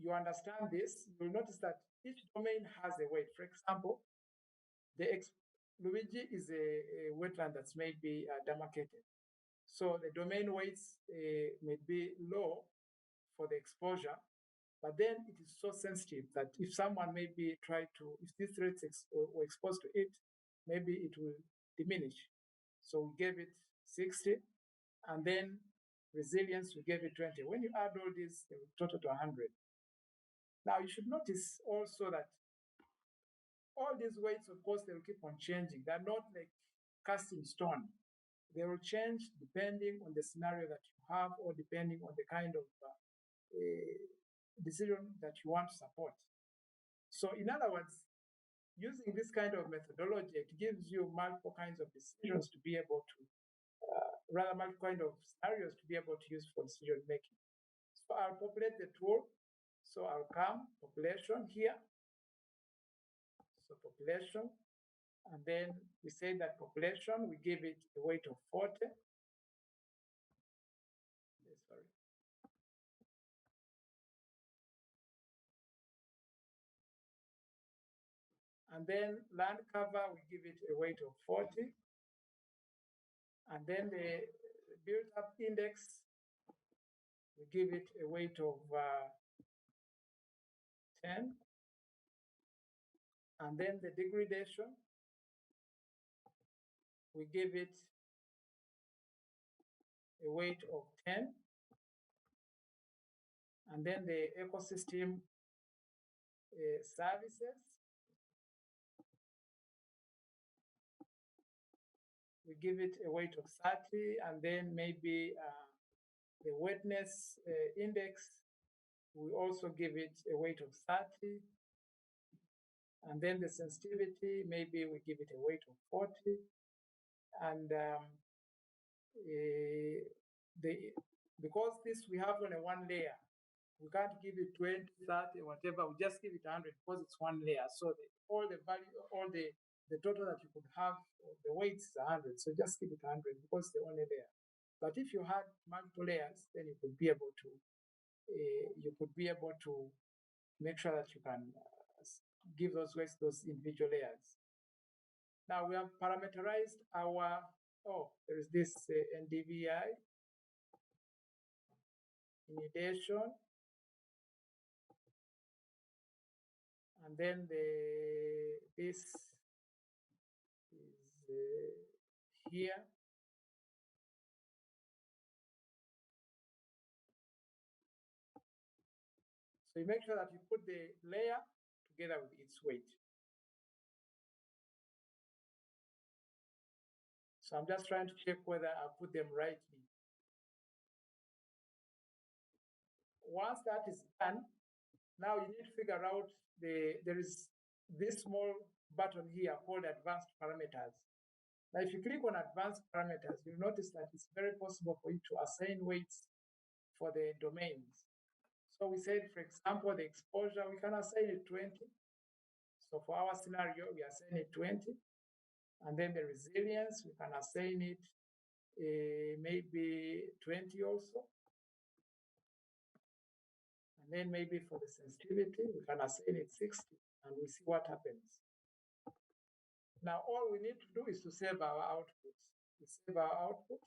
understand this, you'll notice that each domain has a weight. For example, Luigi is a wetland that's maybe demarcated. So the domain weights may be low for the exposure, but then it is so sensitive that if someone maybe if these threats were exposed to it, maybe it will diminish. So we gave it 60, and then resilience, we gave it 20. When you add all this, they will total to 100. Now you should notice also that all these weights, of course, they will keep on changing. They're not like cast in stone. They will change depending on the scenario that you have or depending on the kind of decision that you want to support. So in other words, using this kind of methodology, it gives you multiple kinds of decisions to be able to, rather multiple kind of scenarios to be able to use for decision making. So I'll populate the tool. So I'll come population here. So population, and then we say that population, we give it a weight of 40. Sorry. And then land cover, we give it a weight of 40. And then the built-up index, we give it a weight of 10. And then the degradation, we give it a weight of 10. And then the ecosystem services, we give it a weight of 30. And then maybe the wetness index, we also give it a weight of 30. And then the sensitivity, maybe we give it a weight of 40. And because this we have only one layer, we can't give it 20, 30, whatever. We just give it 100 because it's one layer. So all the value, all the total that you could have, the weight is 100. So just give it 100 because the only layer. But if you had multiple layers, then you could be able to make sure that you can give those weights those individual layers. Now we have parameterized our, there is this NDVI, inundation, and then this is here. So you make sure that you put the layer together with its weight. So I'm just trying to check whether I put them rightly. Once that is done, now you need to figure out there is this small button here called advanced parameters. Now, if you click on advanced parameters, you'll notice that it's very possible for you to assign weights for the domains. So we said, for example, the exposure, we can assign it 20. So for our scenario, we assign it 20. And then the resilience, we can assign it maybe 20 also. And then maybe for the sensitivity, we can assign it 60, and we see what happens. Now, all we need to do is to save our output. We save our output.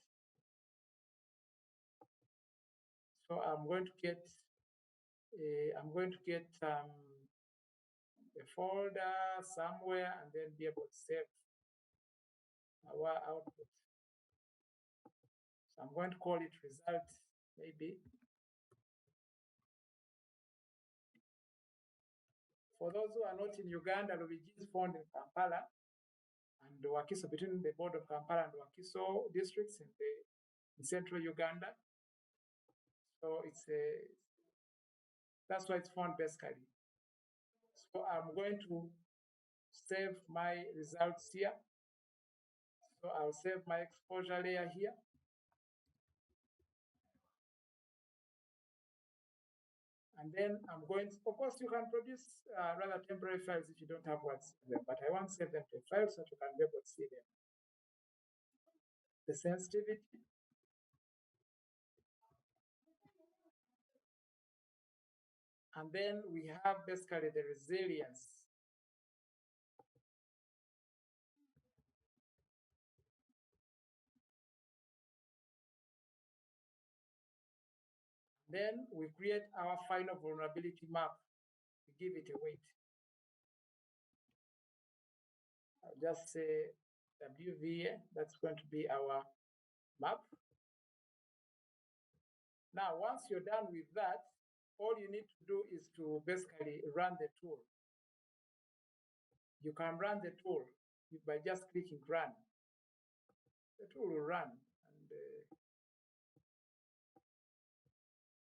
So I'm going to get a folder somewhere and then be able to save our output. So I'm going to call it result, maybe. For those who are not in Uganda, Lubigi is found in Kampala and Wakiso, between the border of Kampala and Wakiso districts in central Uganda. So that's why it's found basically. So I'm going to save my results here. So I'll save my exposure layer here. And then I'm going to, of course, you can produce rather temporary files if you don't have what's in them, but I want to save them to a file so that you can be able to see them. The sensitivity. And then we have basically the resilience. Then we create our final vulnerability map. We give it a weight. I'll just say WV, that's going to be our map. Now, once you're done with that, all you need to do is to basically run the tool. You can run the tool by just clicking run. The tool will run, and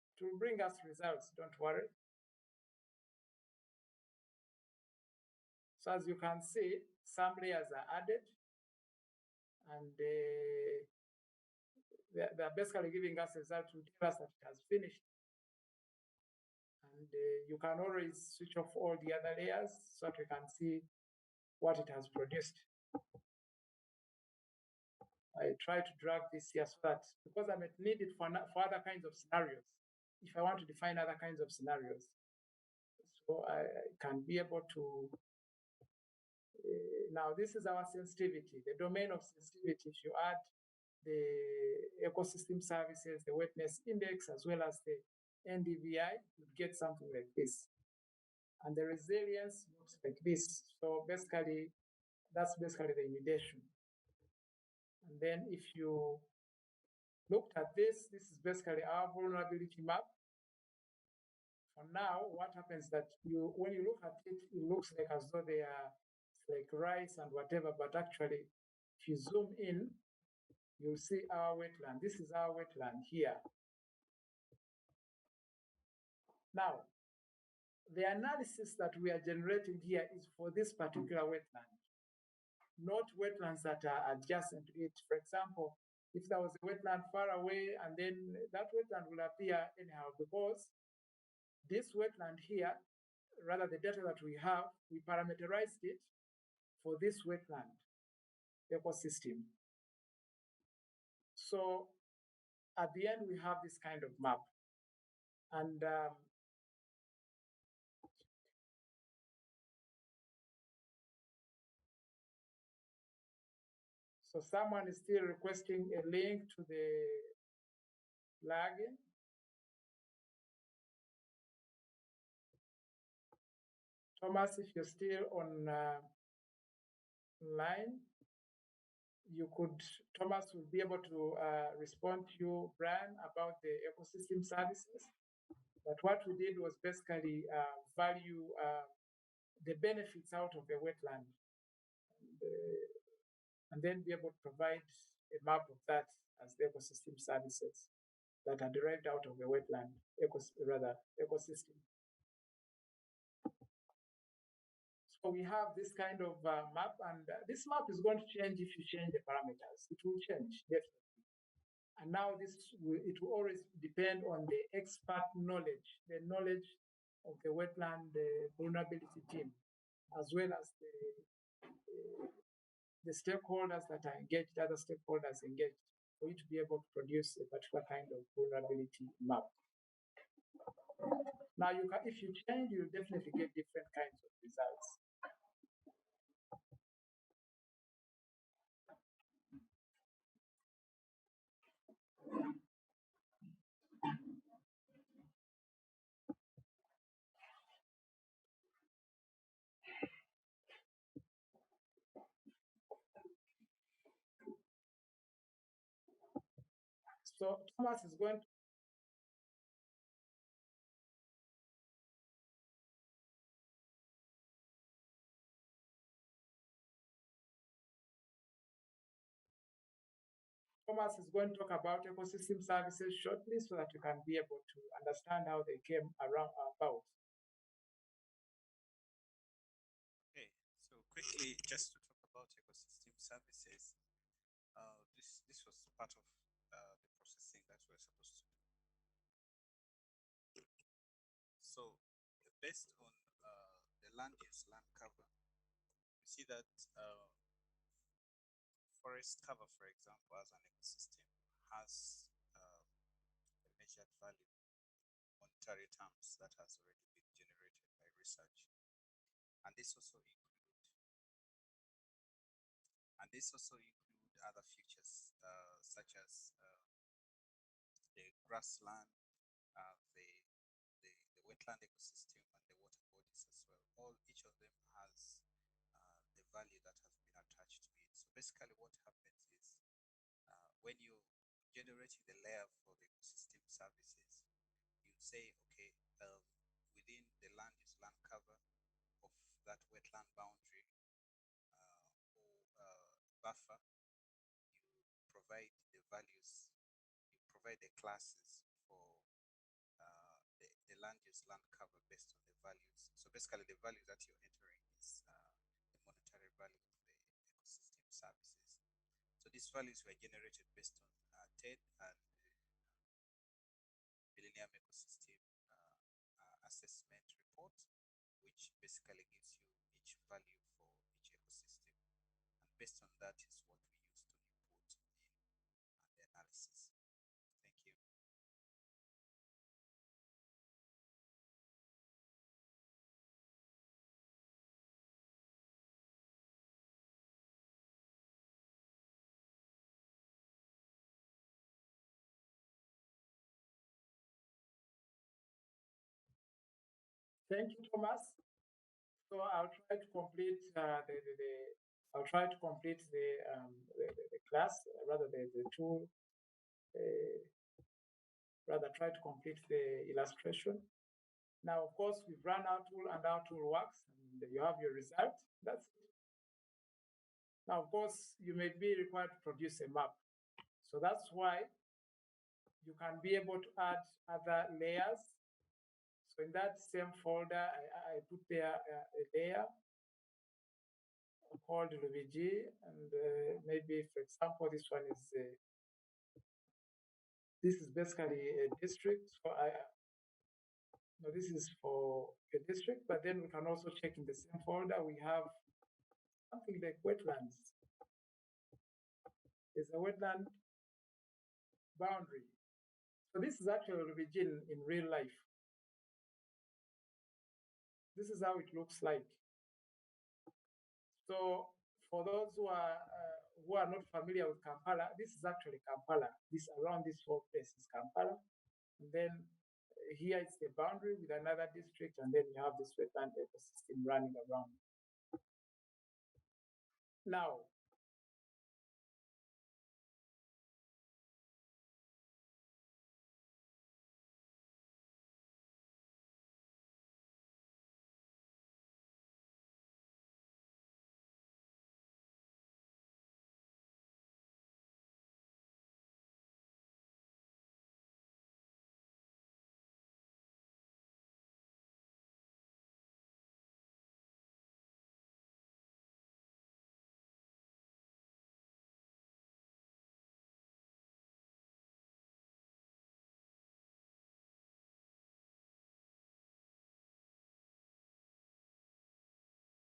it will bring us results, don't worry. So as you can see, some layers are added, and they're basically giving us results to tell us that it has finished. And you can always switch off all the other layers so that we can see what it has produced. I try to drag this here so that, because I might need it for other kinds of scenarios, if I want to define other kinds of scenarios. So I can be able to, now this is our sensitivity, the domain of sensitivity. If you add the ecosystem services, the wetness index, as well as the NDVI, you get something like this. And the resilience looks like this. So basically, that's basically the inundation. And then if you looked at this, this is basically our vulnerability map. For now, what happens that when you look at it, it looks like as though they are like rice and whatever, but actually, if you zoom in, you'll see our wetland. This is our wetland here. Now, the analysis that we are generating here is for this particular wetland, not wetlands that are adjacent to it. For example, if there was a wetland far away, and then that wetland will appear anyhow, because this wetland here, rather the data that we have, we parameterized it for this wetland ecosystem. So at the end, we have this kind of map. And so someone is still requesting a link to the plugin. Thomas, if you're still on line, you could, Thomas will be able to respond to you, Brian, about the ecosystem services. But what we did was basically value the benefits out of the wetland, and then be able to provide a map of that as the ecosystem services that are derived out of the wetland ecosystem. So we have this kind of map, and this map is going to change if you change the parameters. It will change, definitely. And now it will always depend on the expert knowledge, the knowledge of the wetland vulnerability team, as well as the stakeholders that are engaged, other stakeholders engaged, for you to be able to produce a particular kind of vulnerability map. Now, if you change, you'll definitely get different kinds of results. So Thomas is going to Thomas is going to talk about ecosystem services shortly so that you can be able to understand how they came about.
Okay, so quickly, just to talk about ecosystem services, this was part of the processing that we're supposed to do. So based on the land use, land cover, you see that forest cover, for example, as an ecosystem, has a measured value, monetary terms that has already been generated by research. And this also include other features such as the grassland, the wetland ecosystem and the water bodies as well. Each of them has the value that has been attached to it. So basically what happens is when you generating the layer for the ecosystem services, you say, okay, within the land use land cover of that wetland boundary or buffer, you provide the values, you provide the classes for the land use land cover based on the values. So basically the value that you're entering is the monetary value of the ecosystem services. So these values were generated based on TED and Millennium Ecosystem Assessment Report, which basically gives you each value for each ecosystem. And based on that is what we use to input in the analysis. Thank you.
Thank you, Thomas. So I'll try to complete I'll try to complete the class, rather the tool, rather try to complete the illustration. Now, of course, we've run our tool and our tool works, and you have your result. That's it. Now, of course, you may be required to produce a map. So that's why you can be able to add other layers. So in that same folder, I put there a layer called RubyG, and maybe, for example, this one is this is basically a district. So no, this is for a district, but then we can also check in the same folder. We have something like wetlands. There's a wetland boundary. So this is actually RubyG in real life. This is how it looks like. So for those who are not familiar with Kampala, this is actually Kampala. This around this whole place is Kampala. And then here is the boundary with another district, and then you have this wetland ecosystem running around. Now,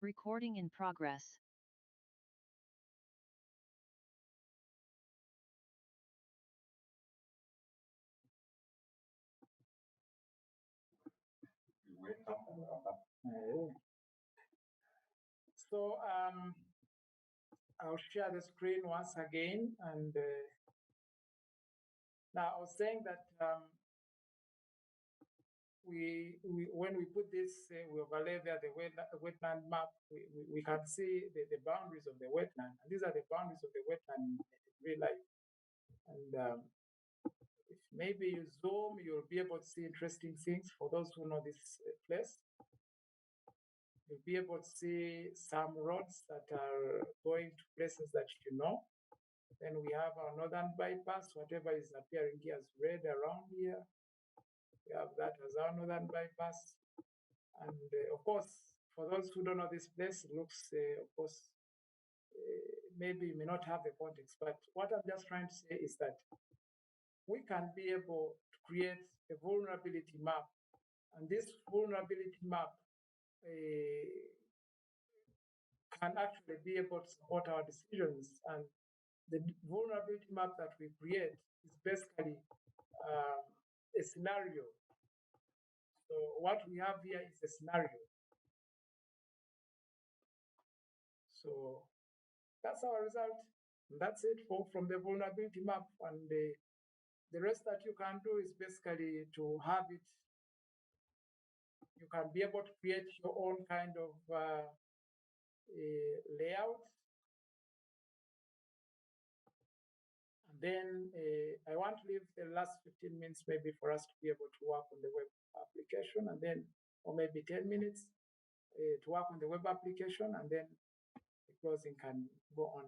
Recording in progress.
So I'll share the screen once again. And now I was saying that when we put this, we overlay there the wetland map, we can see the boundaries of the wetland. And these are the boundaries of the wetland in real life. And if maybe you zoom, you'll be able to see interesting things for those who know this place. You'll be able to see some roads that are going to places that you know. Then we have our northern bypass, whatever is appearing here as red around here. We have that as our northern bypass. And of course, for those who don't know this place, it looks, of course, maybe you may not have the context, but what I'm just trying to say is that we can be able to create a vulnerability map. And this vulnerability map can actually be able to support our decisions. And the vulnerability map that we create is basically a scenario. So what we have here is a scenario. So that's our result. And that's it from the vulnerability map. And The rest that you can do is basically to have it, you can be able to create your own kind of layout. And then I want to leave the last 15 minutes maybe for us to be able to work on the web application, and then, or maybe 10 minutes to work on the web application, and then the closing can go on.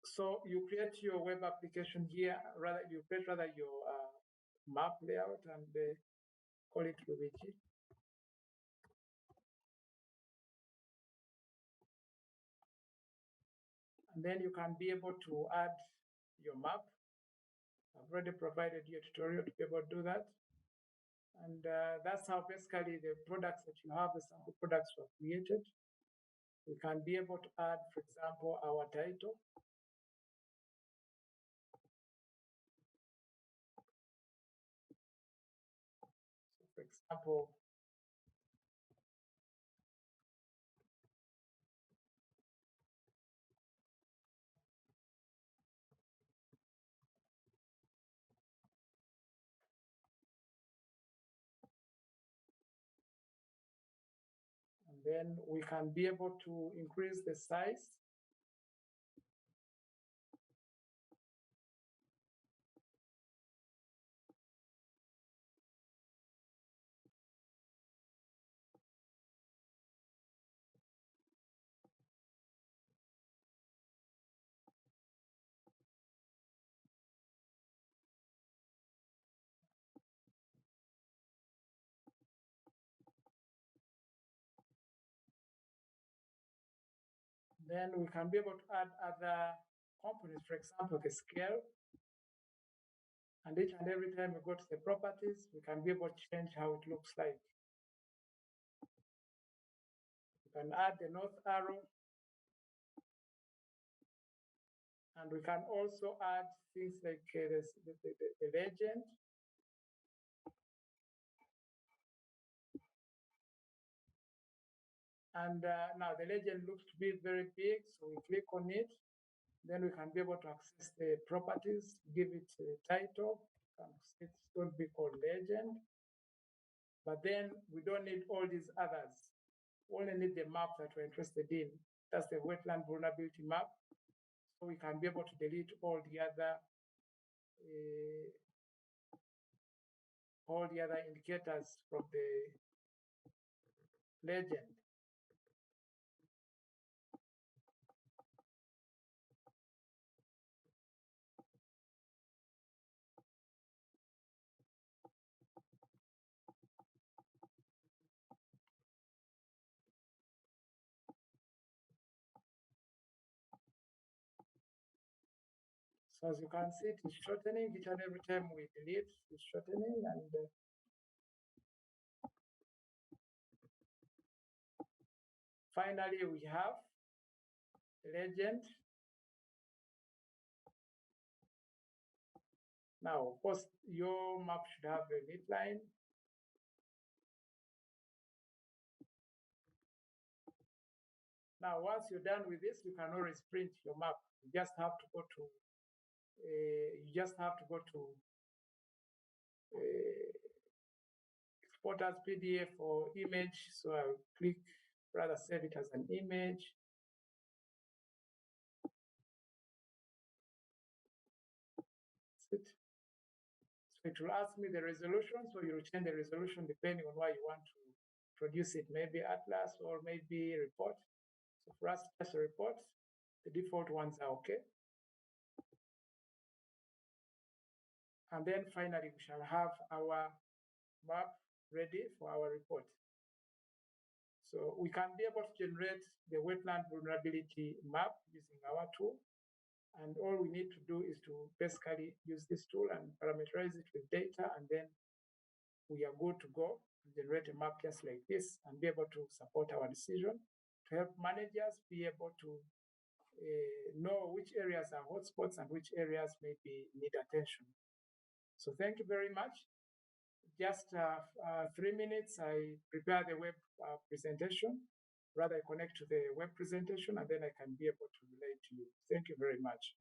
So you create your web application here, you create your map layout and call it Luigi. And then you can be able to add your map. I've already provided you a tutorial to be able to do that. And that's how basically the products that you have, the sample products were created. We can be able to add, for example, our title. So for example, and then we can be able to increase the size. Then we can be able to add other components, for example, the scale. And each and every time we go to the properties, we can be able to change how it looks like. We can add the north arrow. And we can also add things like the legend. And now the legend looks to be very big, so we click on it. Then we can be able to access the properties, give it a title. It's going to be called legend. But then we don't need all these others. We only need the map that we're interested in. That's the wetland vulnerability map. So we can be able to delete all the other indicators from the legend. So as you can see, it is shortening. Each and every time we delete, it's shortening. And finally, we have legend. Now, of course, your map should have a midline. Now, once you're done with this, you can always print your map. You just have to go to export as PDF or image. So I'll click, rather save it as an image. That's it. So it will ask me the resolution. So you will change the resolution depending on why you want to produce it, maybe Atlas or maybe report. So for us, just a report, the default ones are okay. And then finally, we shall have our map ready for our report. So we can be able to generate the wetland vulnerability map using our tool. And all we need to do is to basically use this tool and parameterize it with data, and then we are good to go and generate a map just like this and be able to support our decision, to help managers be able to know which areas are hotspots and which areas maybe need attention. So thank you very much. Just 3 minutes, I prepare the web presentation. Rather, I connect to the web presentation, and then I can be able to relate to you. Thank you very much.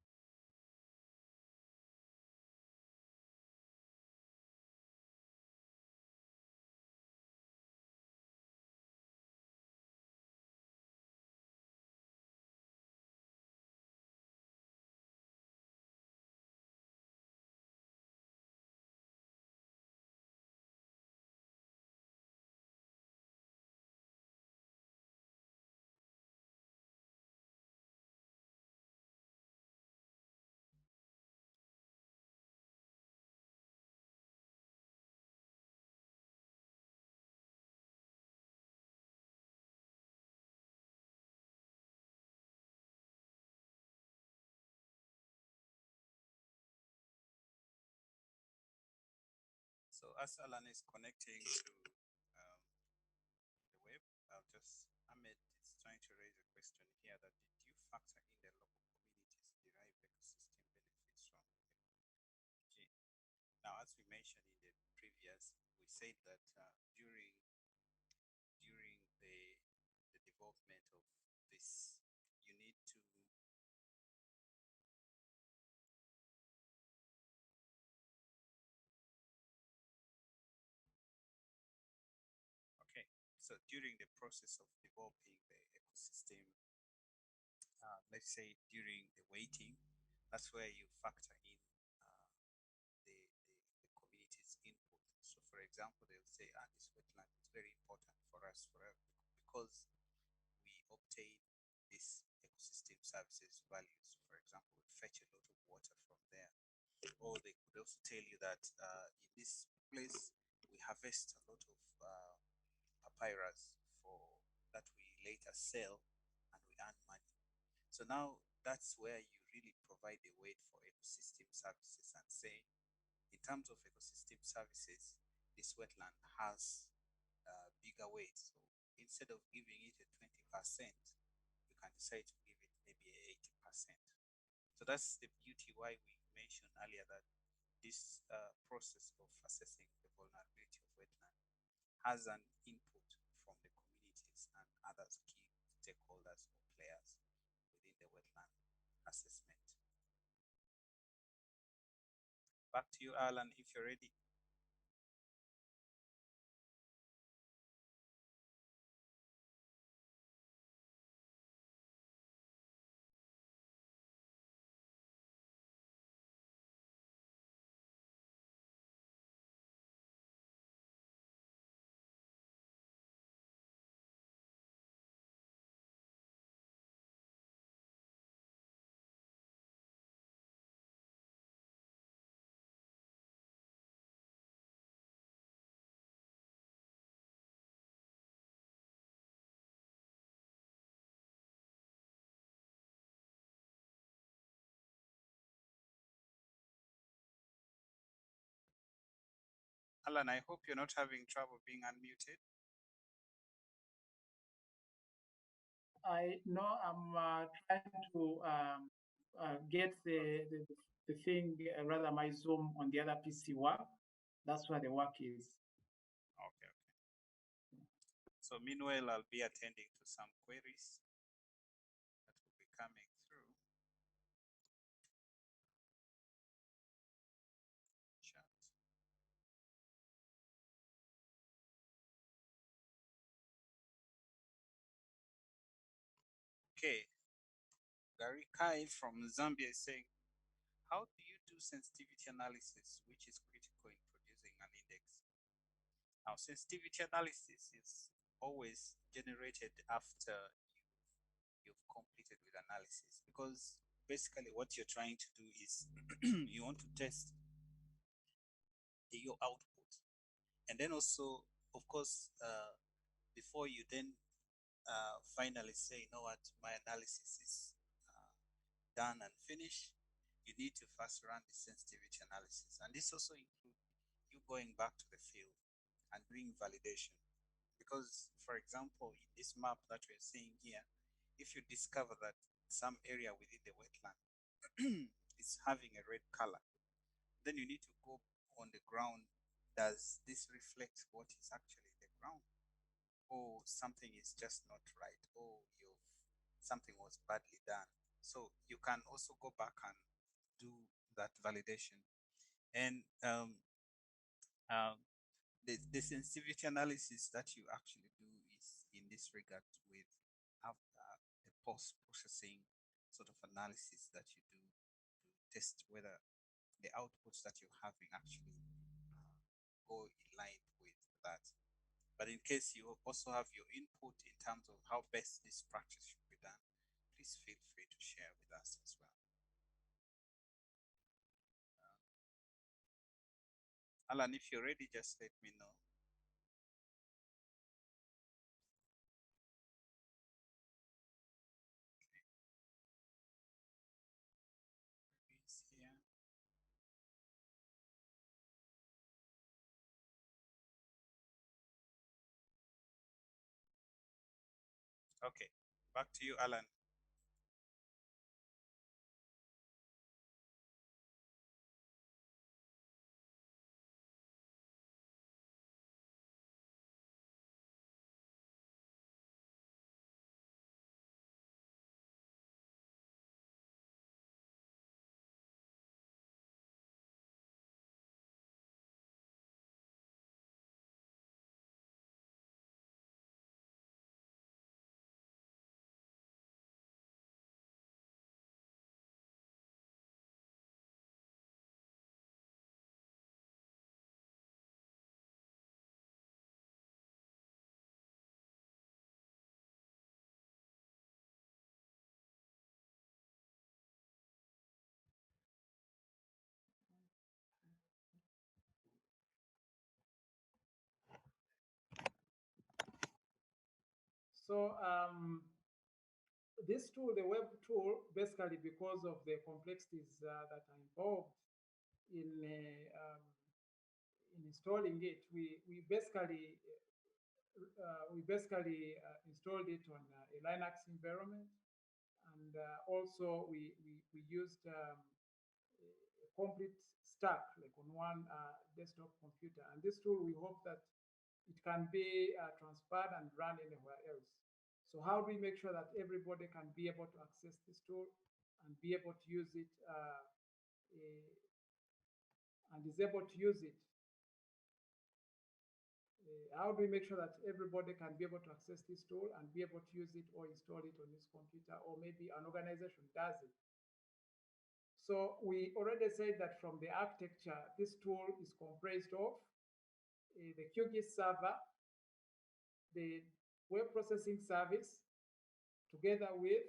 So as Alan is connecting to the web, Ahmed is trying to raise a question here that did you factor in the local communities derive ecosystem benefits from G? Now, as we mentioned in the previous, we said that during the development of this, you need to okay. So during the process of developing the ecosystem, let's say during the waiting, that's where you factor in the community's input. So, for example, they'll say, this wetland is very important for us because we obtain this ecosystem services values. For example, we fetch a lot of water from there. Or they could also tell you that in this place we harvest a lot of papyrus for that we later sell and we earn money. So now that's where you really provide a weight for ecosystem services and say, in terms of ecosystem services, this wetland has bigger weight. So instead of giving it a 20%, you can decide to give it maybe 80%. So that's the beauty why we mentioned earlier that this process of assessing the vulnerability of wetland has an input from the communities and other key stakeholders or players within the wetland assessment. Back to you, Alan, if you're ready. Alan, I hope you're not having trouble being unmuted.
I know I'm trying to get the thing, rather my Zoom on the other PC work. That's where the work is.
Okay. So meanwhile, I'll be attending to some queries that will be coming through. Chat. Okay. Gary Kai from Zambia is saying, how do you do sensitivity analysis, which is critical in producing an index? Now, sensitivity analysis is always generated after you've completed with analysis, because basically what you're trying to do is you want to test your output, and then also, of course, before you then finally say, you know what, my analysis is done and finished, you need to first run the sensitivity analysis. And this also includes you going back to the field and doing validation. Because, for example, in this map that we're seeing here, if you discover that some area within the wetland is having a red color, then you need to go on the ground. Does this reflect what is actually the ground? Or something is just not right? Or something was badly done? So you can also go back and do that validation. And the sensitivity analysis that you actually do is in this regard with after the post-processing sort of analysis that you do to test whether the outputs that you're having actually go in line with that. But in case you also have your input in terms of how best this practice should be done, please feel free to share with us as well. Alan, if you're ready, just let me know. Here. Okay, back to you, Alan.
So this tool, the web tool, basically because of the complexities that are involved in installing it, we basically installed it on a Linux environment, and also we used a complete stack like on one desktop computer. And this tool, we hope that it can be transferred and run anywhere else. So how do we make sure that everybody can be able to access this tool and be able to use it and is able to use it? How do we make sure that everybody can be able to access this tool and be able to use it or install it on this computer, or maybe an organization does it? So we already said that from the architecture, this tool is comprised of the QGIS server, the web processing service, together with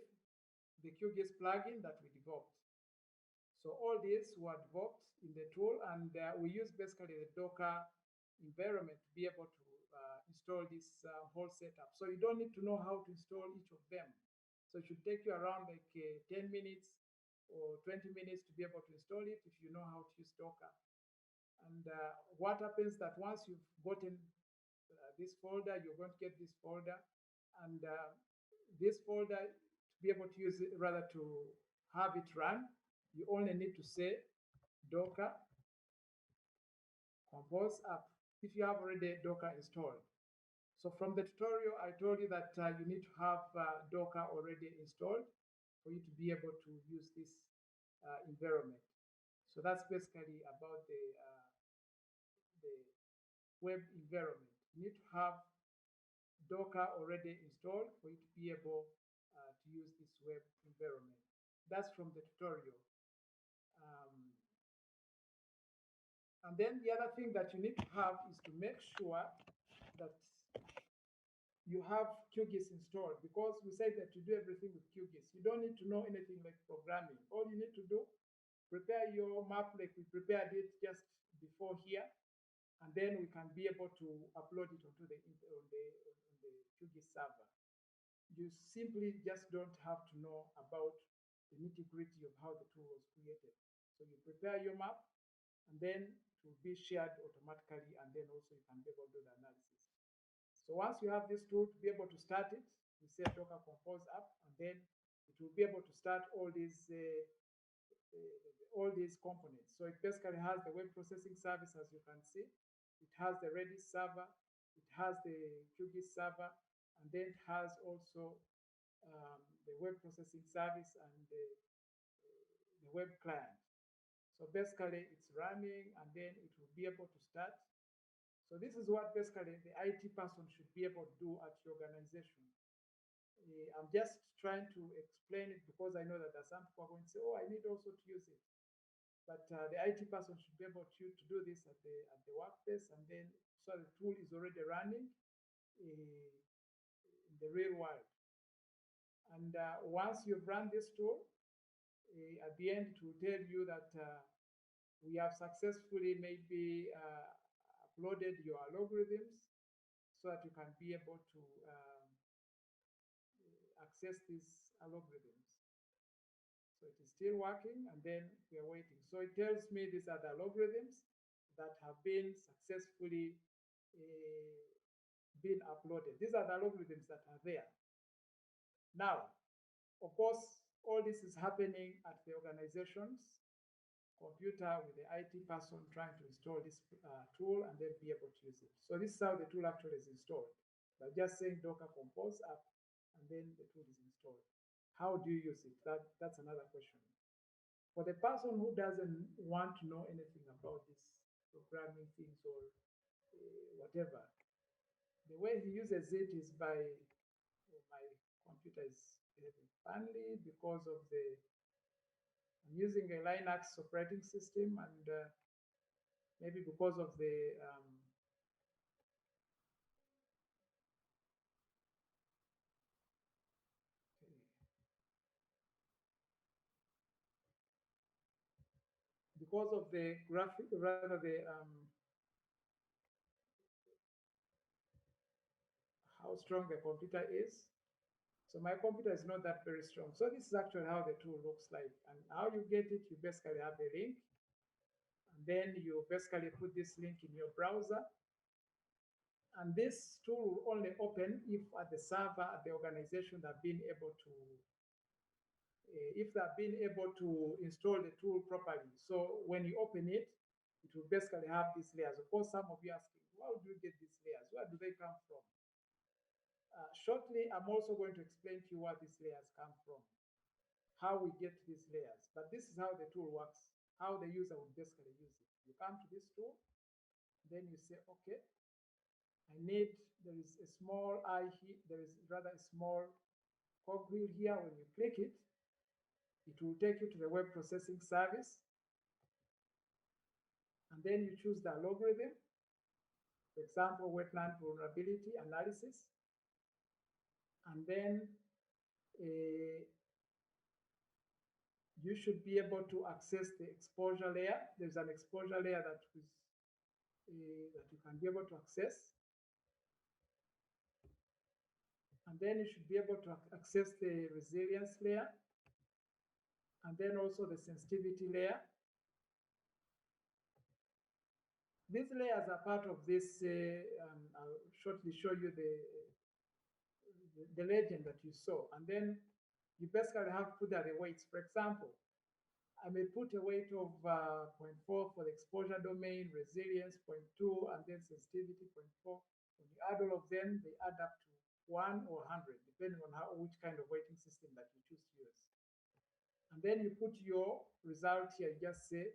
the QGIS plugin that we developed. So all these were developed in the tool, and we use basically the Docker environment to be able to install this whole setup. So you don't need to know how to install each of them. So it should take you around like 10 minutes or 20 minutes to be able to install it if you know how to use Docker. And what happens that once you've gotten this folder, you're going to get this folder, and this folder, to be able to use it, rather to have it run, you only need to say Docker compose app if you have already Docker installed. So from the tutorial, I told you that you need to have Docker already installed for you to be able to use this environment. So that's basically about the web environment. You need to have Docker already installed for you to be able to use this web environment. That's from the tutorial. And then the other thing that you need to have is to make sure that you have QGIS installed, because we said that you do everything with QGIS. You don't need to know anything like programming. All you need to do, prepare your map like we prepared it just before here, and then we can be able to upload it onto the QGIS server. You simply just don't have to know about the nitty-gritty of how the tool was created. So you prepare your map, and then it will be shared automatically, and then also you can be able to do the analysis. So once you have this tool, to be able to start it, we say Docker compose app, and then it will be able to start all these components. So it basically has the web processing service, as you can see. It has the Redis server, it has the QGIS server, and then it has also the web processing service and the web client. So basically it's running, and then it will be able to start. So this is what basically the IT person should be able to do at your organization. I'm just trying to explain it because I know that there are some people going to say, oh, I need also to use it. But the IT person should be able to do this at the workplace, and then so the tool is already running in the real world. And once you've run this tool, at the end it will tell you that we have successfully maybe uploaded your algorithms so that you can be able to access these algorithms. So it is still working, and then we are waiting. So it tells me these are the algorithms that have been successfully been uploaded. These are the algorithms that are there. Now, of course, all this is happening at the organization's computer with the IT person trying to install this tool and then be able to use it. So this is how the tool actually is installed. By just saying Docker compose app, and then the tool is installed. How do you use it? That's another question. For the person who doesn't want to know anything about this programming things or whatever, the way he uses it is by, oh, my computer is behaving funny because of I'm using a Linux operating system, and maybe because of the graphic, rather how strong the computer is. So my computer is not that very strong. So this is actually how the tool looks like. And how you get it, you basically have a link. And then you basically put this link in your browser. And this tool will only open if at the server, at the organization, they've been able to, if they've been able to install the tool properly. So when you open it, it will basically have these layers. Of course, some of you are asking, how do you get these layers? Where do they come from? Shortly, I'm also going to explain to you where these layers come from, how we get these layers. But this is how the tool works, how the user will basically use it. You come to this tool, then you say, okay, there is a small eye here, there is rather a small cogwheel here. When you click it, it will take you to the web processing service. And then you choose the algorithm, for example, wetland vulnerability analysis. And then you should be able to access the exposure layer. There's an exposure layer that you can be able to access. And then you should be able to access the resilience layer, and then also the sensitivity layer. These layers are part of this, I'll shortly show you the legend that you saw. And then you basically have to put there the weights. For example, I may put a weight of 0.4 for the exposure domain, resilience 0.2, and then sensitivity 0.4. When you add all of them, they add up to 1 or 100, depending on which kind of weighting system that you choose to use. And then you put your result here. You just say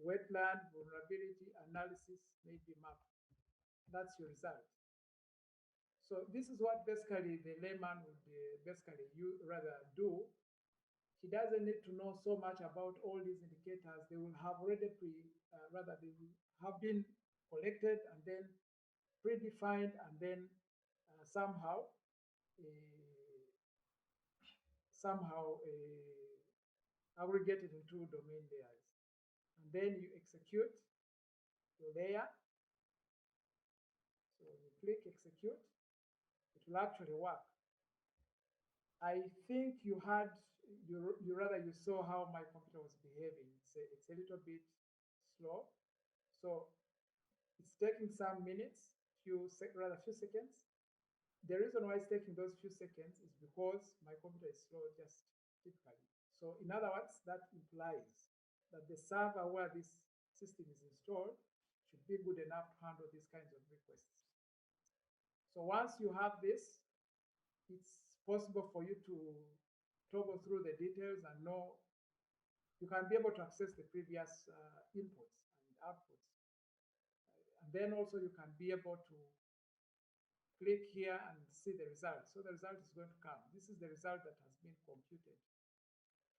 wetland vulnerability analysis maybe map. That's your result. So this is what basically the layman would basically rather do. He doesn't need to know so much about all these indicators. They will have already they will have been collected and then predefined, and then somehow aggregated into domain layers. And then you execute the layer. So when you click execute, it will actually work. I think you saw how my computer was behaving. It's a little bit slow. So it's taking some minutes, few seconds. The reason why it's taking those few seconds is because my computer is slow, just typically. So in other words, that implies that the server where this system is installed should be good enough to handle these kinds of requests. So once you have this, it's possible for you to toggle through the details and know you can be able to access the previous inputs and outputs. And then also you can be able to click here and see the result. So the result is going to come. This is the result that has been computed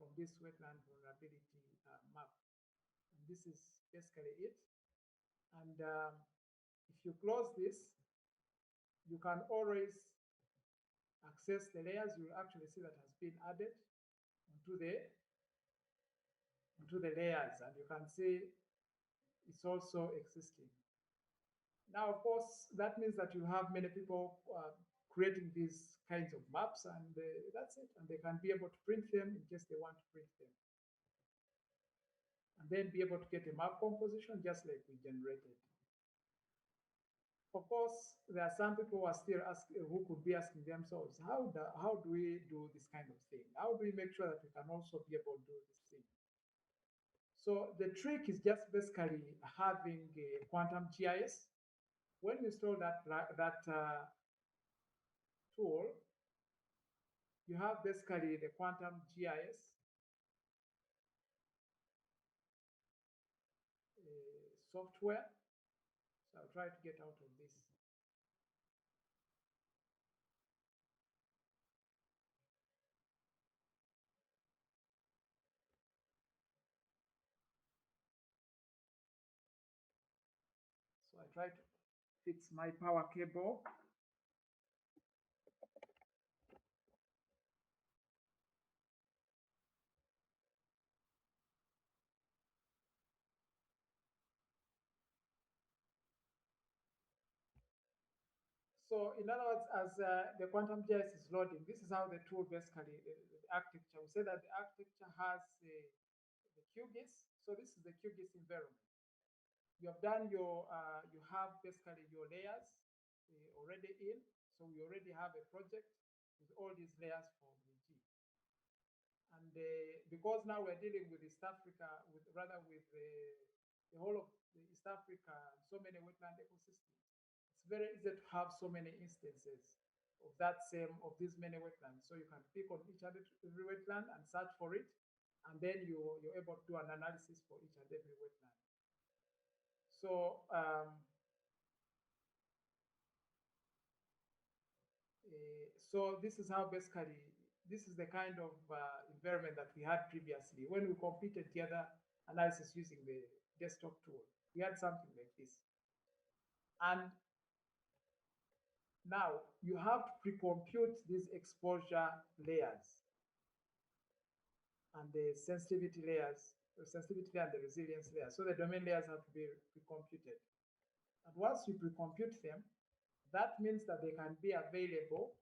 from this wetland vulnerability map. And this is basically it. And if you close this, you can always access the layers. You'll actually see that has been added onto the layers, and you can see it's also existing. Now, of course, that means that you have many people creating these kinds of maps, and that's it. And they can be able to print them in case they want to print them. And then be able to get a map composition just like we generated. Of course, there are some people who are still asking, who could be asking themselves, how do we do this kind of thing? How do we make sure that we can also be able to do this thing? So the trick is just basically having a quantum GIS. When you install that tool, you have basically the quantum GIS software. So I'll try to get out of this. So I try to fix my power cable. So in other words, as the quantum GIS is loading, this is how the tool basically, the architecture, we say that the architecture has the QGIS. So this is the QGIS environment. You have done your, you have basically your layers already in. So we already have a project with all these layers for the G. And because now we're dealing with East Africa, with the whole of East Africa, and so many wetland ecosystems, it's very easy to have so many instances of of these many wetlands. So you can pick on each and every wetland and search for it, and then you're able to do an analysis for each and every wetland. So so this is how basically, this is the kind of environment that we had previously. When we completed the other analysis using the desktop tool, we had something like this. And now you have to pre-compute these exposure layers and the sensitivity layers, the sensitivity and the resilience layers. So the domain layers have to be pre-computed. And once you pre-compute them, that means that they can be available.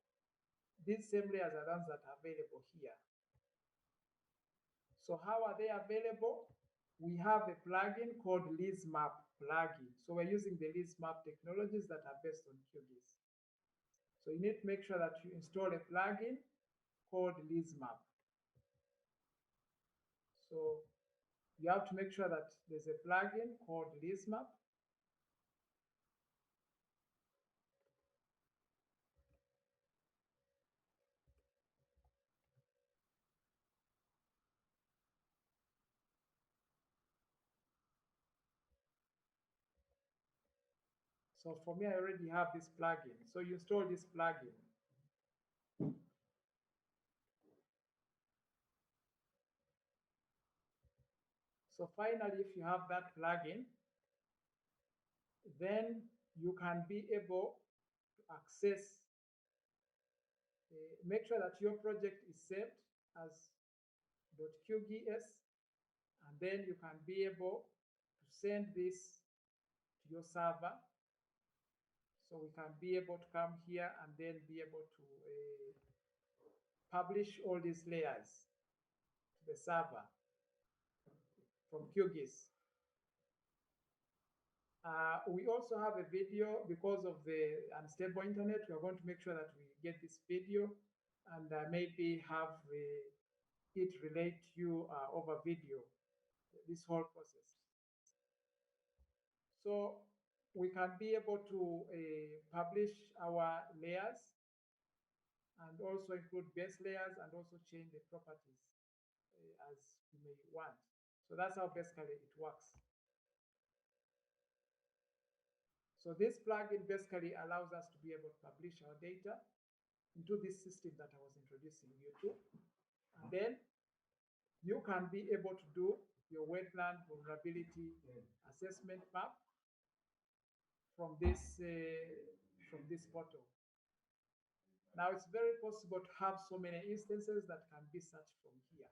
These same layers are the ones that are available here. So how are they available? We have a plugin called LizMap plugin. So we're using the LizMap technologies that are based on QGIS. So you need to make sure that you install a plugin called LizMap. So you have to make sure that there's a plugin called LizMap. So for me, I already have this plugin. So you install this plugin. So finally, if you have that plugin, then you can be able to access, make sure that your project is saved as .qgs, and then you can be able to send this to your server. So we can be able to come here and then be able to publish all these layers to the server from QGIS. We also have a video because of the unstable internet. We are going to make sure that we get this video and maybe have it relate to you over video, this whole process. So we can be able to publish our layers and also include base layers and also change the properties as you may want. So that's how basically it works. So this plugin basically allows us to be able to publish our data into this system that I was introducing you to. And then you can be able to do your wetland vulnerability assessment map from this portal. Now it's very possible to have so many instances that can be searched from here.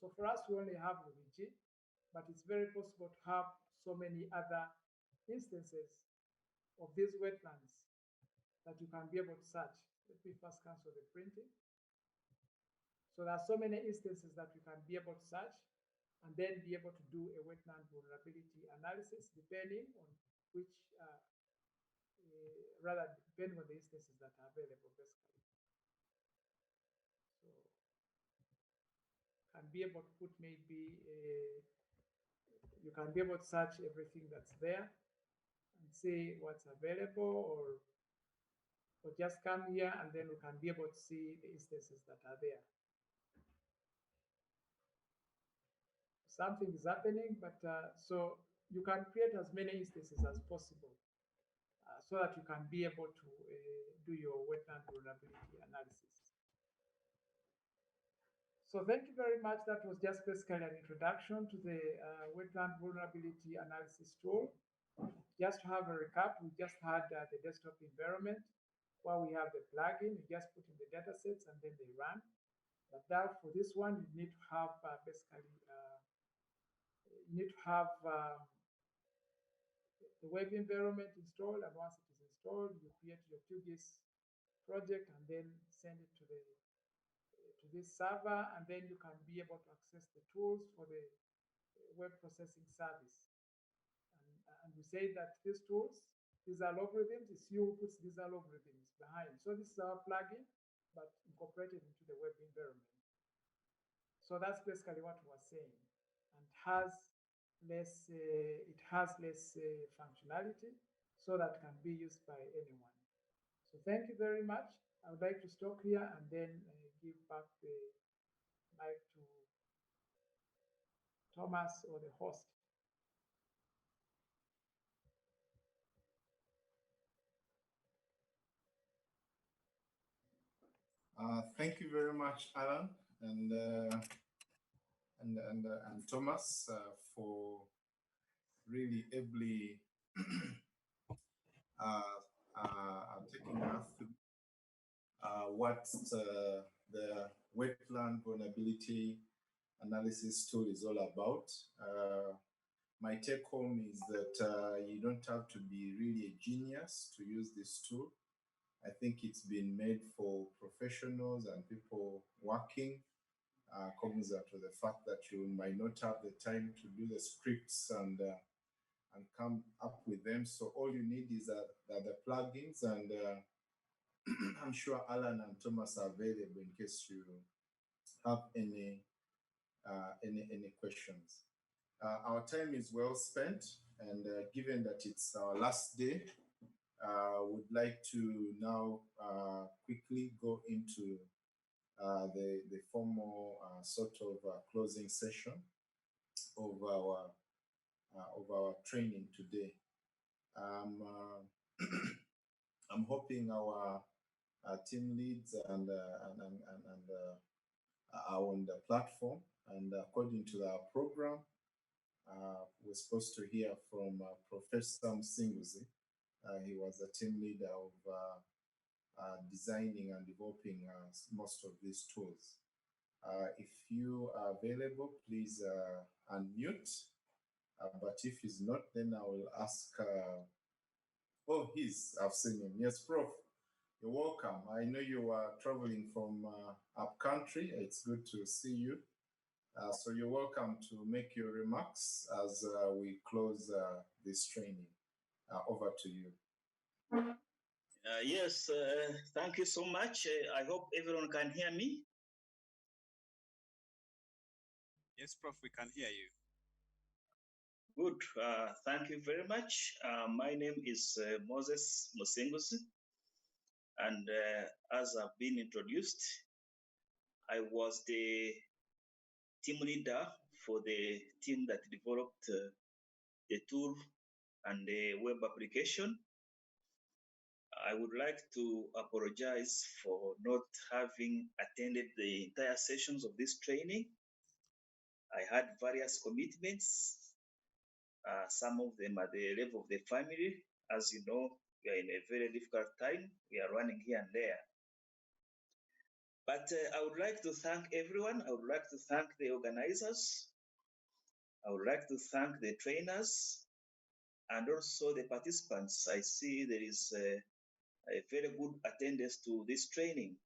So for us, we only have Luigi, but it's very possible to have so many other instances of these wetlands that you can be able to search. Let me first cancel the printing. So there are so many instances that you can be able to search and then be able to do a wetland vulnerability analysis depending on which rather depending on the instances that are available, basically. So can be able to put maybe you can be able to search everything that's there and see what's available, or just come here and then we can be able to see the instances that are there. Something is happening, but so you can create as many instances as possible so that you can be able to do your wetland vulnerability analysis. So thank you very much. That was just basically an introduction to the wetland vulnerability analysis tool. Just to have a recap, we just had the desktop environment where we have the plugin. You just put in the data sets and then they run. But now for this one, you need to have the web environment installed, and once it is installed, you create your QGIS project and then send it to this server, and then you can be able to access the tools for the web processing service. And we say that these tools, these are algorithms, it's you who puts these algorithms behind. So this is our plugin, but incorporated into the web environment. So that's basically what we were saying, and it has less functionality, so that can be used by anyone. So thank you very much. I would like to stop here and then give back the mic to Thomas, or the host.
Thank you very much, Alan and Thomas for really ably taking us through what the wetland vulnerability analysis tool is all about. My take home is that you don't have to be really a genius to use this tool. I think it's been made for professionals and people working, cognizant of the fact that you might not have the time to do the scripts and come up with them. So all you need is the plugins, and I'm sure Alan and Thomas are available in case you have any questions. Our time is well spent, and given that it's our last day, would like to now quickly go into the formal sort of closing session of our training today. I'm hoping our team leads and are on the platform, and according to our program, we're supposed to hear from Professor Msinguzi. He was the team leader of designing and developing most of these tools. If you are available, please unmute. But if he's not, then I will ask. Oh, I've seen him. Yes, Prof. You're welcome. I know you are traveling from up country. It's good to see you. So you're welcome to make your remarks as we close this training. Over to you.
Yes, thank you so much. I hope everyone can hear me.
Yes, Prof, we can hear you.
Good. Thank you very much. My name is Moses Musenguzi, and as I've been introduced, I was the team leader for the team that developed the tool and the web application. I would like to apologize for not having attended the entire sessions of this training. I had various commitments, some of them at the level of the family. As you know, we are in a very difficult time. We are running here and there. But I would like to thank everyone. I would like to thank the organizers. I would like to thank the trainers and also the participants. I see there is a very good attendance to this training.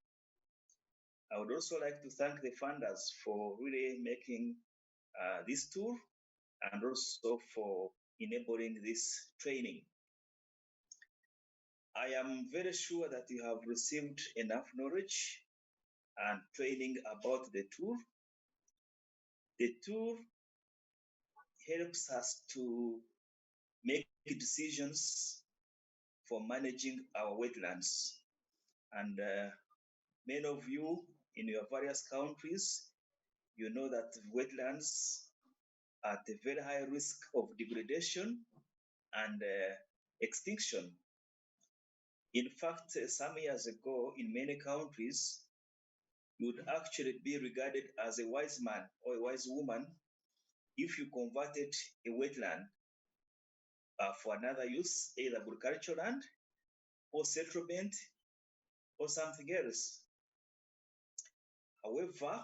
I would also like to thank the funders for really making this tool and also for enabling this training. I am very sure that you have received enough knowledge and training about the tool. The tool helps us to make decisions for managing our wetlands. And many of you in your various countries, you know that wetlands are at a very high risk of degradation and extinction. In fact, some years ago, in many countries, you would actually be regarded as a wise man or a wise woman if you converted a wetland for another use, either agricultural land or settlement or something else. However,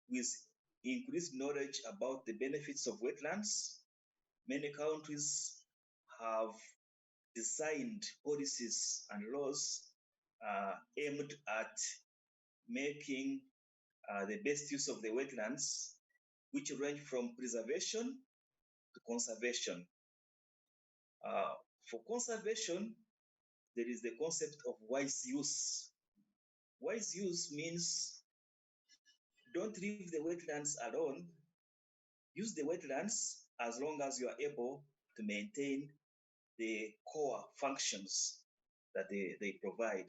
with increased knowledge about the benefits of wetlands, many countries have designed policies and laws aimed at making the best use of the wetlands, which range from preservation to conservation. For conservation, there is the concept of wise use. Wise use means don't leave the wetlands alone. Use the wetlands as long as you are able to maintain the core functions that they provide.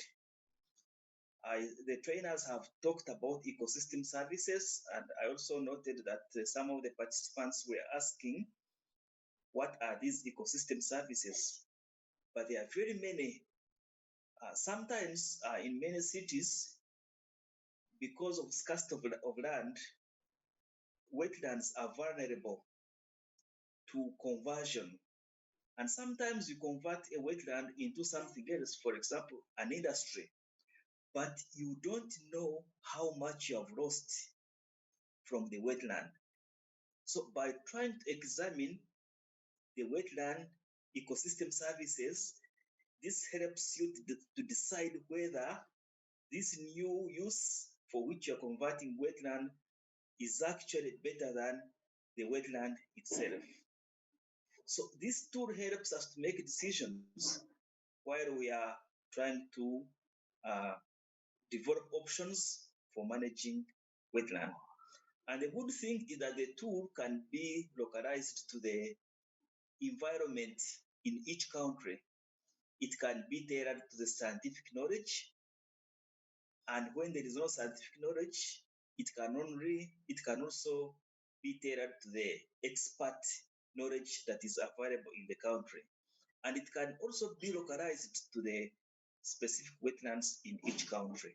The trainers have talked about ecosystem services, and I also noted that some of the participants were asking, what are these ecosystem services? But there are very many. Sometimes in many cities, because of scarcity of land, wetlands are vulnerable to conversion. And sometimes you convert a wetland into something else, for example, an industry, but you don't know how much you have lost from the wetland. So by trying to examine the wetland ecosystem services, this helps you to decide whether this new use for which you're converting wetland is actually better than the wetland itself. So this tool helps us to make decisions while we are trying to develop options for managing wetland. And the good thing is that the tool can be localized to the environment in each country. It can be tailored to the scientific knowledge. And when there is no scientific knowledge, it can also be tailored to the expert knowledge that is available in the country. And it can also be localized to the specific wetlands in each country.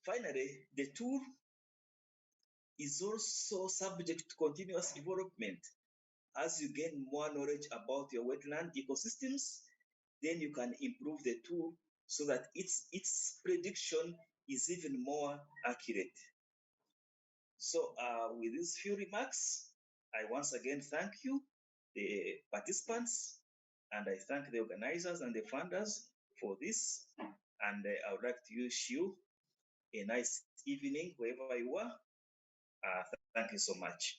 Finally, the tool is also subject to continuous development. As you gain more knowledge about your wetland ecosystems, then you can improve the tool so that its prediction is even more accurate. So with these few remarks, I once again thank you, the participants, and I thank the organizers and the funders for this. And I would like to wish you a nice evening wherever you are. Thank you so much.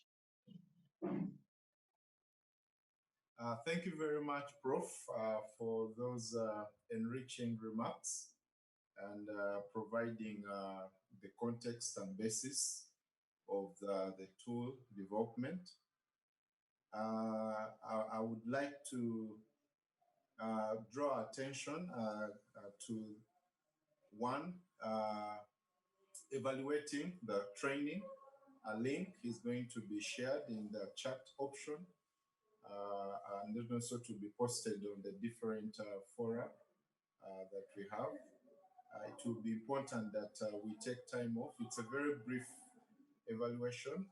Thank you very much, Prof, for those enriching remarks and providing the context and basis of the tool development. I would like to draw attention to one, evaluating the training. A link is going to be shared in the chat option and also to be posted on the different fora that we have. It will be important that we take time off. It's a very brief evaluation.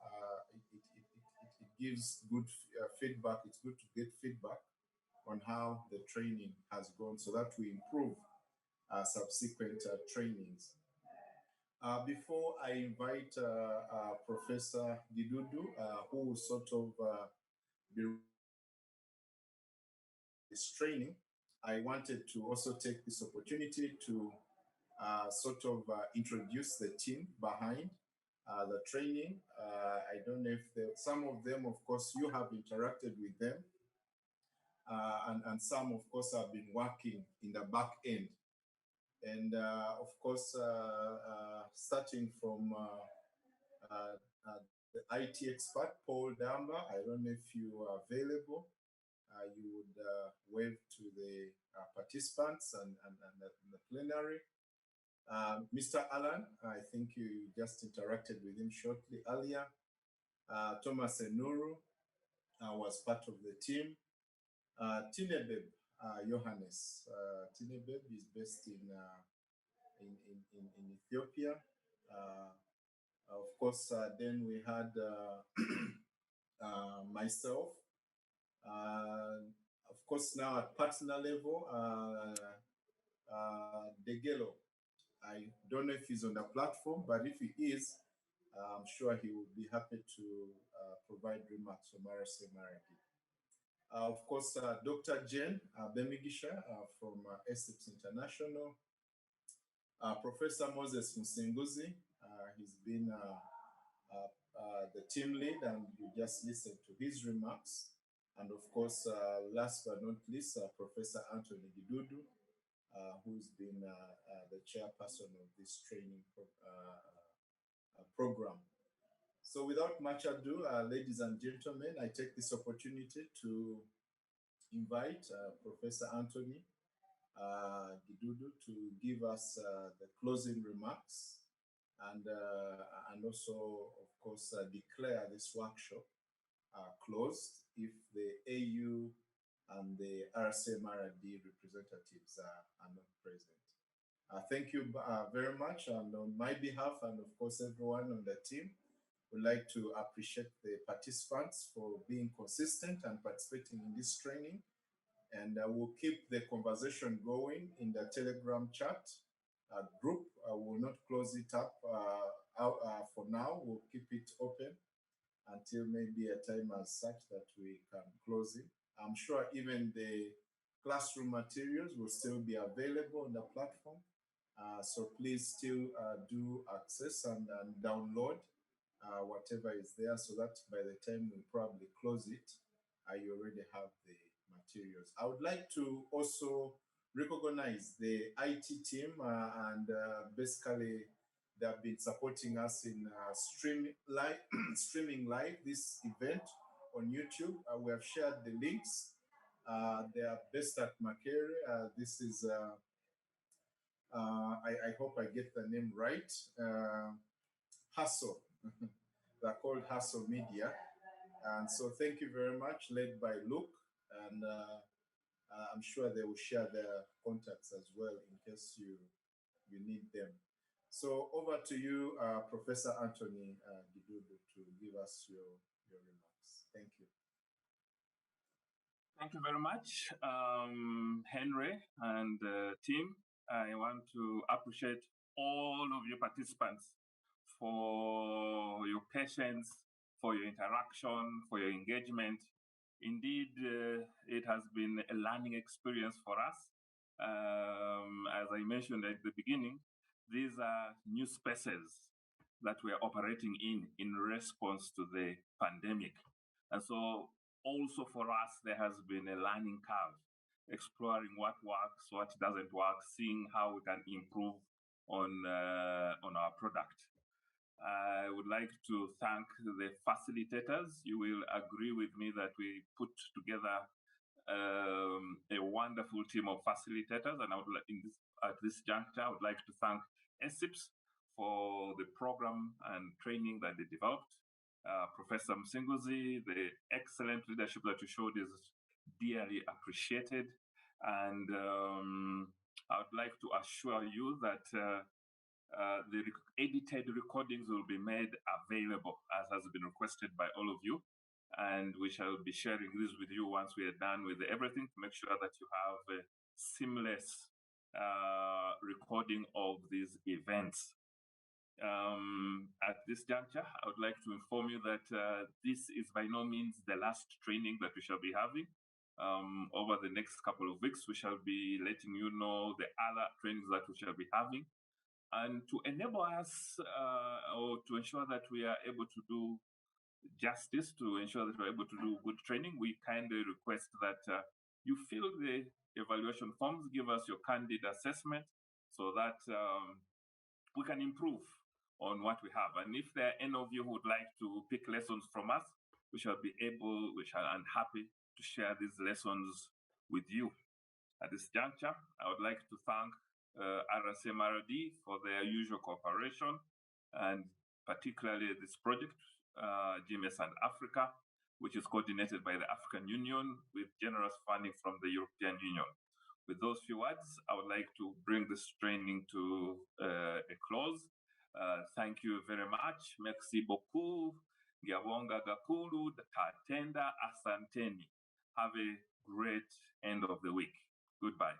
It gives good feedback. It's good to get feedback on how the training has gone so that we improve subsequent trainings. Before I invite Professor Gidudu, who will sort of be this training, I wanted to also take this opportunity to sort of introduce the team behind the training. I don't know if some of them, of course, you have interacted with them. and some, of course, have been working in the back end. And of course, starting from the IT expert, Paul Damba, I don't know if you are available. You would wave to the participants and the plenary. Mr. Alan, I think you just interacted with him shortly earlier. Thomas Enuru was part of the team. Tinebeb Johannes. Tinebeb is based in Ethiopia. Of course, then we had myself. Of course, now at partner level, Degelo. I don't know if he's on the platform, but if he is, I'm sure he will be happy to provide remarks from RSMRD. Of course, Dr. Jen Bemigisha from ESIPS International. Professor Moses Musinguzi, he's been the team lead, and you just listened to his remarks. And of course, last but not least, Professor Anthony Gidudu, who's been the chairperson of this training program. So without much ado, ladies and gentlemen, I take this opportunity to invite Professor Anthony Gidudu to give us the closing remarks and also, of course, declare this workshop closed if the AU and the RCMRD representatives are not present. Thank you very much, and on my behalf, and of course everyone on the team, would like to appreciate the participants for being consistent and participating in this training. And we'll keep the conversation going in the Telegram chat group. I will not close it up for now. We'll keep it open until maybe a time as such that we can close it. I'm sure even the classroom materials will still be available on the platform. So please still do access and download whatever is there, so that by the time we probably close it, you already have the materials. I would like to also recognize the IT team and basically they have been supporting us in streaming live this event on YouTube. We have shared the links. They are based at Makere. This is, I hope I get the name right, Hustle. They're called Hustle Media. And so thank you very much, led by Luke. And I'm sure they will share their contacts as well in case you need them. So over to you, Professor Anthony Gidudu, to give us your remarks. Thank you.
Thank you very much, Henry and team. I want to appreciate all of you participants for your patience, for your interaction, for your engagement. Indeed, it has been a learning experience for us. As I mentioned at the beginning, these are new spaces that we are operating in response to the pandemic. And so also for us, there has been a learning curve, exploring what works, what doesn't work, seeing how we can improve on our product. I would like to thank the facilitators. You will agree with me that we put together a wonderful team of facilitators, and I would like, at this juncture, I would like to thank ESIPS for the program and training that they developed. Professor Msinguzi, the excellent leadership that you showed is dearly appreciated, and I would like to assure you that the edited recordings will be made available as has been requested by all of you. And we shall be sharing this with you once we are done with everything to make sure that you have a seamless recording of these events. At this juncture, I would like to inform you that this is by no means the last training that we shall be having. Over the next couple of weeks, we shall be letting you know the other trainings that we shall be having. And to enable us or to ensure that we are able to do justice, to ensure that we're able to do good training, we kindly request that You fill the evaluation forms, give us your candid assessment so that we can improve on what we have. And if there are any of you who would like to pick lessons from us, we shall be happy to share these lessons with you. At this juncture, I would like to thank RSMRD for their usual cooperation, and particularly this project, GIS and Africa, which is coordinated by the African Union with generous funding from the European Union. With those few words, I would like to bring this training to a close. Thank you very much. Merci beaucoup. Ngiyabonga kakhulu. Tatenda asanteni. Have a great end of the week. Goodbye.